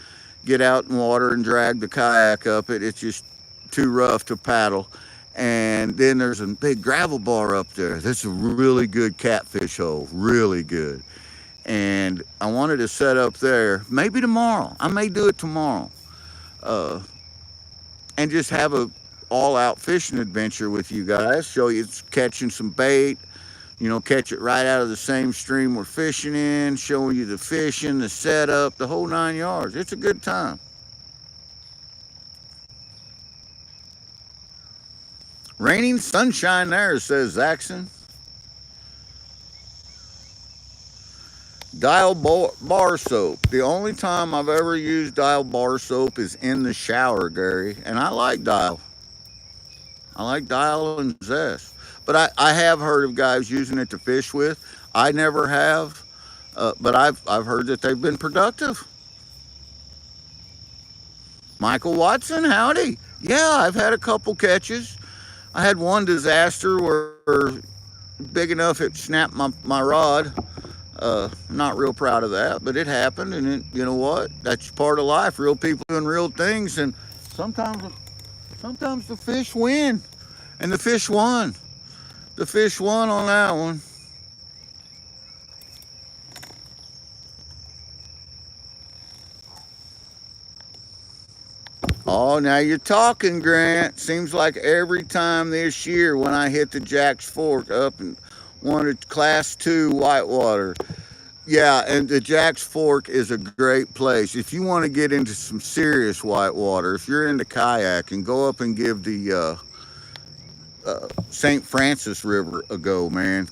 get out in water and drag the kayak up it. It's just too rough to paddle. And then there's a big gravel bar up there. That's a really good catfish hole, really good. And I wanted to set up there, maybe tomorrow. I may do it tomorrow. And just have a all-out fishing adventure with you guys. Show you catching some bait, catch it right out of the same stream we're fishing in, showing you the fishing, the setup, the whole 9 yards. It's a good time. Raining sunshine there, says Zaxxon. Dial bar soap. The only time I've ever used Dial bar soap is in the shower, Gary. And I like Dial. I like Dial and Zest. But I have heard of guys using it to fish with. I never have. But I've heard that they've been productive. Michael Watson, howdy. Yeah, I've had a couple catches. I had one disaster where big enough it snapped my rod. Not real proud of that, but it happened, and you know what? That's part of life. Real people doing real things, and sometimes the fish win, and the fish won. The fish won on that one. Oh, now you're talking, Grant. Seems like every time this year when I hit the Jack's Fork up and wanted Class 2 whitewater. Yeah, and the Jack's Fork is a great place. If you want to get into some serious whitewater, if you're into kayaking, go up and give the St. Francis River ago, man.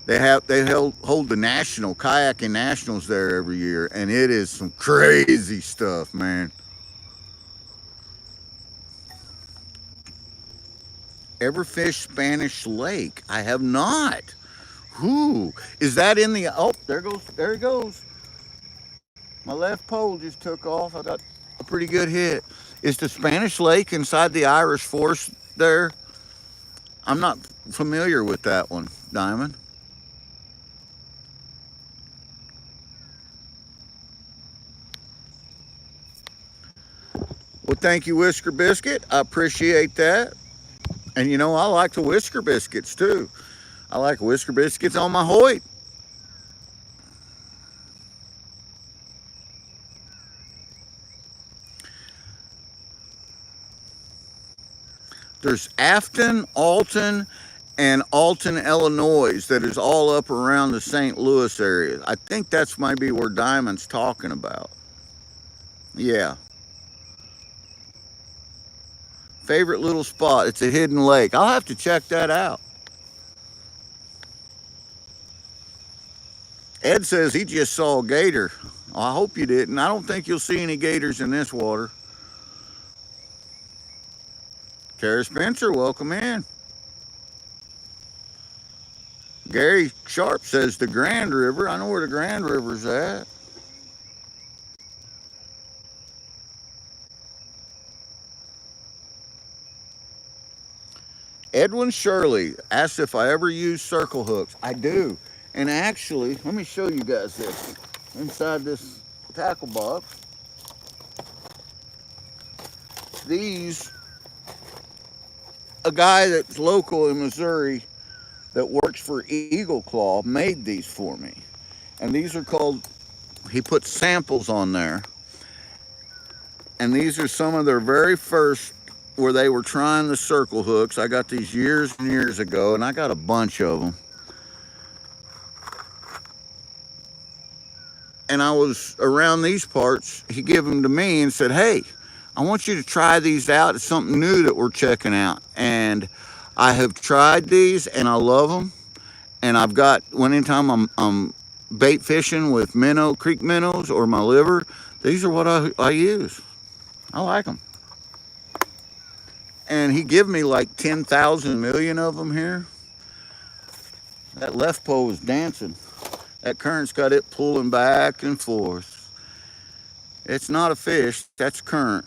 They hold the national kayaking nationals there every year, and it is some crazy stuff, man. Ever fish Spanish Lake? I have not. Who is that in the? Oh, there it goes. My left pole just took off. I got a pretty good hit. Is the Spanish Lake inside the Irish Forest there? I'm not familiar with that one, Diamond. Well, thank you, Whisker Biscuit. I appreciate that. And you know, I like the Whisker Biscuits too. I like Whisker Biscuits on my Hoyt. There's Afton, Alton, and Alton, Illinois, that is all up around the St. Louis area. I think that's maybe where Diamond's talking about. Yeah. Favorite little spot. It's a hidden lake. I'll have to check that out. Ed says he just saw a gator. Well, I hope you didn't. I don't think you'll see any gators in this water. Kara Spencer, welcome in. Gary Sharp says the Grand River. I know where the Grand River's at. Edwin Shirley asked if I ever use circle hooks. I do. And actually, let me show you guys this. Inside this tackle box, these, a guy that's local in Missouri that works for Eagle Claw made these for me. And these are called, he put samples on there. And these are some of their very first where they were trying the circle hooks. I got these years and years ago, and I got a bunch of them. And I was around these parts. He gave them to me and said, "Hey, I want you to try these out. It's something new that we're checking out." And I have tried these, and I love them. And I've got, anytime I'm bait fishing with minnow, creek minnows, or my liver, these are what I use. I like them. And he gave me like 10,000 million of them here. That left pole was dancing. That current's got it pulling back and forth. It's not a fish, that's current.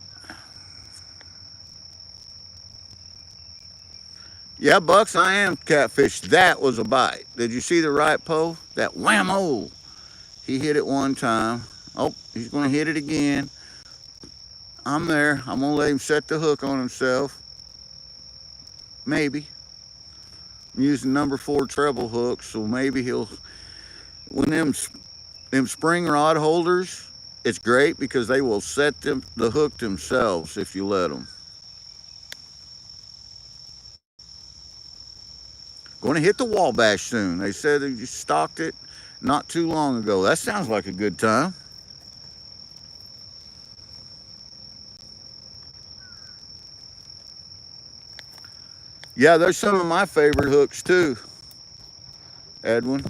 Yeah, Bucks, I am catfish. That was a bite. Did you see the right pole? That whammo. He hit it one time. Oh, he's going to hit it again. I'm there. I'm going to let him set the hook on himself. Maybe. I'm using number 4 treble hooks, so maybe he'll. When them spring rod holders, it's great because they will set the hook themselves if you let them. Going to hit the Wabash soon. They said they just stocked it not too long ago. That sounds like a good time. Yeah, there's some of my favorite hooks too, Edwin.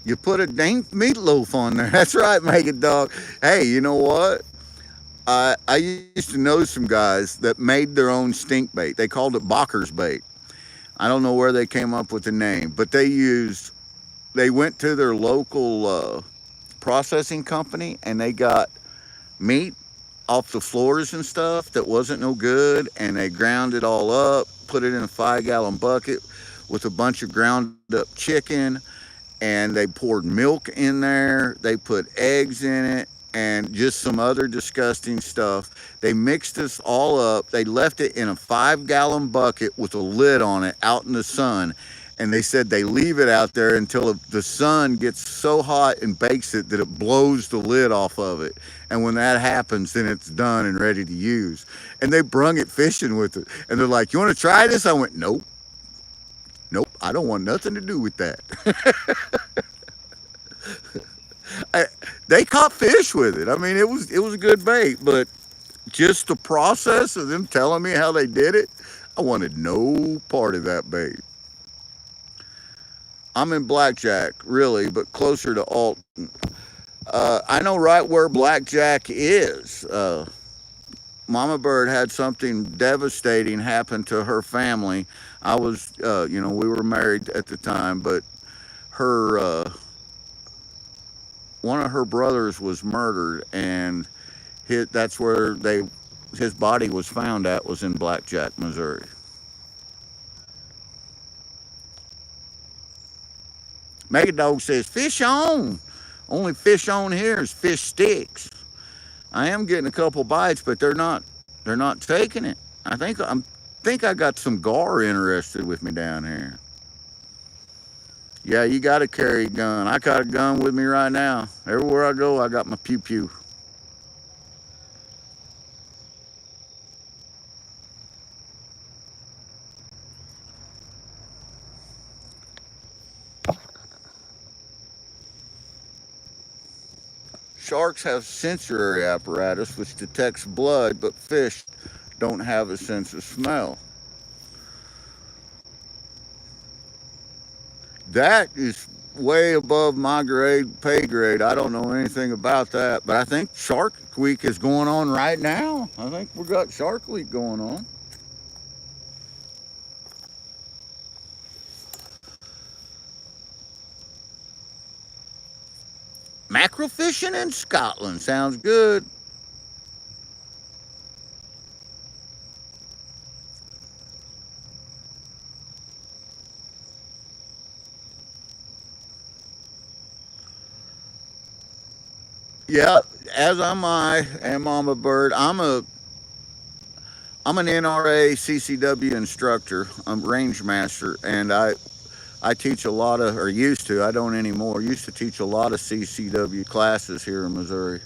You put a dang meatloaf on there. That's right, make it dog. Hey, you know what? I used to know some guys that made their own stink bait. They called it Bocker's bait. I don't know where they came up with the name, but they went to their local processing company and they got meat off the floors and stuff that wasn't no good, and they ground it all up, put it in a 5-gallon bucket with a bunch of ground up chicken, and they poured milk in there. They put eggs in it and just some other disgusting stuff. They mixed this all up. They left it in a 5-gallon bucket with a lid on it out in the sun. And they said they leave it out there until the sun gets so hot and bakes it that it blows the lid off of it. And when that happens, then it's done and ready to use. And they brung it fishing with it. And they're like, "You want to try this?" I went, "Nope. Nope, I don't want nothing to do with that." they caught fish with it. I mean, it was a good bait, but just the process of them telling me how they did it, I wanted no part of that bait. I'm in Blackjack, really, but closer to Alton. I know right where Blackjack is. Mama Bird had something devastating happen to her family. I was, we were married at the time, but her, one of her brothers was murdered, and that's where his body was found at, was in Blackjack, Missouri. Megadog says, fish on. Only fish on here is fish sticks. I am getting a couple bites, but they're not taking it. I think I got some gar interested with me down here. Yeah, you got to carry a gun. I got a gun with me right now. Everywhere I go, I got my pew pew. Sharks have sensory apparatus which detects blood, but fish don't have a sense of smell. That is way above my grade, pay grade. I don't know anything about that, but I think Shark Week is going on right now. I think we got Shark Week going on. Mackerel fishing in Scotland sounds good. Yeah, as I am Mama Bird. I'm an NRA CCW instructor. I'm range master, and I teach a lot of, or used to. I don't anymore. Used to teach a lot of CCW classes here in Missouri.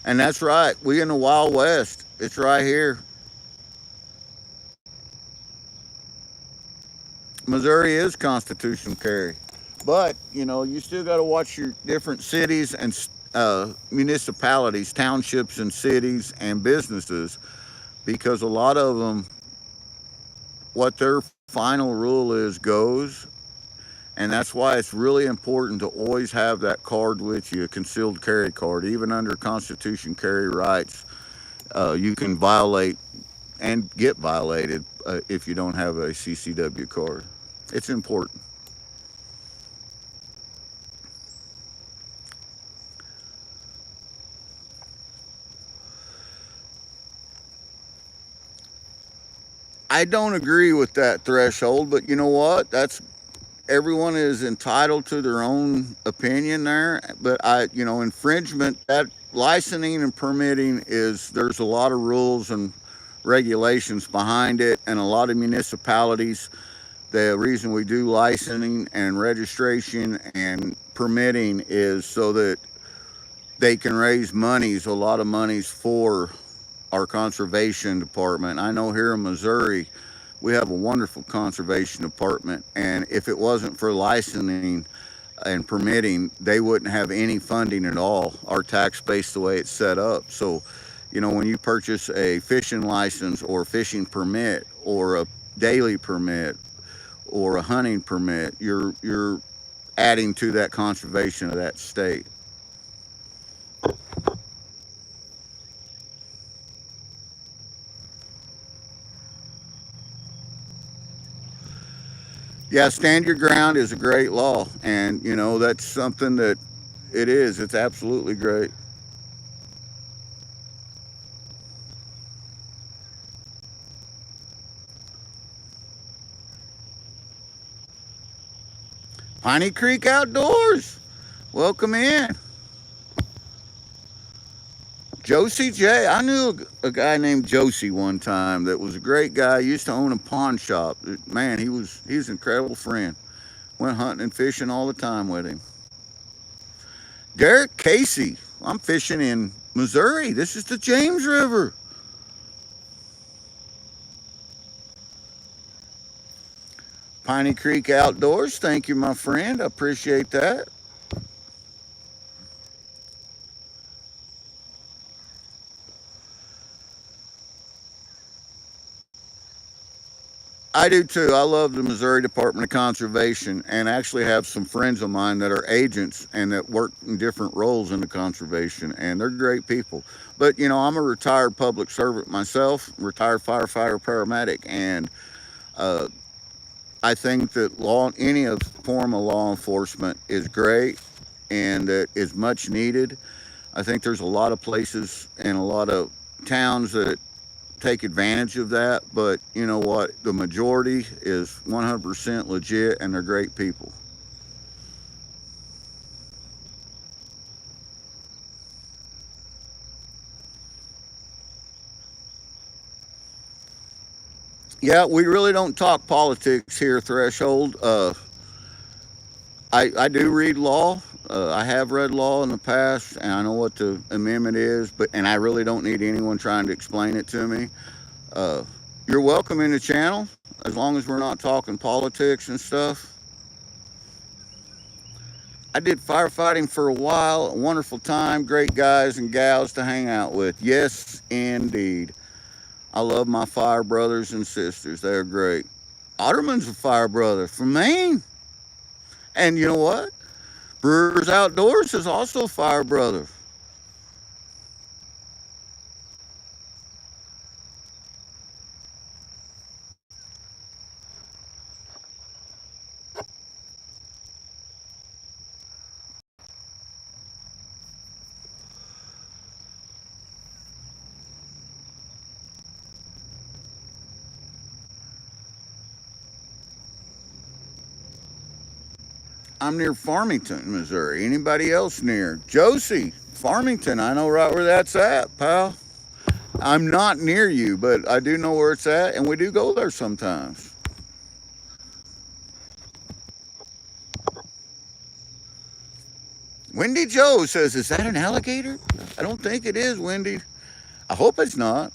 And that's right. We in the Wild West. It's right here. Missouri is constitutional carry, but you still got to watch your different cities and municipalities, townships, and cities and businesses, because a lot of them, what their final rule is goes. And that's why it's really important to always have that card with you, a concealed carry card. Even under Constitution carry rights, you can violate and get violated if you don't have a CCW card. It's important. I don't agree with that threshold, but you know what? That's everyone is entitled to their own opinion there. But infringement, that licensing and permitting is, there's a lot of rules and regulations behind it, and a lot of municipalities, the reason we do licensing and registration and permitting is so that they can raise monies, a lot of monies for our conservation department. I know here in Missouri, we have a wonderful conservation department, and if it wasn't for licensing and permitting, they wouldn't have any funding at all. Our tax base, the way it's set up. So, when you purchase a fishing license or fishing permit or a daily permit or a hunting permit, you're adding to that conservation of that state. Yeah, stand your ground is a great law, and that's something that it is. It's absolutely great. Piney Creek Outdoors, welcome in. Josie J. I knew a guy named Josie one time that was a great guy. He used to own a pawn shop. Man, he was an incredible friend. Went hunting and fishing all the time with him. Derek Casey. I'm fishing in Missouri. This is the James River. Piney Creek Outdoors. Thank you, my friend. I appreciate that. I do too. I love the Missouri Department of Conservation and actually have some friends of mine that are agents and that work in different roles in the conservation, and they're great people. But, I'm a retired public servant myself, retired firefighter, paramedic, and uh, I think that any of form of law enforcement is great and that is much needed. I think there's a lot of places and a lot of towns that take advantage of that, but you know what? The majority is 100% legit and they're great people. Yeah, we really don't talk politics here, Threshold. I do read law. I have read law in the past, and I know what the amendment is, and I really don't need anyone trying to explain it to me. Uh, you're welcome in the channel as long as we're not talking politics and stuff. I did firefighting for a while. A wonderful time. Great guys and gals to hang out with. Yes, indeed. I love my fire brothers and sisters. They're great. Otterman's a fire brother from Maine. And you know what? Brewers Outdoors is also a fire brother. I'm near Farmington, Missouri. Anybody else near? Josie, Farmington. I know right where that's at, pal. I'm not near you, but I do know where it's at, and we do go there sometimes. Wendy Joe says, "Is that an alligator?" I don't think it is, Wendy. I hope it's not.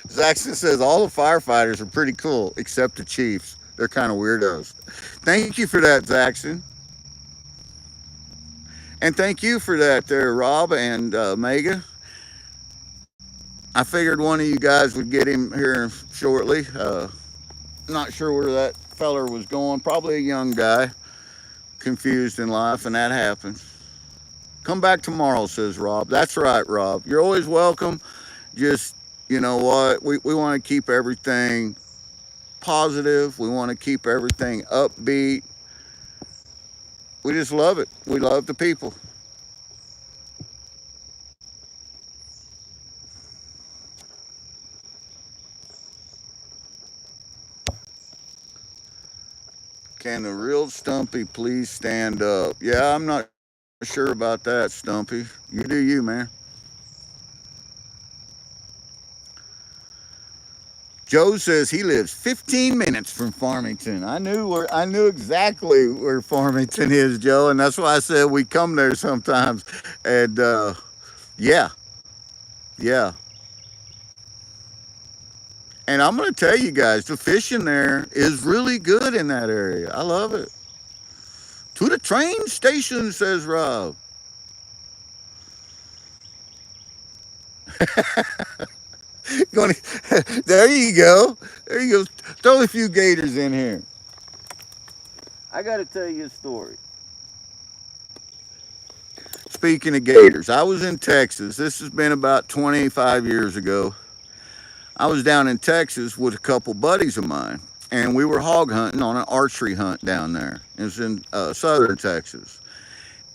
Zaxton says all the firefighters are pretty cool, except the chiefs. They're kind of weirdos. Thank you for that, Zaxton. And thank you for that there, Rob and Mega. I figured one of you guys would get him here shortly. Not sure where that feller was going. Probably a young guy, confused in life, and that happens. Come back tomorrow, says Rob. That's right, Rob. You're always welcome. Just, you know what? We want to keep everything positive. We want to keep everything upbeat. We just love it. We love the people. Can the real Stumpy please stand up? Yeah, I'm not sure about that, Stumpy. You do you, man. Joe says he lives 15 minutes from Farmington. I knew exactly where Farmington is, Joe, and that's why I said we come there sometimes. And yeah, yeah. And I'm gonna tell you guys, the fishing there is really good in that area. I love it. To the train station, says Rob. There you go. There you go. Throw a few gators in here. I got to tell you a story. Speaking of gators, I was in Texas. This has been about 25 years ago. I was down in Texas with a couple buddies of mine, and we were hog hunting on an archery hunt down there. It was in southern Texas.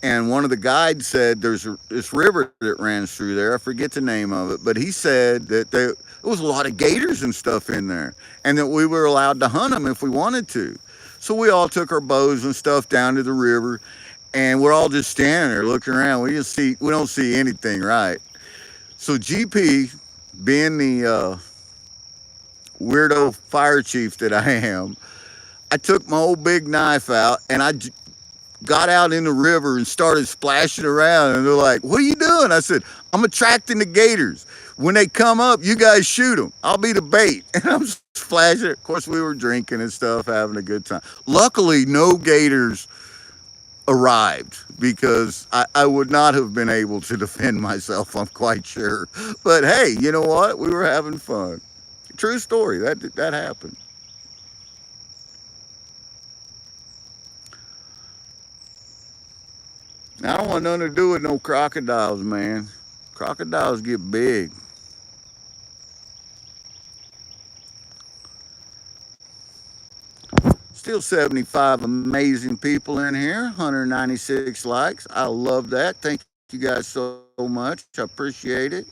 And one of the guides said this river that runs through there. I forget the name of it, but he said that there was a lot of gators and stuff in there, and that we were allowed to hunt them if we wanted to. So we all took our bows and stuff down to the river, and we're all just standing there looking around. We don't see anything, right? So GP, being the weirdo fire chief that I am, I took my old big knife out and I got out in the river and started splashing around. And they're like, "What are you doing?" I said, "I'm attracting the gators." When they come up, you guys shoot them. I'll be the bait. And I'm flashing. Of course, we were drinking and stuff, having a good time. Luckily, no gators arrived because I would not have been able to defend myself, I'm quite sure. But hey, you know what? We were having fun. True story. That happened. I don't want nothing to do with no crocodiles, man. Crocodiles get big. Still 75 amazing people in here, 196 likes. I love that. Thank you guys so much. I appreciate it.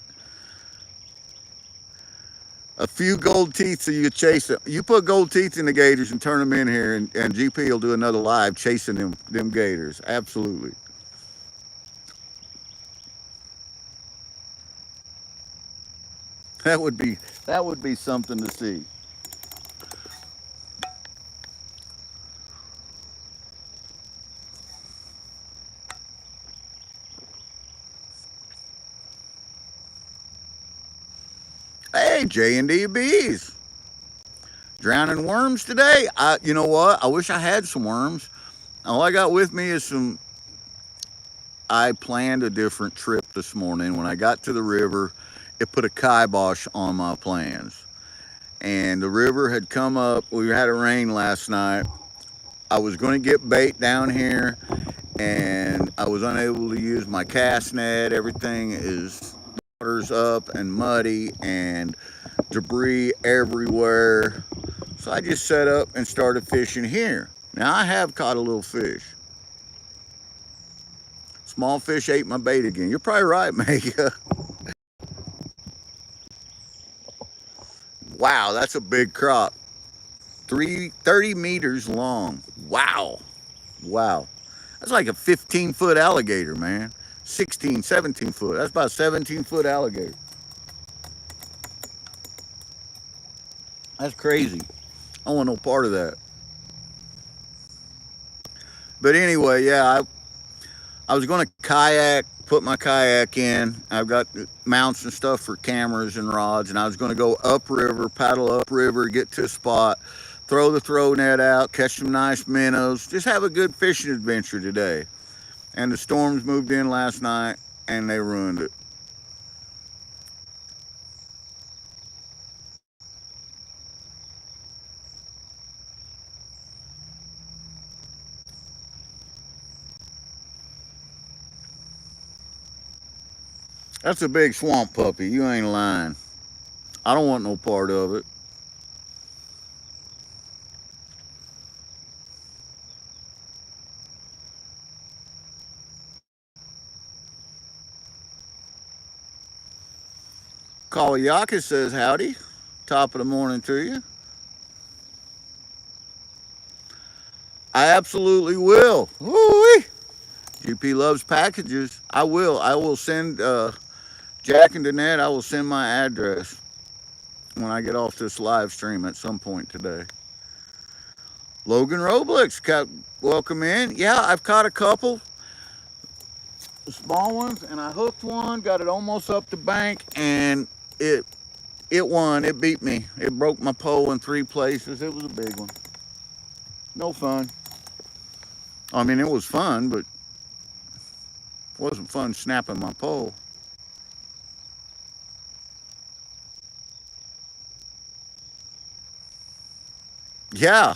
A few gold teeth so you could chase them. You put gold teeth in the gators and turn them in here, and GP will do another live chasing them gators. Absolutely. That would be that would be something to see. Hey, J&D Bees. Drowning worms today. You know what? I wish I had some worms. All I got with me is some. I planned a different trip this morning. When I got to the river, it put a kibosh on my plans. And the river had come up. We had a rain last night. I was going to get bait down here, and I was unable to use my cast net. Everything is water's up and muddy and debris everywhere. So I just set up and started fishing here. Now I have caught a little fish. Small fish ate my bait again. You're probably right, Mega. Wow, that's a big crop. 30 meters long. Wow. Wow. That's like a 15-foot alligator, man. 16, 17 foot. That's about a 17-foot alligator. That's crazy. I want no part of that. But anyway, yeah, I was going to kayak, put my kayak in. I've got mounts and stuff for cameras and rods, and I was going to go upriver, paddle upriver, get to a spot, throw the throw net out, catch some nice minnows, just have a good fishing adventure today. And the storms moved in last night, and they ruined it. That's a big swamp puppy. You ain't lying. I don't want no part of it. Kawayaka says howdy. Top of the morning to you. I absolutely will. Woo-wee. GP loves packages. I will. I will send Jack and Danette. I will send my address when I get off this live stream at some point today. Logan Roblix, welcome in. Yeah, I've caught a couple small ones, and I hooked one. Got it almost up the bank, and it won. It beat me. It broke my pole in 3 places. It was a big one. No fun. I mean, it was fun, but it wasn't fun snapping my pole. Yeah,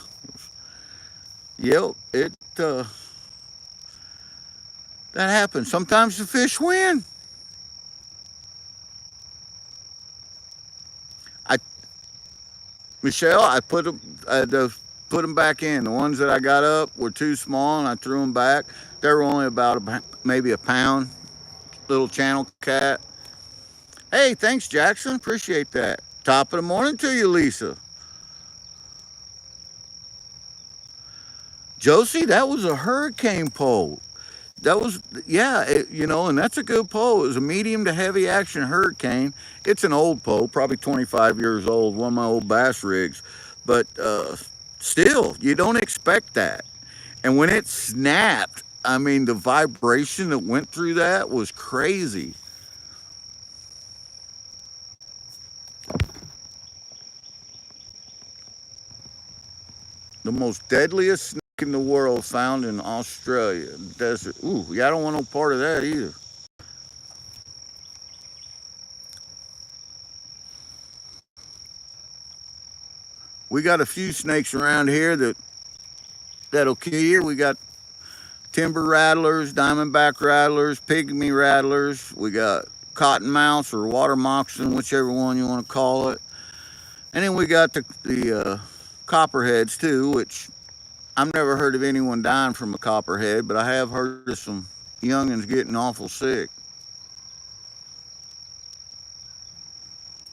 yep. That happens. Sometimes the fish win. I Michelle, I put them back in. The ones that I got up were too small, and I threw them back. They were only about maybe a pound. Little channel cat. Hey, thanks, Jackson. Appreciate that. Top of the morning to you, Lisa. Josie, that was a hurricane pole. That was, yeah, and that's a good pole. It was a medium to heavy action hurricane. It's an old pole, probably 25 years old, one of my old bass rigs. But still, you don't expect that. And when it snapped, I mean, the vibration that went through that was crazy. The most deadliest snake in the world found in Australia desert. Ooh, yeah, I don't want no part of that either. We got a few snakes around here that'll kill you. We got timber rattlers, diamondback rattlers, pygmy rattlers. We got cottonmouths or water moccasin, whichever one you want to call it. And then we got the copperheads too, which I've never heard of anyone dying from a copperhead, but I have heard of some youngins getting awful sick.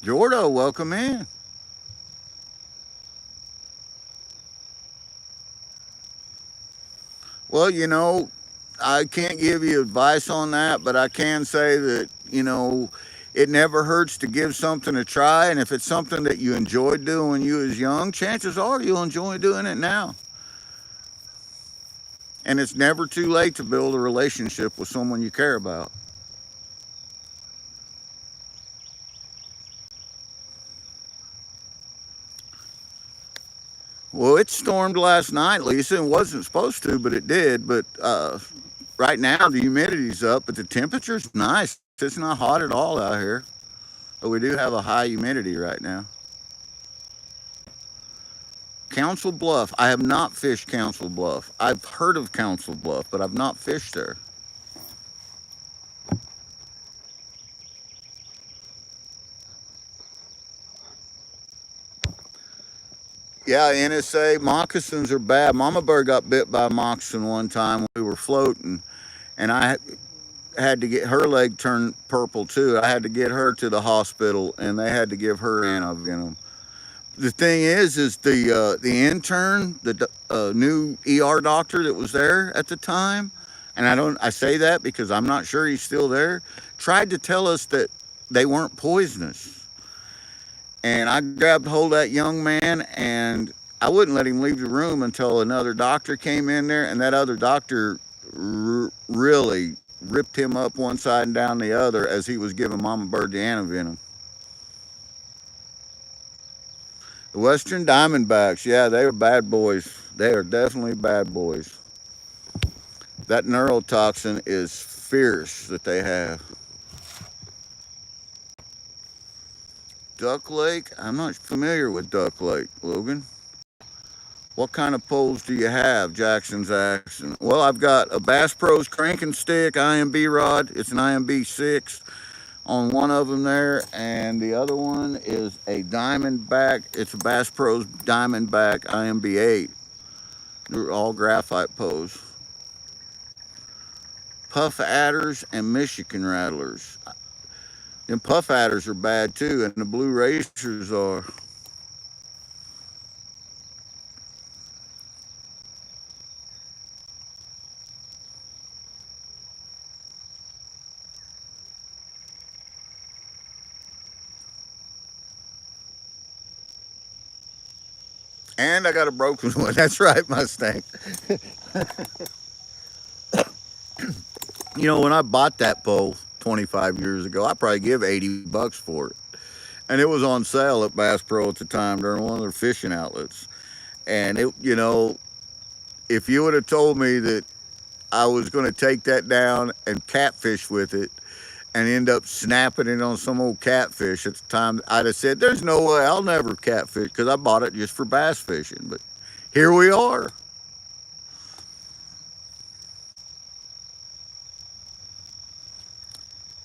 Jordo, welcome in. Well, I can't give you advice on that, but I can say that, it never hurts to give something a try. And if it's something that you enjoyed doing when you was young, chances are you'll enjoy doing it now. And it's never too late to build a relationship with someone you care about. Well, it stormed last night, Lisa. It wasn't supposed to, but it did. But right now, the humidity's up, but the temperature's nice. It's not hot at all out here. But we do have a high humidity right now. Council Bluff. I have not fished Council Bluff. I've heard of Council Bluff, but I've not fished there. Yeah, NSA moccasins are bad. Mama Bird got bit by a moccasin one time when we were floating, and I had to get her leg turned purple too. I had to get her to the hospital, and they had to give her antivenom. The thing is the intern, the new ER doctor that was there at the time, and I say that because I'm not sure he's still there, tried to tell us that they weren't poisonous. And I grabbed hold of that young man, and I wouldn't let him leave the room until another doctor came in there, and that other doctor really ripped him up one side and down the other as he was giving Mama Bird the antivenom. The Western Diamondbacks, yeah, they are bad boys. They are definitely bad boys. That neurotoxin is fierce that they have. Duck Lake, I'm not familiar with Duck Lake, Logan. What kind of poles do you have, Jackson's Action? Well, I've got a Bass Pros cranking stick, IMB rod. It's an IMB 6 on one of them there, and the other one is a Diamondback. It's a Bass Pros Diamondback IMB 8. They're all graphite poles. Puff adders and Michigan rattlers. Them puff adders are bad too, and the blue racers are. And I got a broken one. That's right, Mustang. When I bought that pole 25 years ago, I probably give $80 for it. And it was on sale at Bass Pro at the time during one of their fishing outlets. And if you would have told me that I was going to take that down and catfish with it and end up snapping it on some old catfish at the time, I'd have said, there's no way I'll never catfish because I bought it just for bass fishing. But here we are.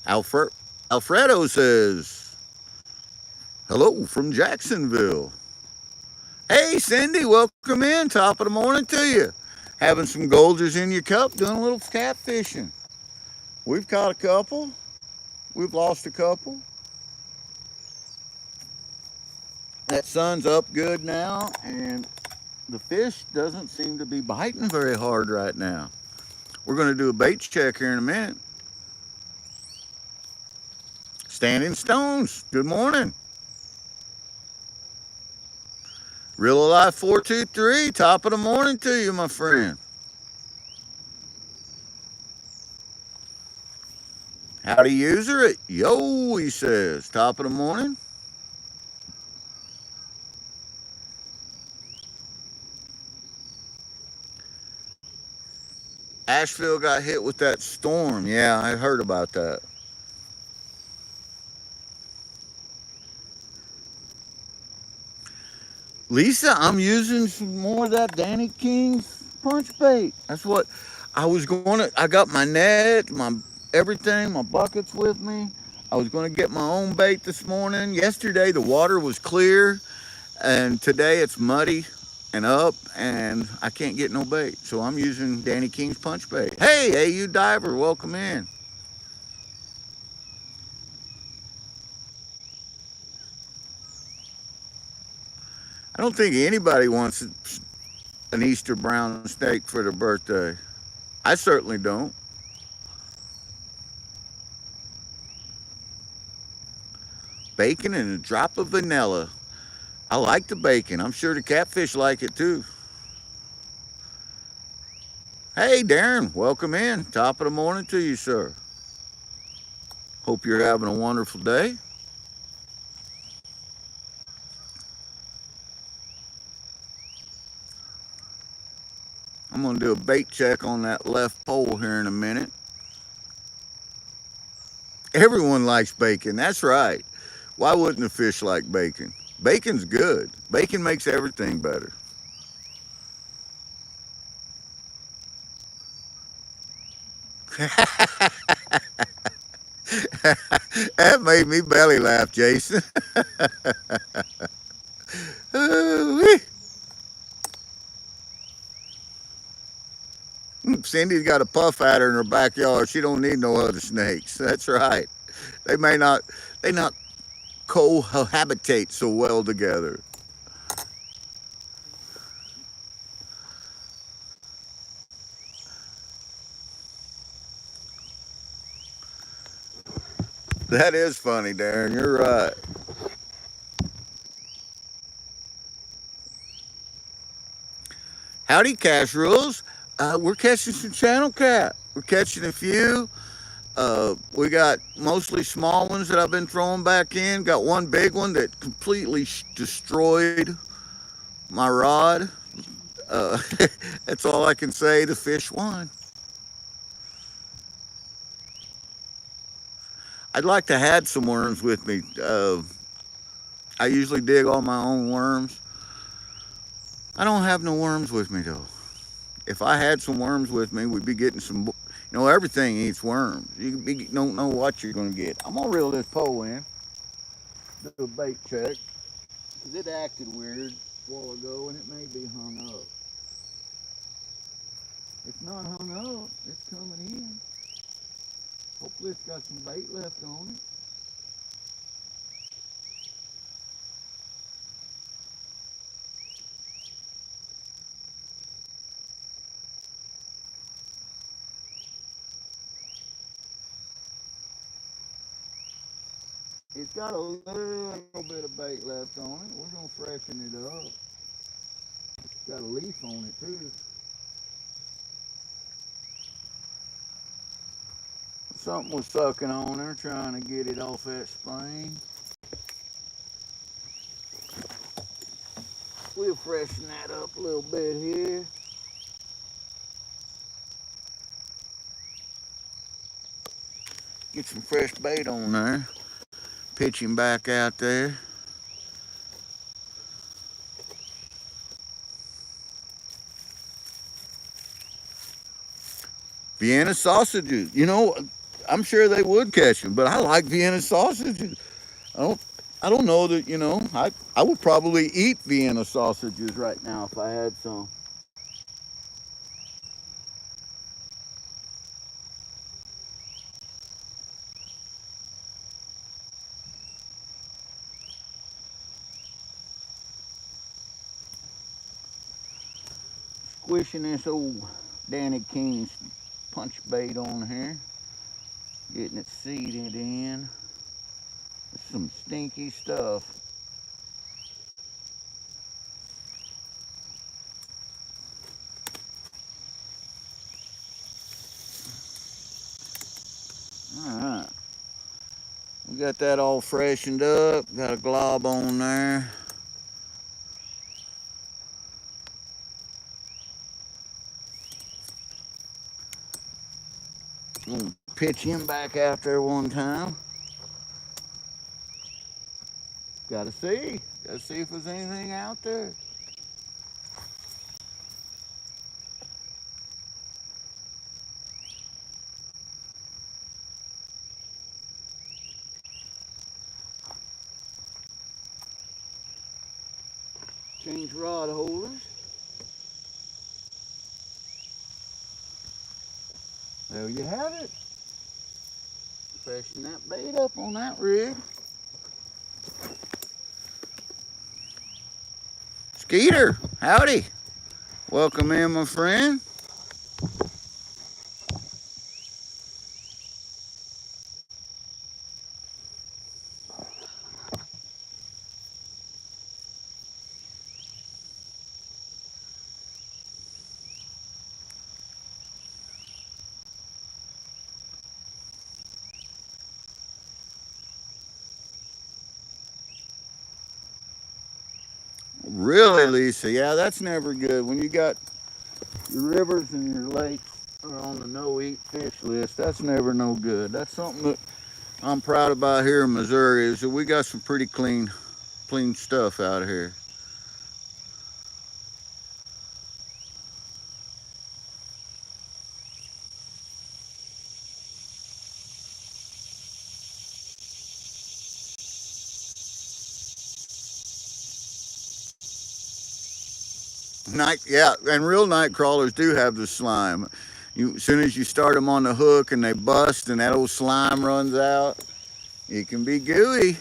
Alfredo says, hello from Jacksonville. Hey, Cindy, welcome in. Top of the morning to you. Having some Golders in your cup, doing a little catfishing. We've caught a couple. We've lost a couple. That sun's up good now, and the fish doesn't seem to be biting very hard right now. We're going to do a bait check here in a minute. Standing Stones, good morning. Real Alive 423, top of the morning to you, my friend. Howdy, user it. Yo, he says, top of the morning. Asheville got hit with that storm. Yeah, I heard about that. Lisa, I'm using some more of that Danny King's punch bait. That's what I was going to. I got my net, my everything, my buckets with me. I was going to get my own bait this morning. Yesterday, the water was clear, and today it's muddy and up, and I can't get no bait. So I'm using Danny King's punch bait. Hey, AU Diver, welcome in. I don't think anybody wants an Easter brown steak for their birthday. I certainly don't. Bacon and a drop of vanilla. I like the bacon. I'm sure the catfish like it too. Hey, Darren, welcome in. Top of the morning to you, sir. Hope you're having a wonderful day. I'm going to do a bait check on that left pole here in a minute. Everyone likes bacon. That's right. Why wouldn't a fish like bacon? Bacon's good. Bacon makes everything better. That made me belly laugh, Jason. Cindy's got a puff adder in her backyard. She don't need no other snakes. That's right. They may not, they not cohabitate so well together. That is funny, Darren. You're right. Howdy, Cash Rules. We're catching some channel cat. We're catching a few. We got mostly small ones that I've been throwing back in. Got one big one that completely destroyed my rod. Uh, that's all I can say. The fish won. I'd like to have some worms with me. I usually dig all my own worms. I don't have no worms with me though. If I had some worms with me, we'd be getting some. Everything eats worms. Don't know what you're gonna get. I'm gonna reel this pole in, do a bait check, cause it acted weird a while ago, and it may be hung up. It's not hung up. It's coming in. Hopefully, it's got some bait left on it. It's got a little bit of bait left on it. We're gonna freshen it up. It's got a leaf on it too. Something was sucking on her, trying to get it off that spring. We'll freshen that up a little bit here. Get some fresh bait on there. Pitch him back out there. Vienna sausages. I'm sure they would catch them, but I like Vienna sausages. I don't I don't know that, I would probably eat Vienna sausages right now if I had some. Squishing this old Danny King's punch bait on here. Getting it seeded in. It's some stinky stuff. Alright. We got that all freshened up. Got a glob on there. pitch him back out there one time. Gotta see. Gotta see if there's anything out there. Change rod holders. There you have it. Freshen that bait up on that rig. Skeeter, howdy. Welcome in, my friend. Really, Lisa? Yeah, that's never good. When you got your rivers and your lakes are on the no-eat fish list, that's never no good. That's something that I'm proud about here in Missouri is that we got some pretty clean stuff out here. Yeah, and real night crawlers do have the slime. As soon as you start them on the hook and they bust and that old slime runs out, it can be gooey.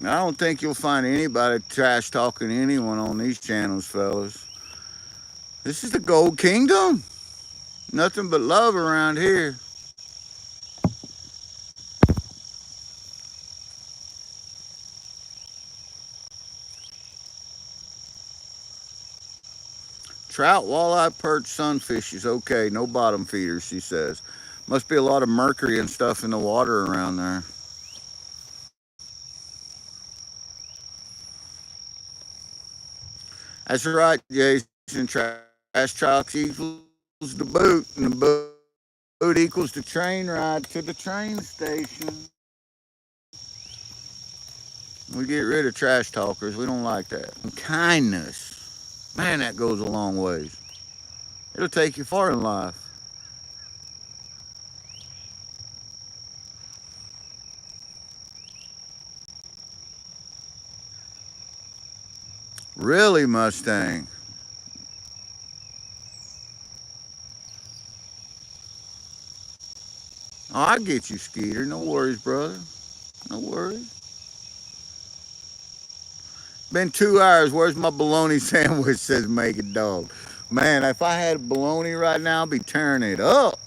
I don't think you'll find anybody trash talking anyone on these channels, fellas. This is the Gold Kingdom. Nothing but love around here. Trout, walleye, perch, sunfish is okay. No bottom feeders, she says. Must be a lot of mercury and stuff in the water around there. That's right, Jason. Trash talk equals the boot, and the boot equals the train ride to the train station. We get rid of trash talkers. We don't like that. And kindness, man, that goes a long ways. It'll take you far in life. Really, Mustang? Oh, I get you, Skeeter. No worries, brother. No worries. Been 2 hours. Where's my bologna sandwich? Says Make It Dog. Man, if I had bologna right now, I'd be tearing it up.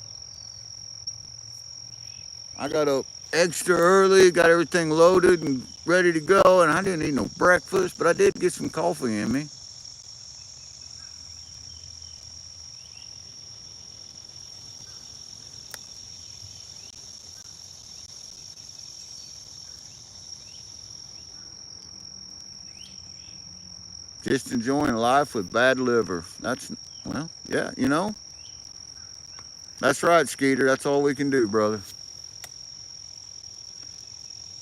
I got up extra early, got everything loaded and ready to go, and I didn't eat no breakfast, but I did get some coffee in me. Just enjoying life with bad liver. Well, yeah, that's right, Skeeter. That's all we can do, brother.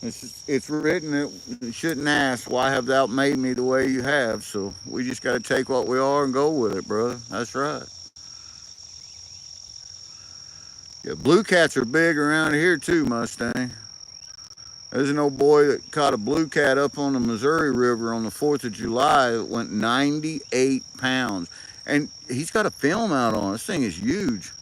It's written that you shouldn't ask, why have thou made me the way you have? So we just got to take what we are and go with it, brother. That's right. Yeah, blue cats are big around here too, Mustang. There's an old boy that caught a blue cat up on the Missouri River on the 4th of July. It went 98 pounds. And he's got a film out on it. This thing is huge.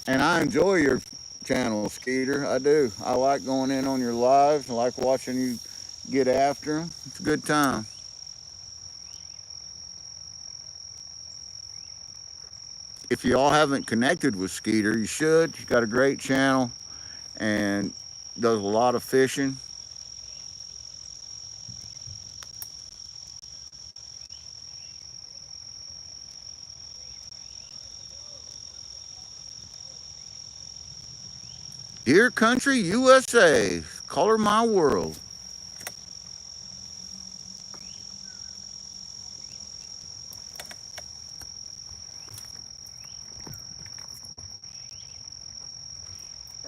And I enjoy your channel, Skeeter. I do. I like going in on your lives. I like watching you get after them. It's a good time. If you all haven't connected with Skeeter, you should. He's got a great channel and does a lot of fishing. Dear country, USA, color my world.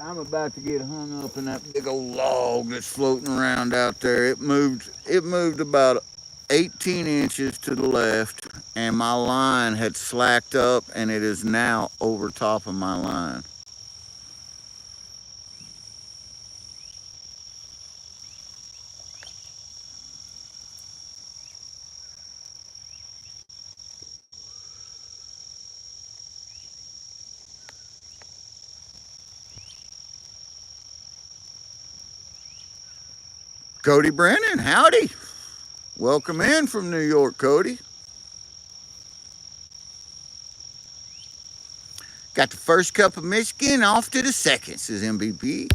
I'm about to get hung up in that big old log that's floating around out there. It moved about 18 inches to the left, and my line had slacked up, and it is now over top of my line. Cody Brennan, howdy. Welcome in from New York, Cody. Got the first cup of Michigan, off to the second, says MVP.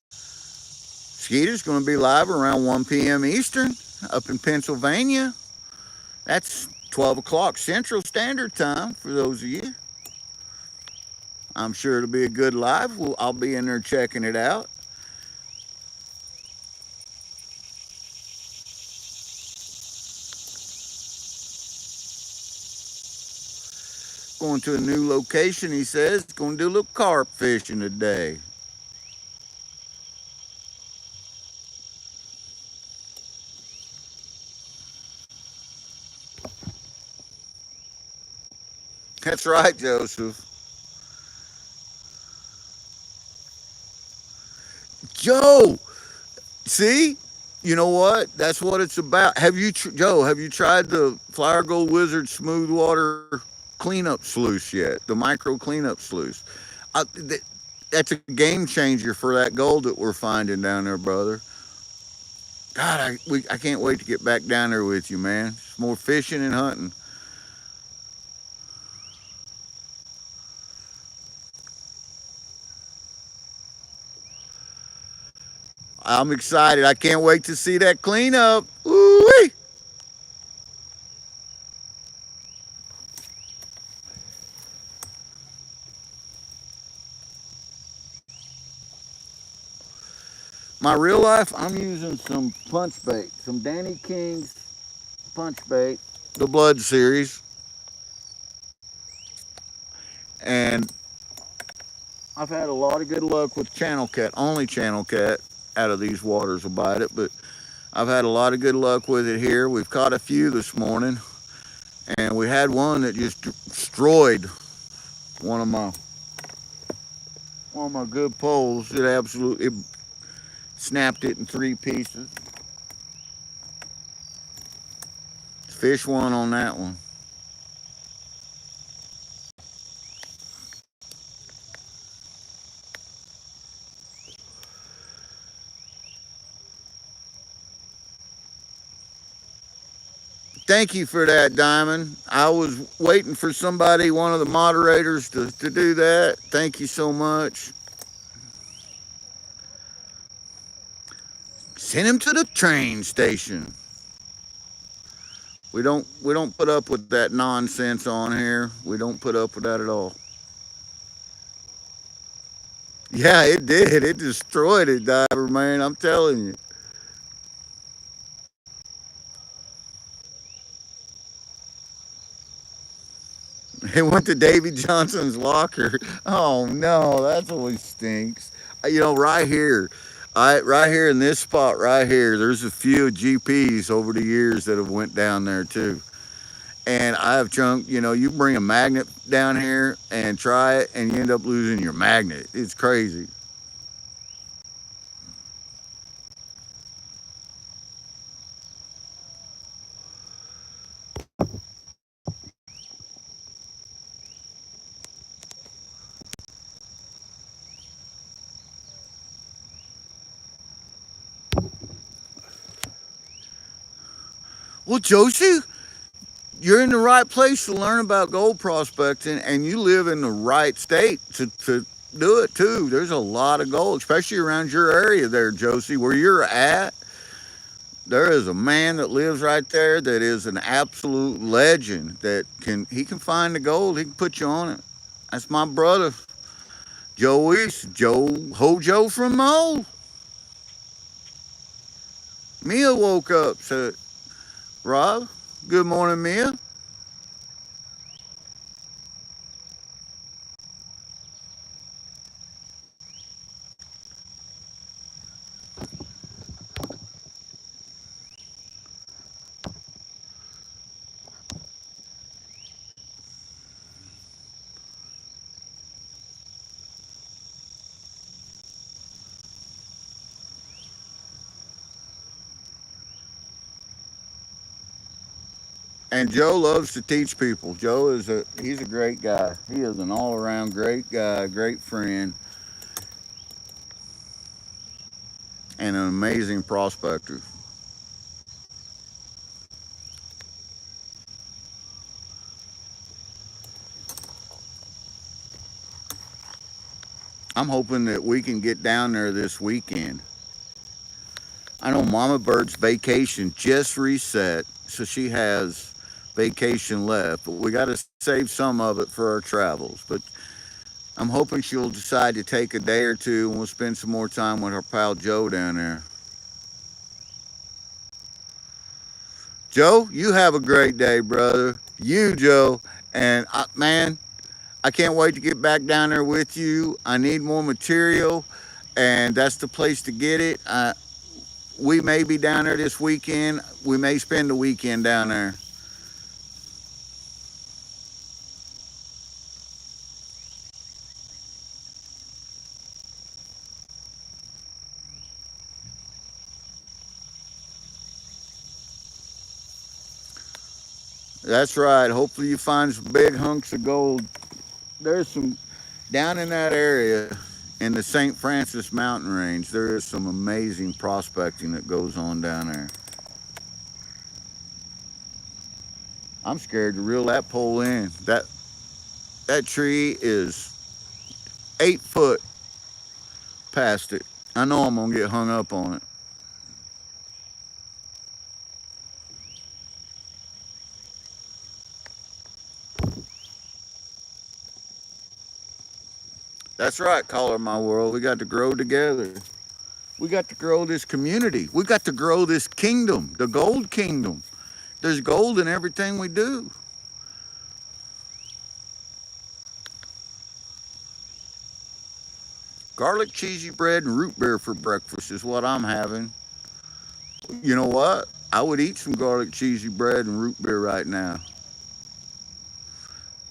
Skeeter's going to be live around 1 p.m. Eastern up in Pennsylvania. That's 12 o'clock Central Standard Time for those of you. I'm sure it'll be a good live. I'll be in there checking it out. Going to a new location, he says. Going to do a little carp fishing today. That's right, Joseph. Joe, see? You know what? That's what it's about. Joe, have you tried the Flower Gold Wizard Smooth Water cleanup sluice yet? The micro cleanup sluice. I, th- that's a game changer for that gold that we're finding down there, brother. God, I can't wait to get back down there with you, man. It's more fishing and hunting. I'm excited. I can't wait to see that cleanup. Ooh-wee. My real life, I'm using some punch bait, some Danny King's punch bait, the Blood series, and I've had a lot of good luck with channel cat. Only channel cat out of these waters will bite it, but I've had a lot of good luck with it here. We've caught a few this morning, and we had one that just destroyed one of my one of my good poles. It snapped it in three pieces. Fish one on that one. Thank you for that, Diamond. I was waiting for somebody, one of the moderators, to do that. Thank you so much. Send him to the train station. We don't put up with that nonsense on here. We don't put up with that at all. Yeah, it did. It destroyed it, Diver man. I'm telling you. It went to Davy Johnson's locker. Oh no, that's always stinks. Right here, right here in this spot right here, there's a few GPs over the years that have went down there too. And I have chunk. You bring a magnet down here and try it, and you end up losing your magnet. It's crazy. Well, Josie, you're in the right place to learn about gold prospecting, and you live in the right state to do it too. There's a lot of gold, especially around your area there, Josie, where you're at. There is a man that lives right there that is an absolute legend. He can find the gold. He can put you on it. That's my brother, Joe from Mole. Mia woke up. Said, Rob, good morning, Mia. And Joe loves to teach people. He's a great guy. He is an all around great guy, great friend, and an amazing prospector. I'm hoping that we can get down there this weekend. I know Mama Bird's vacation just reset, so she has vacation left, but we got to save some of it for our travels. But I'm hoping she'll decide to take a day or two and we'll spend some more time with her pal Joe down there. Joe, you have a great day, brother. You, Joe. And man, I can't wait to get back down there with you. I need more material, and that's the place to get it. We may be down there this weekend. We may spend the weekend down there. That's right. Hopefully, you find some big hunks of gold. There's some down in that area in the St. Francis mountain range. There is some amazing prospecting that goes on down there. I'm scared to reel that pole in. That tree is 8 foot past it. I know I'm gonna get hung up on it. That's right, Caller My World. We got to grow together. We got to grow this community. We got to grow this kingdom, the gold kingdom. There's gold in everything we do. Garlic cheesy bread and root beer for breakfast is what I'm having. You know what? I would eat some garlic cheesy bread and root beer right now.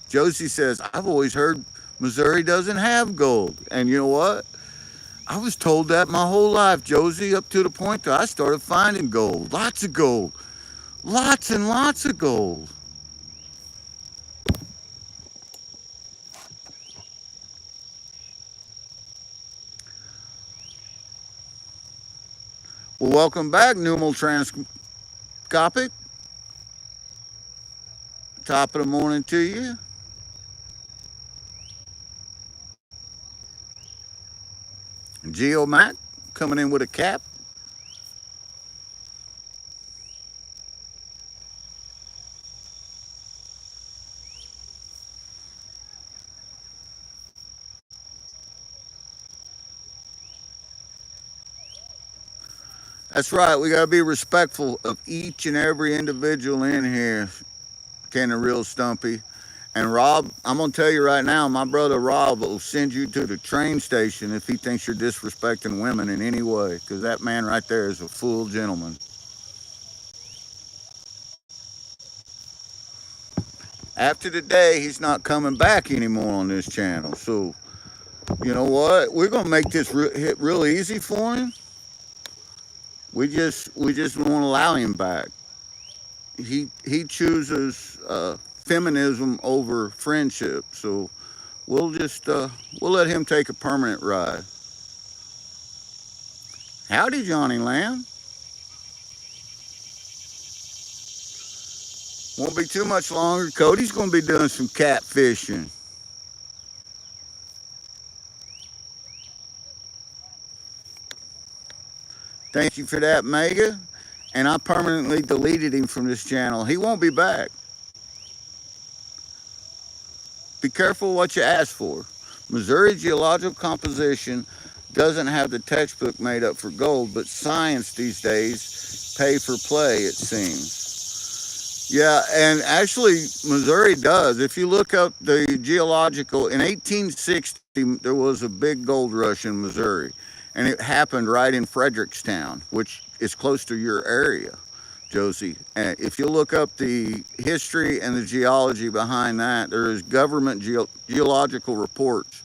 Josie says, I've always heard Missouri doesn't have gold. And you know what? I was told that my whole life, Josie, up to the point that I started finding gold. Lots of gold. Lots and lots of gold. Well, welcome back, numeroscopic. Top of the morning to you. Geomac coming in with a cap. That's right. We got to be respectful of each and every individual in here. Kind of real stumpy. And Rob, I'm gonna tell you right now, my brother Rob will send you to the train station if he thinks you're disrespecting women in any way, because that man right there is a full gentleman. After today, he's not coming back anymore on this channel. So you know what? We're gonna make this hit real easy for him. We just won't allow him back. He chooses feminism over friendship. So we'll let him take a permanent ride. Howdy, Johnny Lamb. Won't be too much longer. Cody's going to be doing some catfishing. Thank you for that, Mega. and I permanently deleted him from this channel. He won't be back. Be careful what you ask for. Missouri geological composition doesn't have the textbook made up for gold, but science these days pay for play, it seems. Yeah, and actually, Missouri does. If you look up the geological, in 1860, there was a big gold rush in Missouri, and it happened right in Frederickstown, which is close to your area, Josie. If you look up the history and the geology behind that, there is government geological reports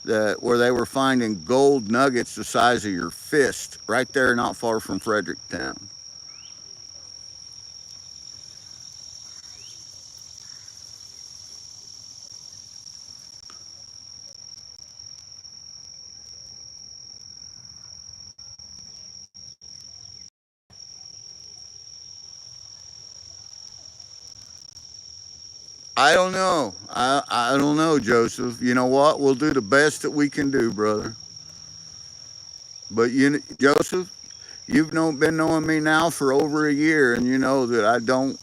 that where they were finding gold nuggets the size of your fist right there, not far from Fredericktown. I don't know. I don't know, Joseph. You know what? We'll do the best that we can do, brother. But Joseph, been knowing me now for over a year, and you know that I don't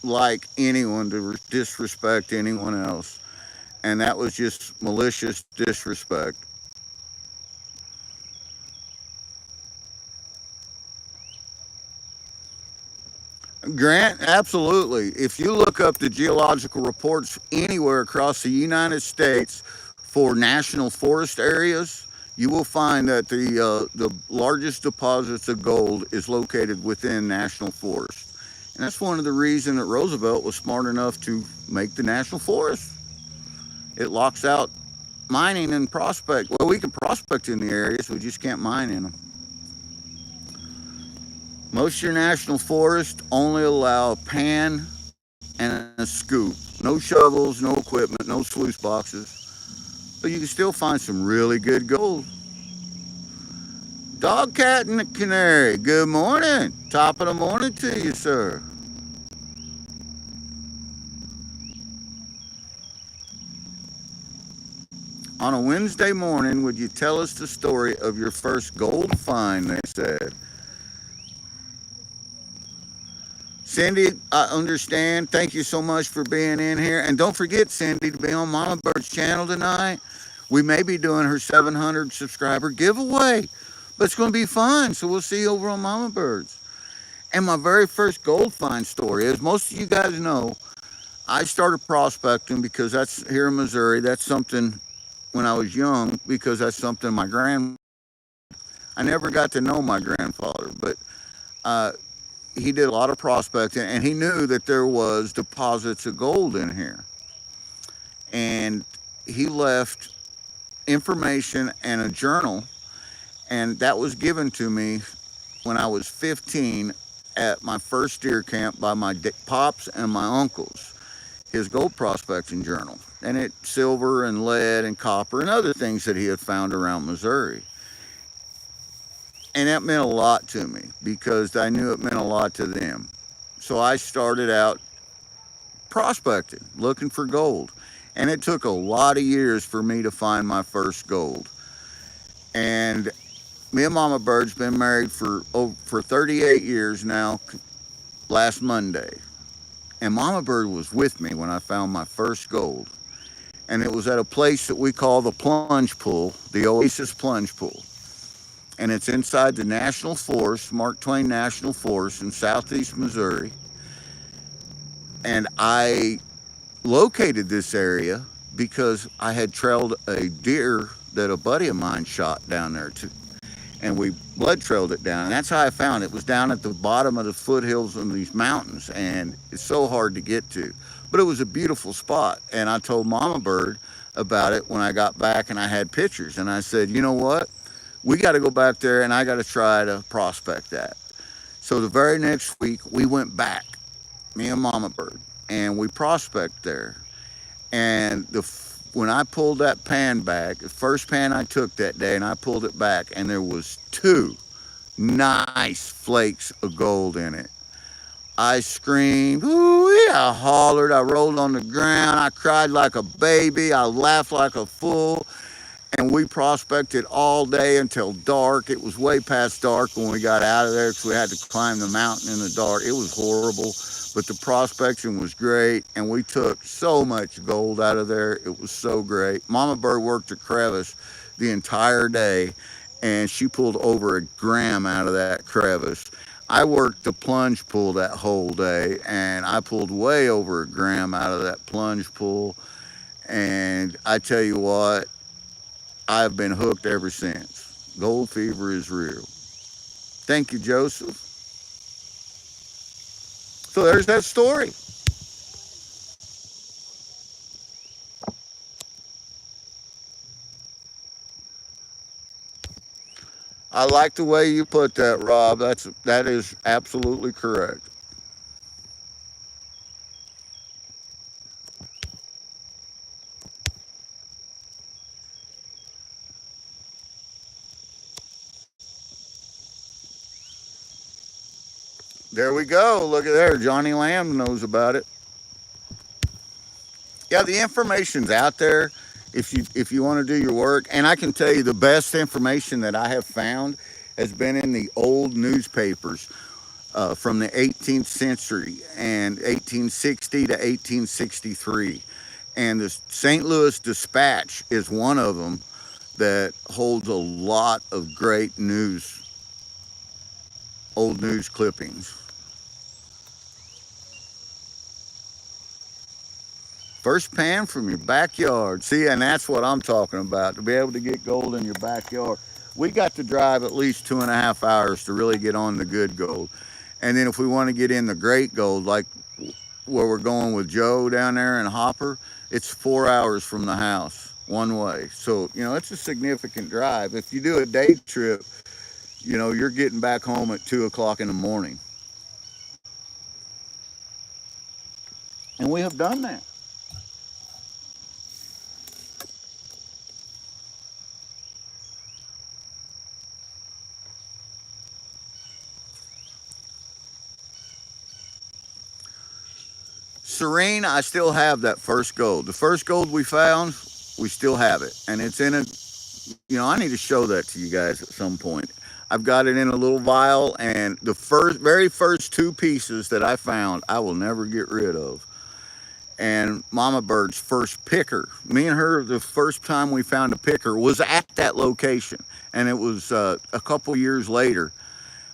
like anyone to disrespect anyone else, and that was just malicious disrespect. Grant, absolutely. If you look up the geological reports anywhere across the United States for national forest areas, you will find that the largest deposits of gold is located within national forest, and that's one of the reasons that Roosevelt was smart enough to make the national forest. It locks out mining and prospect. Well, we can prospect in the areas, we just can't mine in them. Most of your national forests only allow a pan and a scoop. No shovels, no equipment, no sluice boxes. But you can still find some really good gold. Dog, cat, and the canary. Good morning. Top of the morning to you, sir. On a Wednesday morning, would you tell us the story of your first gold find? They said. Cindy, I understand. Thank you so much for being in here. And don't forget, Cindy, to be on Mama Bird's channel tonight. We may be doing her 700 subscriber giveaway, but it's going to be fun. So we'll see you over on Mama Bird's. And my very first gold find story, as most of you guys know, I started prospecting because that's here in Missouri. That's something when I was young, because that's something my I never got to know my grandfather, but uh, he did a lot of prospecting, and he knew that there was deposits of gold in here, and he left information and a journal, and that was given to me when I was 15 at my first deer camp by my pops and my uncles. His gold prospecting journal, and it silver and lead and copper and other things that he had found around Missouri. And that meant a lot to me because I knew it meant a lot to them. So I started out prospecting, looking for gold. And it took a lot of years for me to find my first gold. And me and Mama Bird's been married for 38 years now, last Monday. And Mama Bird was with me when I found my first gold. And it was at a place that we call the plunge pool, the Oasis Plunge Pool. And it's inside the National Forest, Mark Twain National Forest in southeast Missouri. And I located this area because I had trailed a deer that a buddy of mine shot down there too. And we blood trailed it down. And that's how I found it. It was down at the bottom of the foothills in these mountains. And it's so hard to get to. But it was a beautiful spot. And I told Mama Bird about it when I got back, and I had pictures. And I said, you know what? We got to go back there, and I got to try to prospect that. So the very next week, we went back, me and Mama Bird, and we prospect there. And when I pulled that pan back, the first pan I took that day, and I pulled it back, and there was two nice flakes of gold in it. I screamed, ooh, I hollered, I rolled on the ground, I cried like a baby, I laughed like a fool. and we prospected all day until dark. It was way past dark when we got out of there because we had to climb the mountain in the dark. It was horrible, but the prospection was great, and we took so much gold out of there. It was so great. Mama Bird worked a crevice the entire day, and she pulled over a gram out of that crevice. I worked the plunge pool that whole day, and I pulled way over a gram out of that plunge pool. And I tell you what, I've been hooked ever since. Gold fever is real. Thank you, Joseph. So there's that story. I like the way you put that, Rob. That is absolutely correct. There we go. Look at there. Johnny Lamb knows about it. Yeah, the information's out there if you want to do your work. And I can tell you the best information that I have found has been in the old newspapers from the 18th century and 1860 to 1863. And the St. Louis Dispatch is one of them that holds a lot of great news, old news clippings. First pan from your backyard. See, and that's what I'm talking about, to be able to get gold in your backyard. We got to drive at least 2.5 hours to really get on the good gold. And then if we want to get in the great gold, like where we're going with Joe down there in Hopper, it's 4 hours from the house one way. So, it's a significant drive. If you do a day trip, you're getting back home at 2 o'clock in the morning. And we have done that. Serene, I still have that first gold. The first gold we found, we still have it. And it's in a, I need to show that to you guys at some point. I've got it in a little vial, and the very first two pieces that I found, I will never get rid of. And Mama Bird's first picker, me and her, the first time we found a picker was at that location. And it was a couple years later.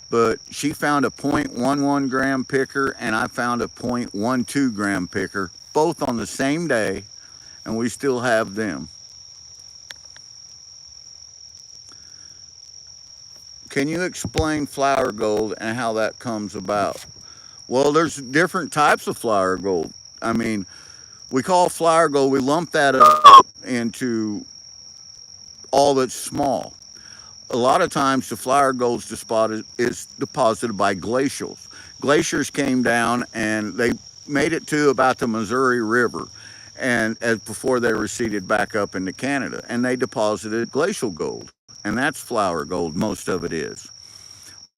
But she found a 0.11 gram picker, and I found a 0.12 gram picker, both on the same day, and we still have them. Can you explain flour gold and how that comes about? Well, there's different types of flour gold. I mean, we call flour gold, we lump that up into all that's small. A lot of times the flour gold is deposited by glacials. Glaciers came down and they made it to about the Missouri River, and before they receded back up into Canada, and they deposited glacial gold, and that's flour gold. Most of it is.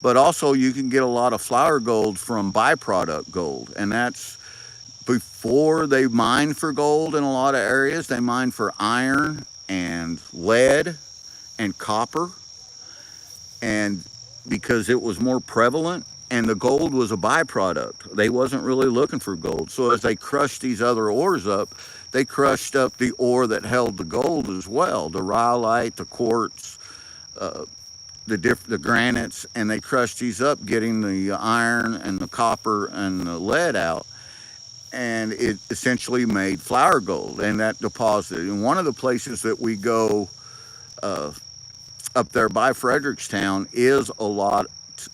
But also you can get a lot of flour gold from byproduct gold, and that's before they mine for gold in a lot of areas. They mine for iron and lead and copper, and because it was more prevalent, and the gold was a byproduct. They wasn't really looking for gold. So as they crushed these other ores up, they crushed up the ore that held the gold as well, the rhyolite, the quartz, uh, the granites, and they crushed these up, getting the iron and the copper and the lead out, and it essentially made flour gold, and that deposited. And one of the places that we go uh, up there by Frederickstown is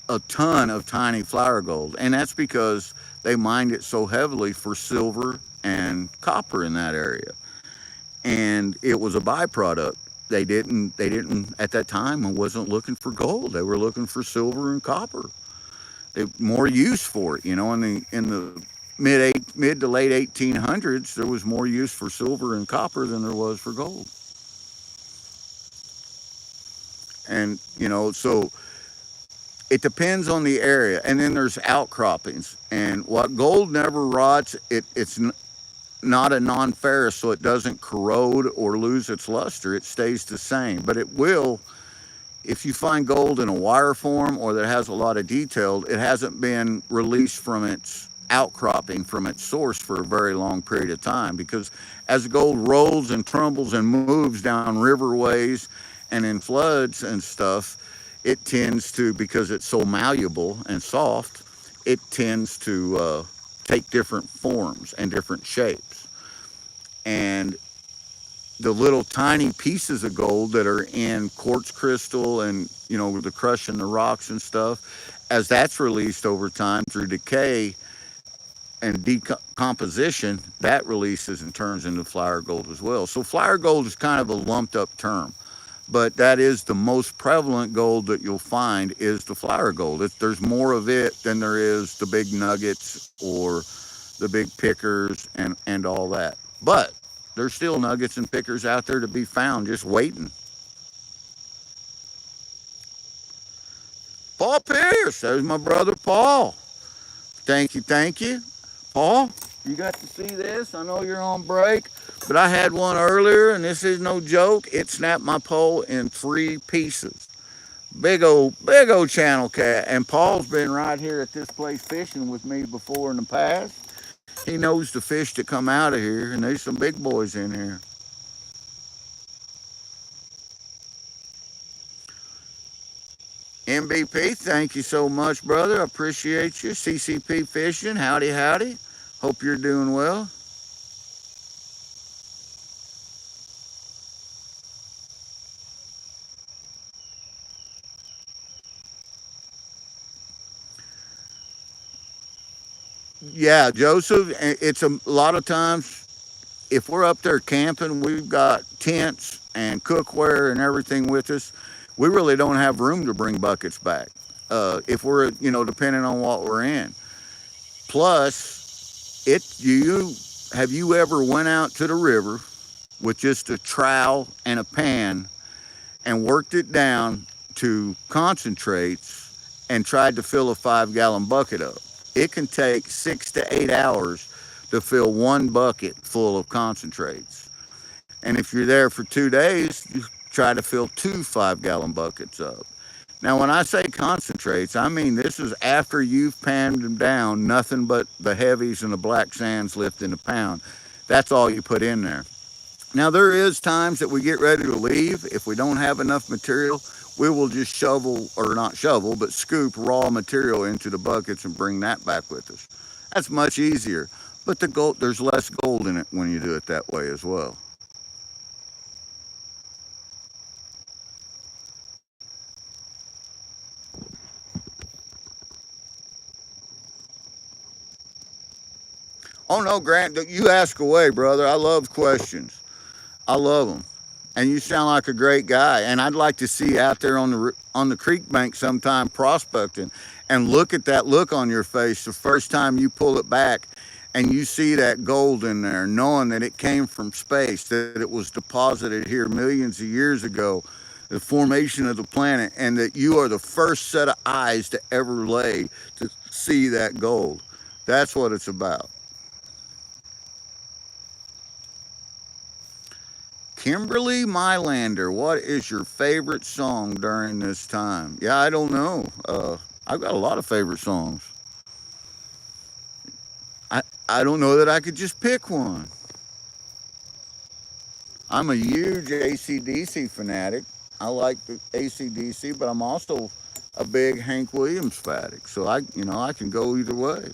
a ton of tiny flour gold, and that's because they mined it so heavily for silver and copper in that area, and it was a byproduct. They didn't at that time. I wasn't looking for gold. They were looking for silver and copper. They more use for it. In the mid to late 1800s, there was more use for silver and copper than there was for gold. And so it depends on the area, and then there's outcroppings. And what gold never rots, not a non-ferrous, so it doesn't corrode or lose its luster. It stays the same, but it will. If you find gold in a wire form or that has a lot of detail, it hasn't been released from its outcropping from its source for a very long period of time, because as gold rolls and trembles and moves down riverways and in floods and stuff, it tends to, because it's so malleable and soft, it tends to take different forms and different shapes. And the little tiny pieces of gold that are in quartz crystal and, the crushing the rocks and stuff, as that's released over time through decay and decomposition, that releases and turns into flour gold as well. So flour gold is kind of a lumped up term, but that is the most prevalent gold that you'll find is the flour gold. There's more of it than there is the big nuggets or the big pickers and all that. But there's still nuggets and pickers out there to be found just waiting. Paul Pierce, there's my brother Paul. Thank you, thank you. Paul, you got to see this. I know you're on break, but I had one earlier, and this is no joke. It snapped my pole in 3 pieces. Big old channel cat. And Paul's been right here at this place fishing with me before in the past. He knows the fish that come out of here, and there's some big boys in here. MVP, thank you so much, brother. I appreciate you. CCP Fishing, howdy, howdy. Hope you're doing well. Yeah, Joseph, it's a lot of times if we're up there camping, we've got tents and cookware and everything with us. We really don't have room to bring buckets back. If we're, depending on what we're in. Plus, you have you ever went out to the river with just a trowel and a pan and worked it down to concentrates and tried to fill a 5 gallon bucket up? It can take 6 to 8 hours to fill one bucket full of concentrates. And if you're there for 2 days, you try to fill two 5 gallon buckets up. Now, when I say concentrates, I mean this is after you've panned them down, nothing but the heavies and the black sands lifting a pound. That's all you put in there. Now, there is times that we get ready to leave. If we don't have enough material, we will just shovel, or not shovel, but scoop raw material into the buckets and bring that back with us. That's much easier. But there's less gold in it when you do it that way as well. Oh no, Grant, you ask away, brother. I love questions. I love them, and you sound like a great guy. And I'd like to see you out there on the creek bank sometime prospecting, and look at that look on your face the first time you pull it back, and you see that gold in there, knowing that it came from space, that it was deposited here millions of years ago, the formation of the planet, and that you are the first set of eyes to ever lay to see that gold. That's what it's about. Kimberly Mylander, what is your favorite song during this time? Yeah, I don't know. I've got a lot of favorite songs. I, I don't know that I could just pick one. I'm a huge AC/DC fanatic. I like the AC/DC, but I'm also a big Hank Williams fanatic. So I can go either way.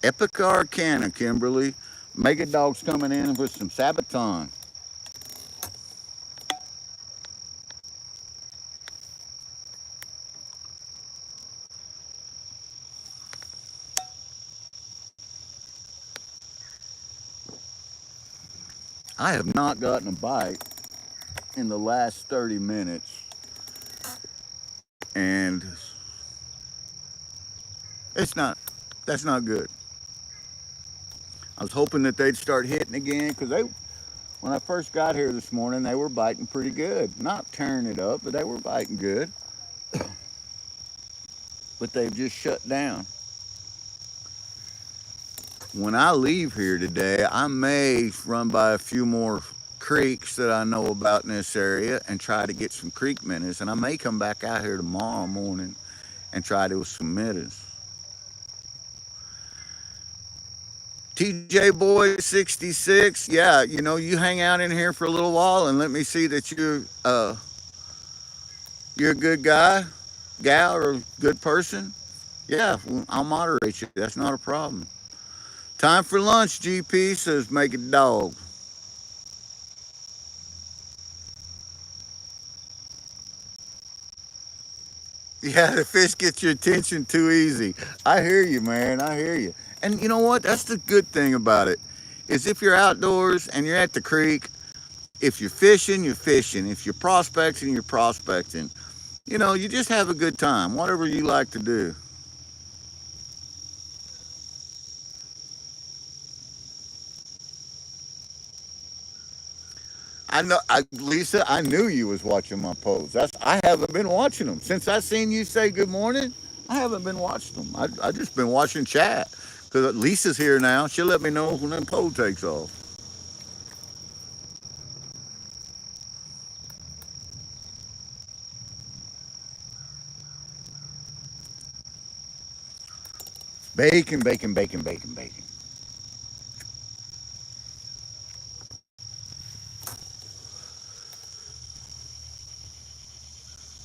Epic Arcana, Kimberly. Mega Dog's coming in with some Sabaton. I have not gotten a bite in the last 30 minutes, and it's not, that's not good. I was hoping that they'd start hitting again because When I first got here this morning, they were biting pretty good. Not tearing it up, but they were biting good. But they've just shut down. When I leave here today, I may run by a few more creeks that I know about in this area and try to get some creek minnows. And I may come back out here tomorrow morning and try to some minnows. TJ Boy 66, yeah, you know, you hang out in here for a little while and let me see that you're a good guy, gal, or a good person. Yeah, I'll moderate you. That's not a problem. Time for lunch, GP says make it dog. Yeah, the fish gets your attention too easy. I hear you, man. I hear you. And you know what? That's the good thing about it. Is if you're outdoors and you're at the creek, if you're fishing, you're fishing. If you're prospecting, you're prospecting. You know, you just have a good time, whatever you like to do. Lisa, I knew you was watching my posts. I haven't been watching them since I seen you say good morning. I haven't been watching them. I just been watching chat because Lisa's here now. She'll let me know when the poll takes off. Bacon, bacon, bacon, bacon, bacon.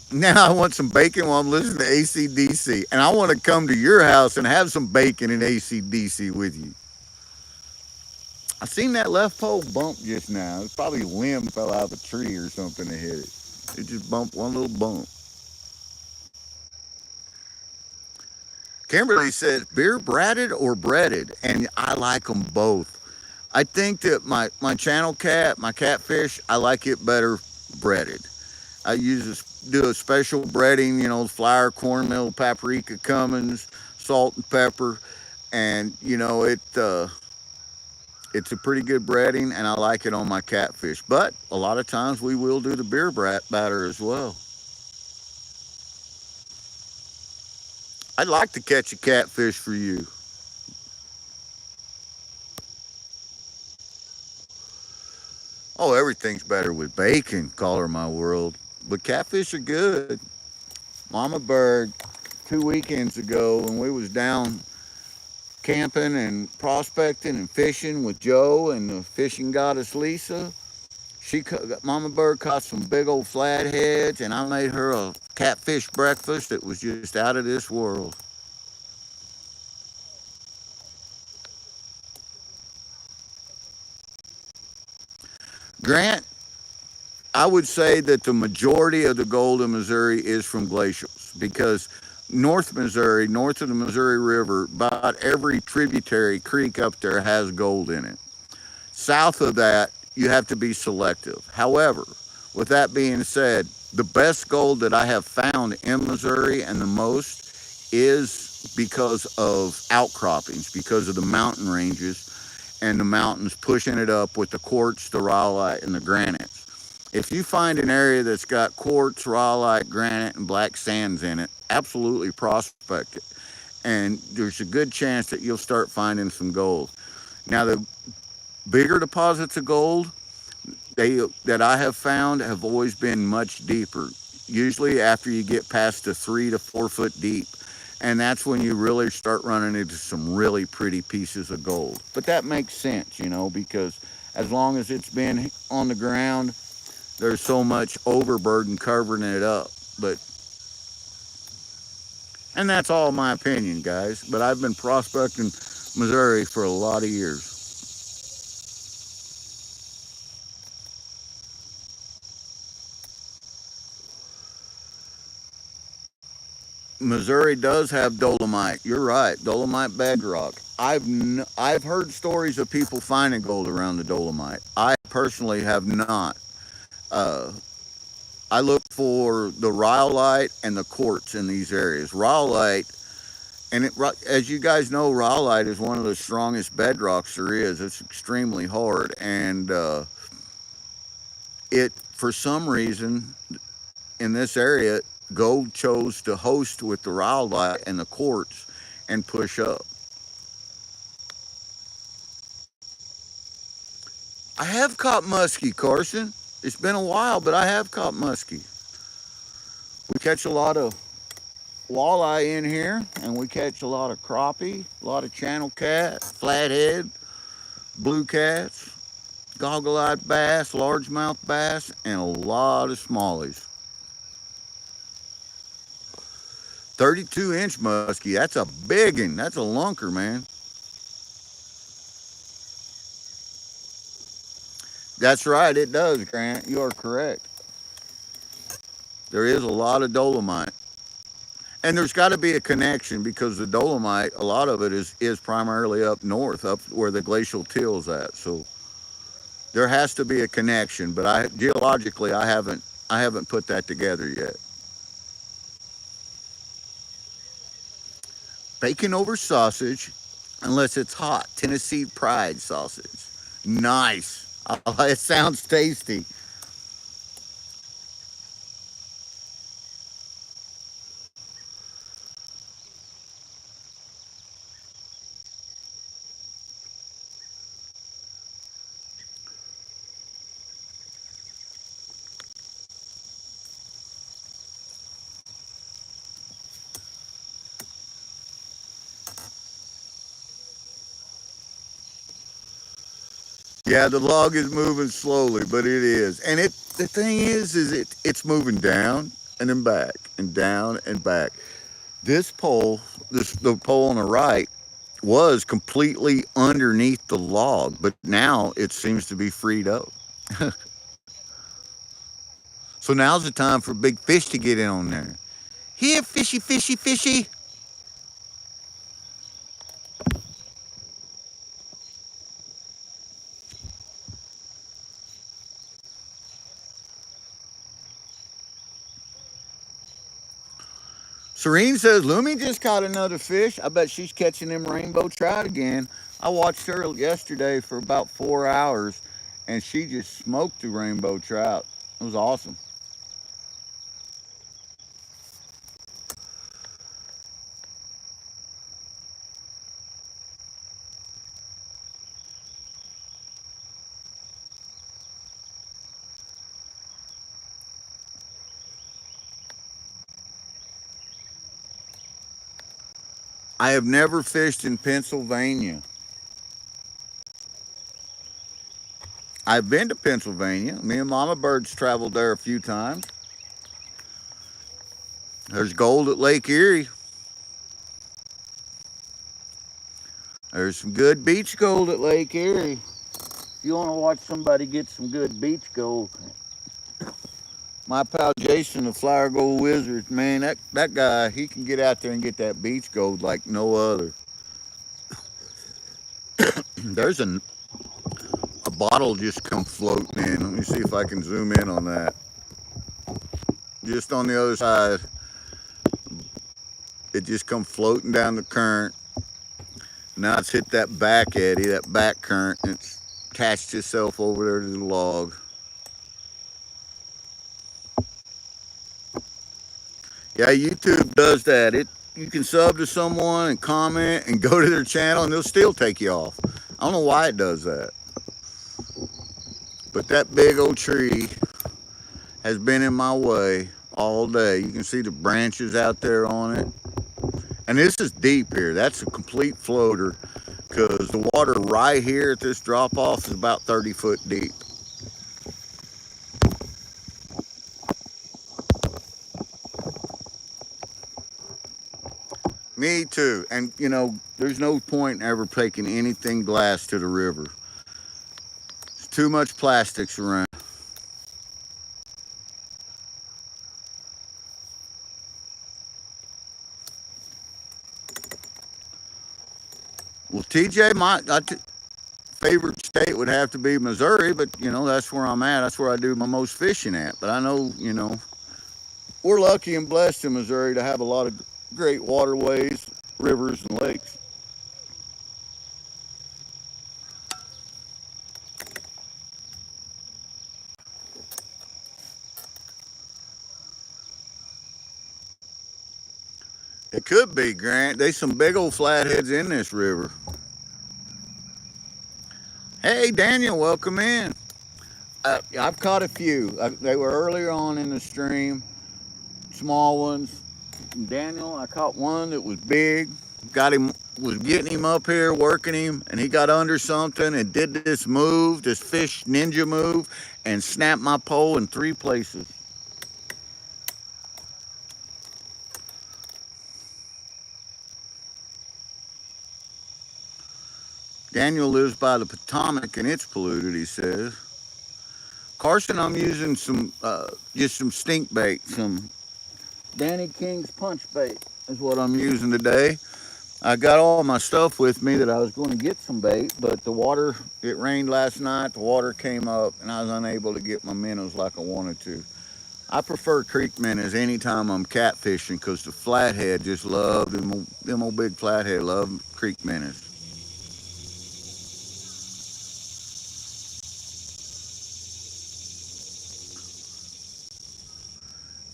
Now I want some bacon while I'm listening to ACDC, and I want to come to your house and have some bacon and ACDC with you. I seen that left pole bump just now. It's probably a limb fell out of a tree or something and hit it. It just bumped one little bump. Kimberly says beer bratted or breaded, and I like them both. I think that my channel cat, my catfish, I like it better breaded. I do a special breading, you know, flour, cornmeal, paprika, cummins, salt and pepper, and you know it's a pretty good breading, and I like it on my catfish. But a lot of times we will do the beer batter as well. I'd like to catch a catfish for you. Oh, everything's better with bacon, color my world. But catfish are good. Mama Bird, 2 weekends ago when we was down camping and prospecting and fishing with Joe and the fishing goddess Lisa, Mama Bird caught some big old flatheads, and I made her a catfish breakfast that was just out of this world. Grant, I would say that the majority of the gold in Missouri is from glacials because North Missouri, north of the Missouri River, about every tributary creek up there has gold in it. South of that, you have to be selective. However, with that being said, the best gold that I have found in Missouri and the most is because of outcroppings, because of the mountain ranges and the mountains pushing it up with the quartz, the rhyolite, and the granites. If you find an area that's got quartz, rhyolite, granite, and black sands in it, absolutely prospect it. And there's a good chance that you'll start finding some gold. Now, the bigger deposits of gold that I have found have always been much deeper, usually after you get past the 3 to 4 foot deep. And that's when you really start running into some really pretty pieces of gold. But that makes sense, you know, because as long as it's been on the ground, there's so much overburden covering it up. But and that's all my opinion, guys. But I've been prospecting Missouri for a lot of years. Missouri does have dolomite. You're right, dolomite bedrock. I've heard stories of people finding gold around the dolomite. I personally have not. Uh, I look for the rhyolite and the quartz in these areas. Rhyolite, and as you guys know, rhyolite is one of the strongest bedrocks there is. It's extremely hard, and It, for some reason, in this area, gold chose to host with the rhyolite and the quartz and push up. I have caught muskie, Carson. It's been a while, but I have caught muskie. We catch a lot of walleye in here, and we catch a lot of crappie, a lot of channel cat, flathead, blue cats, goggle-eyed bass, largemouth bass, and a lot of smallies. 32-inch muskie, that's a big one. That's a lunker, man. That's right, it does, Grant. You are correct. There is a lot of dolomite. And there's got to be a connection because the dolomite, a lot of it is primarily up north, up where the glacial till's at. So there has to be a connection, but I geologically I haven't put that together yet. Bacon over sausage, unless it's hot. Tennessee Pride sausage. Nice. It sounds tasty. Yeah, the log is moving slowly, but it is. And the thing is it's moving down and then back and down and back. This pole, the pole on the right, was completely underneath the log, but now it seems to be freed up. So now's the time for big fish to get in on there. Here, fishy, fishy, fishy. Serene says, Lumi just caught another fish. I bet she's catching them rainbow trout again. I watched her yesterday for about 4 hours, and she just smoked the rainbow trout. It was awesome. I have never fished in Pennsylvania. I've been to Pennsylvania. Me and Mama Bird's traveled there a few times. There's gold at Lake Erie. There's some good beach gold at Lake Erie. If you want to watch somebody get some good beach gold, my pal Jason, the Flower Gold Wizard, man, that guy, he can get out there and get that beach gold like no other. There's a bottle just come floating in. Let me see if I can zoom in on that. Just on the other side, it just come floating down the current. Now it's hit that back eddy, that back current, and it's attached itself over there to the log. Yeah, YouTube does that. You can sub to someone and comment and go to their channel and they'll still take you off. I don't know why it does that. But that big old tree has been in my way all day. You can see the branches out there on it. And this is deep here. That's a complete floater because the water right here at this drop off is about 30 foot deep. Me too. And there's no point in ever taking anything glass to the river. There's too much plastics around. Well, TJ, favorite state would have to be Missouri, but that's where I'm at. That's where I do my most fishing at. But I know, we're lucky and blessed in Missouri to have a lot of great waterways, rivers, and lakes. It could be, Grant. There's some big old flatheads in this river. Hey, Daniel, welcome in. I've caught a few. They were earlier on in the stream, small ones. Daniel, I caught one that was big. Got him, was getting him up here, working him, and he got under something and did this move, this fish ninja move, and snapped my pole in 3 places. Daniel lives by the Potomac and it's polluted, he says. Carson, I'm using just some stink bait, some Danny King's punch bait is what I'm using today. I got all my stuff with me that I was going to get some bait, but the water, it rained last night, the water came up, and I was unable to get my minnows like I wanted to. I prefer creek minnows anytime I'm catfishing because the flathead just love, them old big flathead love creek minnows.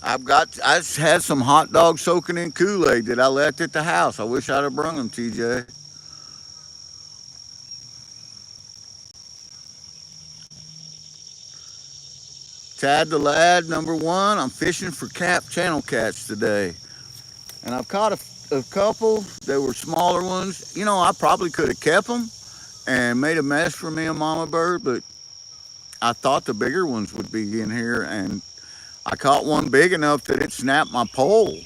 I just had some hot dogs soaking in Kool-Aid that I left at the house. I wish I'd have brung them, TJ. Tad the lad, number one. I'm fishing for channel cats today. And I've caught a couple. They were smaller ones. You know, I probably could have kept them and made a mess for me and Mama Bird, but I thought the bigger ones would be in here. And I caught one big enough that it snapped my pole.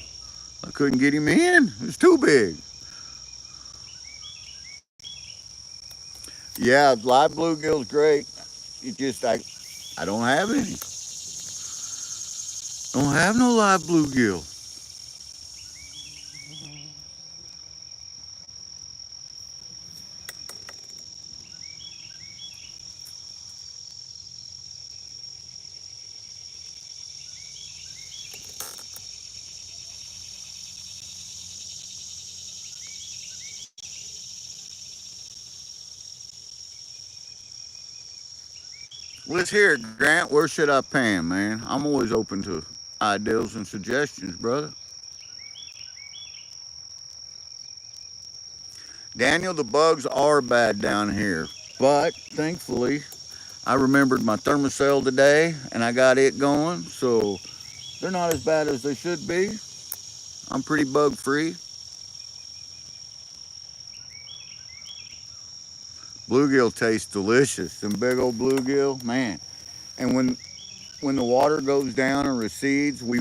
I couldn't get him in. It was too big. Yeah, live bluegill's great. It just, I don't have any. Don't have no live bluegill. Let's hear it, Grant. Where should I pan, man? I'm always open to ideas and suggestions, brother. Daniel, the bugs are bad down here, but thankfully, I remembered my thermocell today and I got it going, so they're not as bad as they should be. I'm pretty bug free. Bluegill tastes delicious. Some big old bluegill, man. And when the water goes down and recedes, we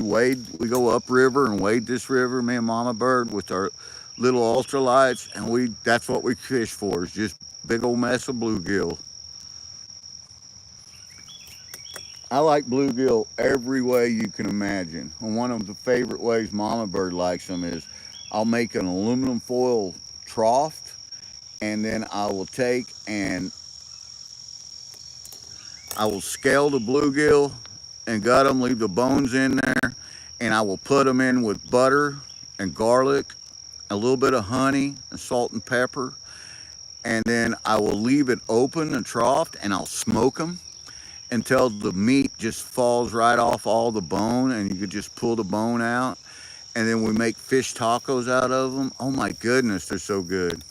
go upriver and wade this river, me and Mama Bird with our little ultralights, and that's what we fish for, is just big old mess of bluegill. I like bluegill every way you can imagine. And one of the favorite ways Mama Bird likes them is I'll make an aluminum foil trough, and then I will take and I will scale the bluegill and gut them, leave the bones in there, and I will put them in with butter and garlic, a little bit of honey and salt and pepper, and then I will leave it open and troughed, and I'll smoke them until the meat just falls right off all the bone, and you could just pull the bone out. And then we make fish tacos out of them. Oh my goodness, they're so good.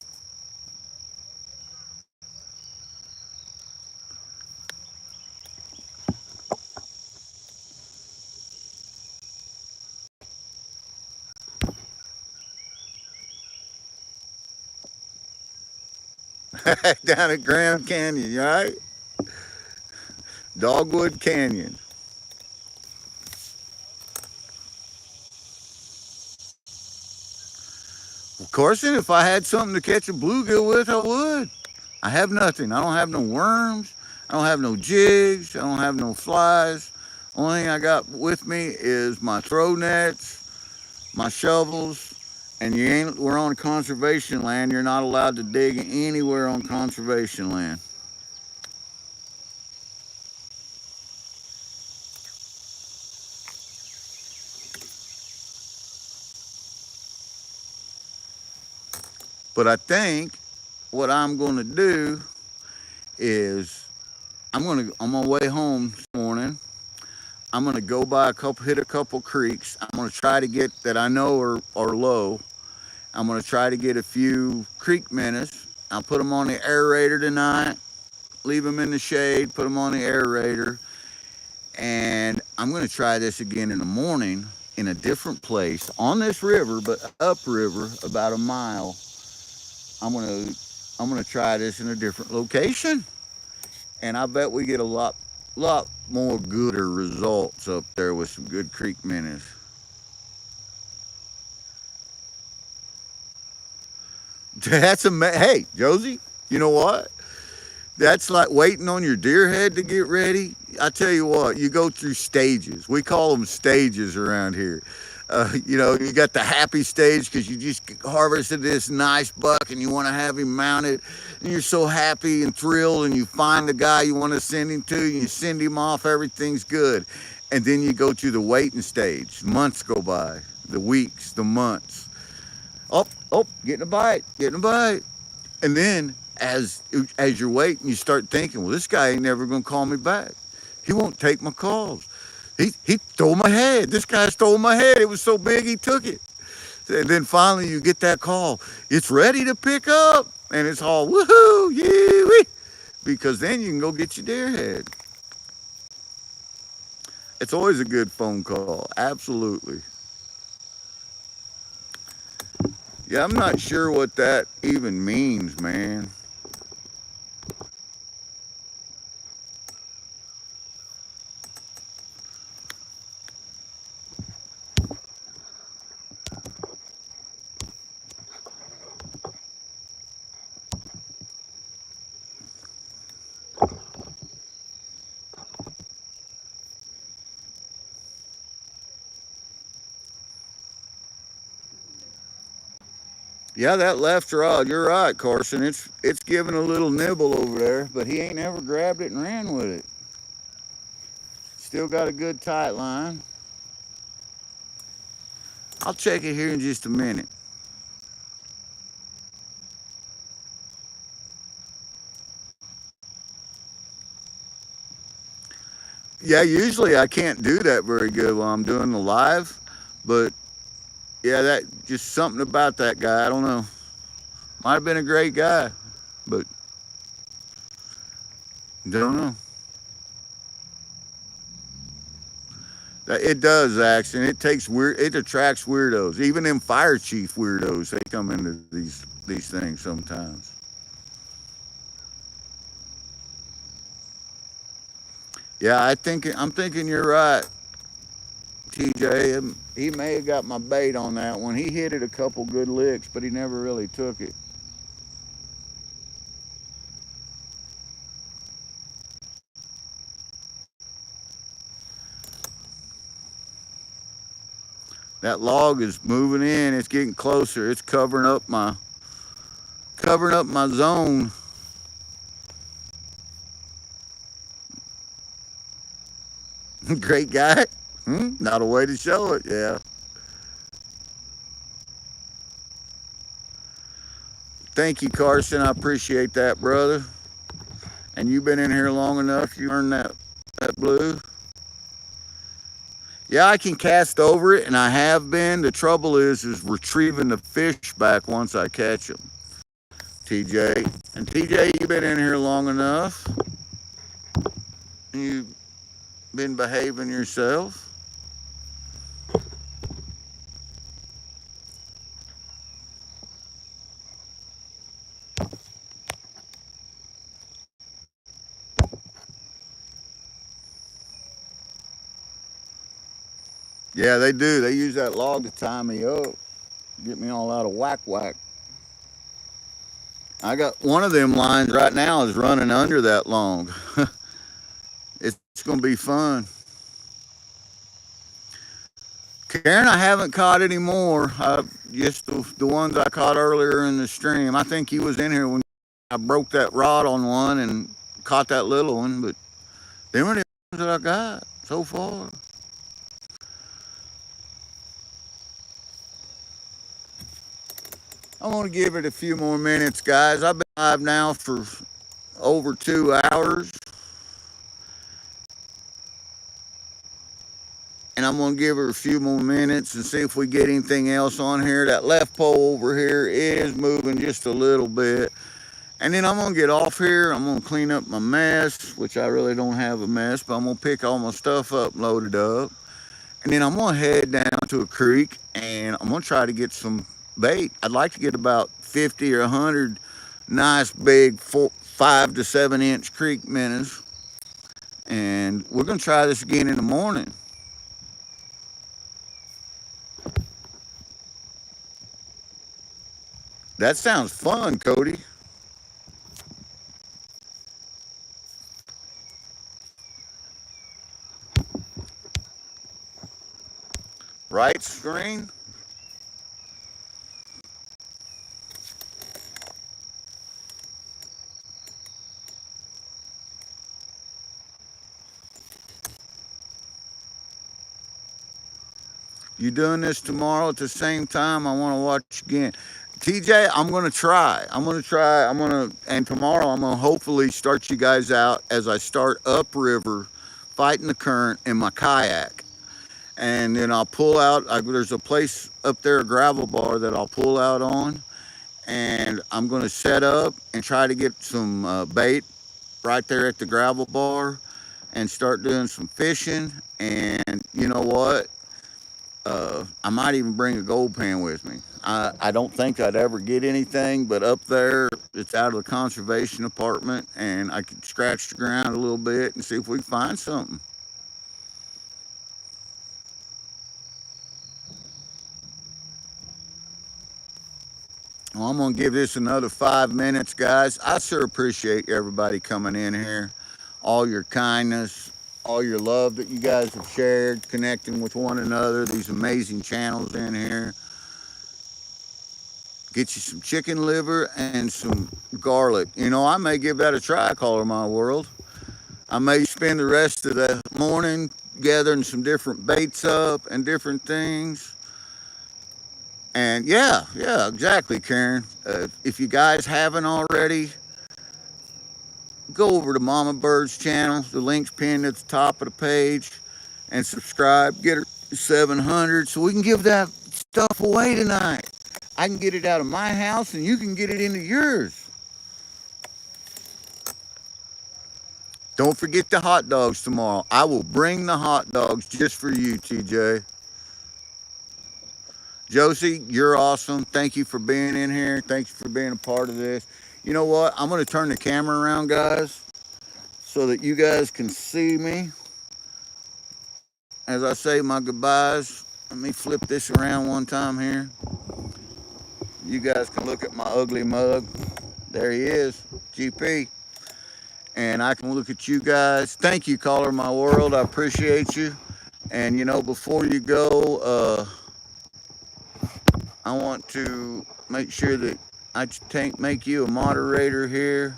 Down at Grand Canyon, right? Dogwood Canyon. Of course, if I had something to catch a bluegill with, I would. I have nothing. I don't have no worms. I don't have no jigs. I don't have no flies. Only thing I got with me is my throw nets, my shovels, and we're on conservation land. You're not allowed to dig anywhere on conservation land. But I think what I'm going to do is on my way home this morning, I'm gonna go by hit a couple creeks. I'm gonna try to get that I know are low. I'm going to try to get a few creek minnows. I'll put them on the aerator tonight, leave them in the shade, put them on the aerator, and I'm going to try this again in the morning in a different place on this river, but upriver about a mile. I'm going to I'm going to try this in a different location, and I bet we get a lot more gooder results up there with some good creek minnows. Hey, Josie, you know what? That's like waiting on your deer head to get ready. I tell you what, you go through stages. We call them stages around here. You got the happy stage because you just harvested this nice buck and you want to have him mounted, and you're so happy and thrilled, and you find the guy you want to send him to, and you send him off, everything's good. And then you go to the waiting stage. Months go by, the weeks, the months. Getting a bite, getting a bite. And then as you're waiting, you start thinking, well, this guy ain't never gonna call me back. He won't take my calls. He stole my head. This guy stole my head. It was so big he took it. And then finally you get that call. It's ready to pick up. And it's all woohoo, yee, because then you can go get your deer head. It's always a good phone call. Absolutely. Yeah, I'm not sure what that even means, man. Yeah, that left rod, you're right, Carson. It's giving a little nibble over there, but he ain't never grabbed it and ran with it. Still got a good tight line. I'll check it here in just a minute. Yeah, usually I can't do that very good while I'm doing the live, but yeah, that just something about that guy. I don't know. Might have been a great guy, but don't know. It does, actually. It attracts weirdos. Even them fire chief weirdos, they come into these things sometimes. Yeah, I'm thinking you're right, TJ. He may have got my bait on that one. He hit it a couple good licks, but he never really took it. That log is moving in. It's getting closer. It's covering up my zone. Great guy. Not a way to show it. Yeah. Thank you, Carson. I appreciate that, brother. And you've been in here long enough. You earned that blue. Yeah, I can cast over it, and I have been. The trouble is retrieving the fish back once I catch them. TJ. And TJ, you've been in here long enough. You've been behaving yourself. Yeah, they do. They use that log to tie me up, get me all out of whack. I got one of them lines right now is running under that long. It's going to be fun. Karen, I haven't caught any more. Just the ones I caught earlier in the stream. I think he was in here when I broke that rod on one and caught that little one, but they were the ones that I got so far. I'm going to give it a few more minutes, guys. I've been live now for over 2 hours. and I'm gonna give her a few more minutes and see if we get anything else on here. That left pole over here is moving just a little bit. And then I'm gonna get off here. I'm gonna clean up my mess, which I really don't have a mess, but I'm gonna pick all my stuff up, load it up. And then I'm gonna head down to a creek and I'm gonna try to get some bait. I'd like to get about 50 or 100 nice big 5 to 7 inch creek minnows. And we're gonna try this again in the morning. That sounds fun, Cody. Right screen? You doing this tomorrow at the same time? I want to watch again. TJ, I'm going to try. And tomorrow I'm going to hopefully start you guys out as I start upriver fighting the current in my kayak. And then I'll pull out, there's a place up there, a gravel bar that I'll pull out on. And I'm going to set up and try to get some bait right there at the gravel bar and start doing some fishing. And you know what? I might even bring a gold pan with me. I don't think I'd ever get anything, but up there, it's out of the conservation department, and I could scratch the ground a little bit and see if we can find something. Well, I'm going to give this another 5 minutes, guys. I sure appreciate everybody coming in here, all your kindness, all your love that you guys have shared, connecting with one another, these amazing channels in here. Get you some chicken liver and some garlic. You know, I may give that a try, Caller My World. I may spend the rest of the morning gathering some different baits up and different things. And yeah, exactly, Karen. If you guys haven't already, go over to Mama Bird's channel. The link's pinned at the top of the page. And subscribe. Get her 700 so we can give that stuff away tonight. I can get it out of my house and you can get it into yours. Don't forget the hot dogs tomorrow. I will bring the hot dogs just for you, TJ. Josie, you're awesome. Thank you for being in here. Thank you for being a part of this. You know what? I'm going to turn the camera around, guys, so that you guys can see me as I say my goodbyes. Let me flip this around one time here. You guys can look at my ugly mug. There he is, GP. And I can look at you guys. Thank you, Caller My World. I appreciate you. And, you know, before you go, I want to make sure that I make you a moderator here.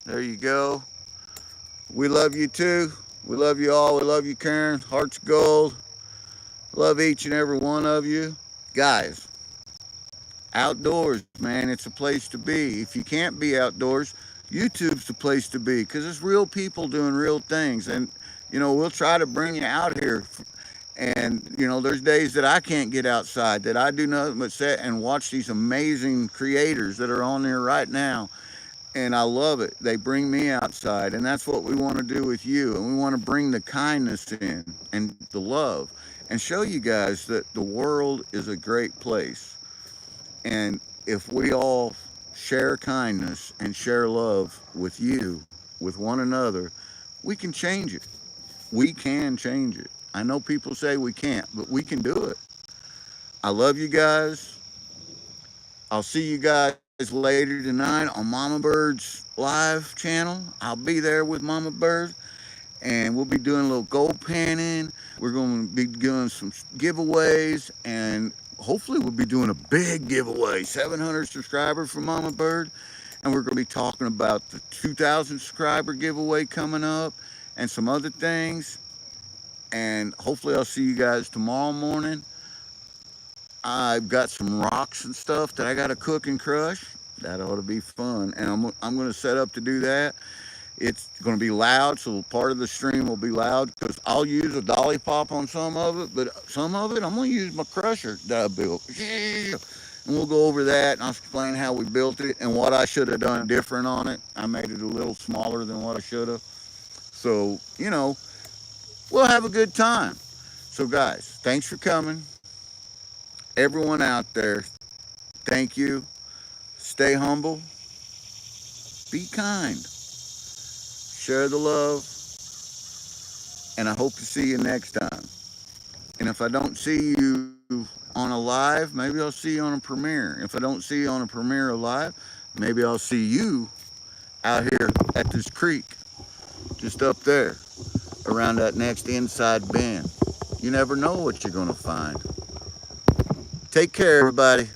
There you go. We love you too. We love you all. We love you, Karen. Hearts gold. Love each and every one of you. Guys, outdoors, man, it's a place to be. If you can't be outdoors, YouTube's the place to be because it's real people doing real things. And, you know, we'll try to bring you out here. And, you know, there's days that I can't get outside, that I do nothing but sit and watch these amazing creators that are on there right now. And I love it. They bring me outside. And that's what we want to do with you. And we want to bring the kindness in and the love and show you guys that the world is a great place. And if we all share kindness and share love with you, with one another, we can change it. We can change it. I know people say we can't, but we can do it. I love you guys. I'll see you guys later tonight on Mama Bird's live channel. I'll be there with Mama Bird, and we'll be doing a little gold panning. We're going to be doing some giveaways, and hopefully we'll be doing a big giveaway, 700 subscribers for Mama Bird, and we're going to be talking about the 2,000 subscriber giveaway coming up and some other things. And hopefully I'll see you guys tomorrow morning. I've got some rocks and stuff that I got to cook and crush. That ought to be fun. And I'm going to set up to do that. It's going to be loud, so part of the stream will be loud because I'll use a dolly pop on some of it, but some of it I'm going to use my crusher that I built. And we'll go over that and I'll explain how we built it and what I should have done different on it. I made it a little smaller than what I should have. So, we'll have a good time. So, guys, thanks for coming. Everyone out there, thank you. Stay humble, be kind, share the love, and I hope to see you next time. And if I don't see you on a live, maybe I'll see you on a premiere. If I don't see you on a premiere or live, maybe I'll see you out here at this creek, just up there, around that next inside bend. You never know what you're going to find. Take care, everybody.